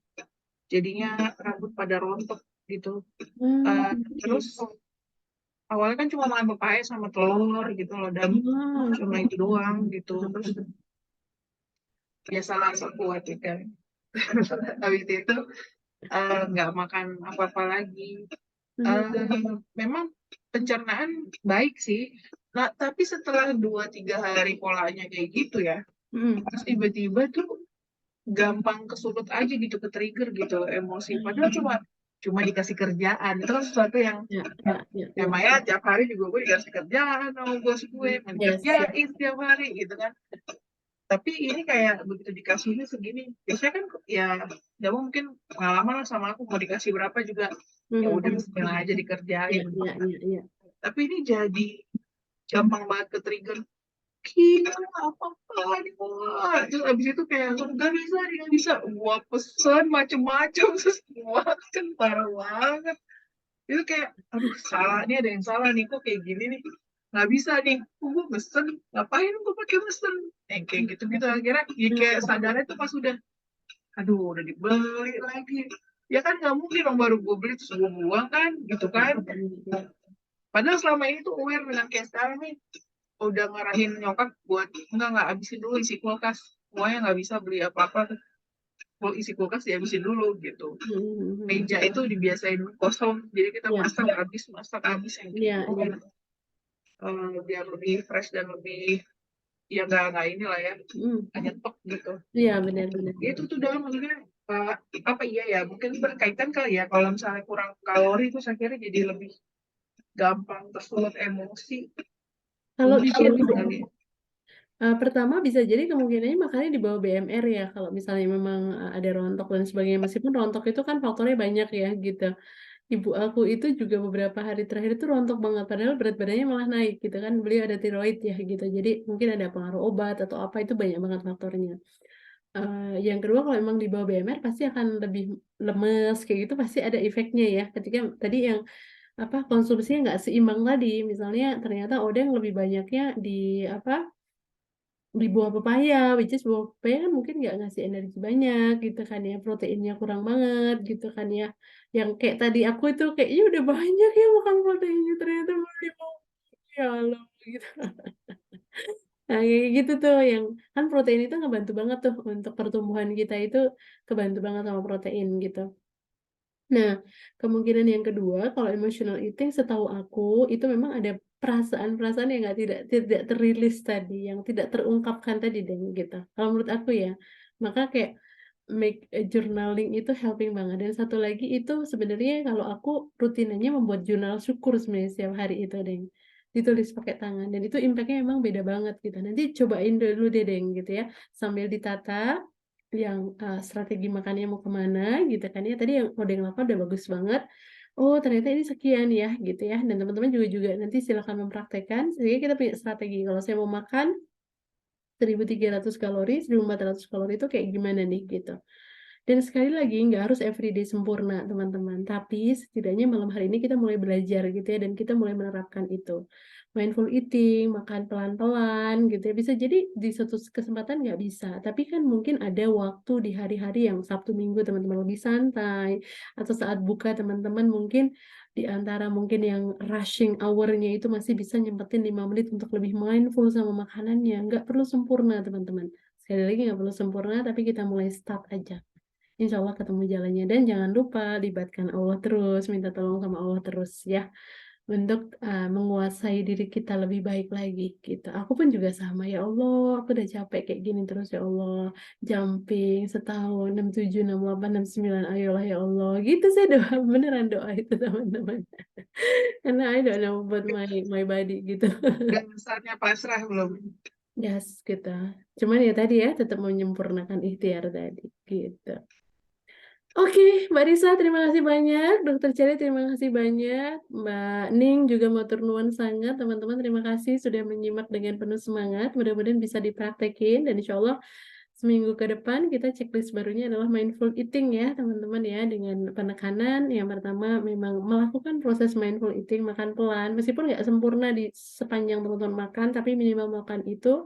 Jadinya rambut pada rontok gitu. mm. Terus awalnya kan cuma makan pepaya sama telur gitu loh, dan Oh, cuma itu doang gitu. Terus biasalah sok kuat ya kan. Habis itu nggak makan apa-apa lagi. mm, Memang pencernaan baik sih. Nah, tapi setelah 2-3 hari polanya kayak gitu ya, mm. terus tiba-tiba tuh gampang kesulut aja gitu, ke trigger gitu emosi. Padahal cuma cuma dikasih kerjaan. Itu kan sesuatu yang Ya, ya, ya, ya. emangnya tiap hari juga gue dikasih kerjaan sama bos gue, Yes, yes. mengerjain tiap hari gitu kan. Tapi ini kayak begitu dikasihnya segini, biasanya kan ya ya mungkin pengalaman lah sama aku, mau dikasih berapa juga ya Mhm. udah bismillah aja Ya, dikerjain. ya, ya, ya. Tapi ini jadi gampang banget ke trigger, gila apa-apa nih gua. Terus abis itu kayak nggak bisa nih, nggak bisa, gua pesen macem-macem terus gua kan parah banget. Itu kayak aduh, salah nih, ada yang salah nih, kok kayak gini nih, nggak bisa nih, kok gua mesen, ngapain gua pakai mesen, yang kayak gitu gitu. Akhirnya ya kayak sadarnya tuh pas udah, aduh, udah dibeli lagi, Ya kan nggak mungkin dong baru gue beli terus gue buang kan, gitu kan. Padahal selama ini tuh aware dengan kayak sekarang nih, udah ngarahin nyokap buat nggak habisin dulu isi kulkas. Semuanya nggak bisa beli apa-apa, kalau isi kulkas dihabisin dulu gitu. Meja itu dibiasain kosong, jadi kita Ya, masak habis yang ya, gitu. Biar lebih fresh dan lebih, ya nggak inilah ya, nyetok gitu. iya benar-benar. Itu tuh dalam maksudnya, apa iya ya, mungkin berkaitan kali ya, kalau misalnya kurang kalori itu saya kira jadi lebih gampang tersulut emosi. Kalau itu Mungkin kali. pertama bisa jadi kemungkinannya makannya di bawah BMR ya. Kalau misalnya memang ada rontok dan sebagainya. Meskipun rontok itu kan faktornya banyak ya gitu. Ibu aku itu juga beberapa hari terakhir itu rontok banget. Padahal berat badannya malah naik gitu kan. Beliau ada tiroid ya gitu. Jadi mungkin ada pengaruh obat atau apa itu banyak banget faktornya. Yang kedua kalau emang di bawah BMR pasti akan lebih lemes kayak gitu pasti ada efeknya ya. Ketika tadi yang apa konsumsinya nggak seimbang tadi. Misalnya ternyata odeng lebih banyaknya di apa di buah pepaya, which is buah pepaya kan mungkin nggak ngasih energi banyak gitu kan ya, proteinnya kurang banget gitu kan ya. Yang kayak tadi aku itu kayaknya udah banyak ya makan proteinnya ternyata baru 5 ya Allah gitu. Nah kayak gitu tuh yang kan protein itu ngebantu banget tuh untuk pertumbuhan kita itu kebantu banget sama protein gitu. Nah, kemungkinan yang kedua, kalau emotional eating setahu aku itu memang ada perasaan-perasaan yang nggak tidak tidak terilis tadi, yang tidak terungkapkan tadi deh gitu. Kalau menurut aku ya, maka kayak make a journaling itu helping banget. Dan satu lagi itu sebenarnya kalau aku rutinnya membuat jurnal syukur sebenarnya setiap hari itu deh. Ditulis pakai tangan dan itu impactnya memang beda banget gitu. Nanti cobain dulu deh deh gitu ya, sambil ditata yang strategi makannya mau kemana gitu kan ya tadi yang kode yang 8 udah bagus banget oh ternyata ini sekian ya gitu ya dan teman-teman juga juga nanti silakan mempraktekkan sehingga kita punya strategi kalau saya mau makan 1.300 kalori 1.400 kalori itu kayak gimana nih gitu dan sekali lagi nggak harus everyday sempurna teman-teman tapi setidaknya malam hari ini kita mulai belajar gitu ya dan kita mulai menerapkan itu mindful eating, makan pelan-pelan gitu ya. Bisa jadi di suatu kesempatan nggak bisa, tapi kan mungkin ada waktu di hari-hari yang Sabtu Minggu teman-teman lebih santai, atau saat buka teman-teman mungkin di antara mungkin yang rushing hour-nya itu masih bisa nyempetin 5 menit untuk lebih mindful sama makanannya. Nggak perlu sempurna teman-teman. Sekali lagi nggak perlu sempurna, tapi kita mulai start aja. Insya Allah ketemu jalannya. Dan jangan lupa libatkan Allah terus, minta tolong sama Allah terus ya untuk menguasai diri kita lebih baik lagi gitu. Aku pun juga sama ya Allah, aku udah capek kayak gini terus ya Allah. Jumping setahun 67, 68, 69 ayolah ya Allah. Gitu saya doa beneran doa itu teman-teman. Karena I don't know about my body gitu. Dan saatnya pasrah belum? Yes gitu. Cuman ya tadi ya tetap menyempurnakan ikhtiar tadi gitu. Oke, Mbak Risa, terima kasih banyak. Dokter Cherry, terima kasih banyak. Mbak Ning juga matur nuwun sangat. Teman-teman, terima kasih sudah menyimak dengan penuh semangat. Mudah-mudahan bisa dipraktekin dan insya Allah seminggu ke depan kita checklist barunya adalah mindful eating ya, teman-teman ya. Dengan penekanan yang pertama memang melakukan proses mindful eating, makan pelan. Meskipun nggak sempurna di sepanjang teman-teman makan, tapi minimal makan itu.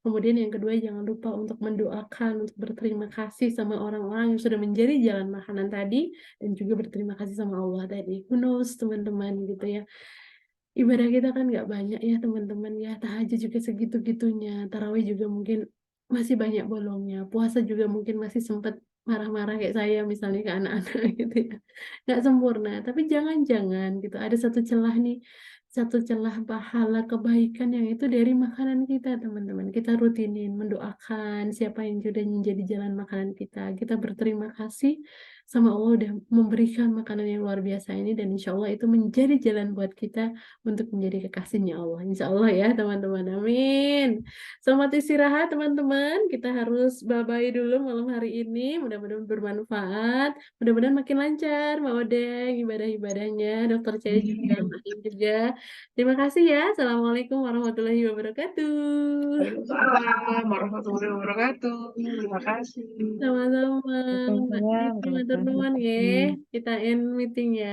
Kemudian yang kedua jangan lupa untuk mendoakan, untuk berterima kasih sama orang-orang yang sudah menjadi jalan makanan tadi dan juga berterima kasih sama Allah tadi. Who knows teman-teman gitu ya. Ibadah kita kan nggak banyak ya teman-teman ya. Tahajud juga segitu-gitunya. Tarawih juga mungkin masih banyak bolongnya. Puasa juga mungkin masih sempat marah-marah kayak saya misalnya ke anak-anak gitu ya. Nggak sempurna. Tapi jangan-jangan gitu. Ada satu celah nih. Satu celah pahala kebaikan yang itu dari makanan kita teman-teman. Kita rutinin mendoakan siapa yang sudah menjadi jalan makanan kita. Kita berterima kasih sama Allah udah memberikan makanan yang luar biasa ini dan insya Allah itu menjadi jalan buat kita untuk menjadi kekasihnya Allah. Insya Allah ya teman-teman. Amin. Selamat istirahat teman-teman. Kita harus bye-bye dulu malam hari ini. Mudah-mudahan bermanfaat. Mudah-mudahan makin lancar. Mbak Odeng ibadah-ibadahnya. Dokter Celi juga. Mbak Im juga. Terima kasih ya. Assalamualaikum warahmatullahi wabarakatuh. Waalaikumsalam warahmatullahi wabarakatuh. Terima kasih. Sama-sama. Mbak Waalaikumsalam Titi, matur warahmatullahi nuwun ya. wabarakatuh. Kita end meeting ya.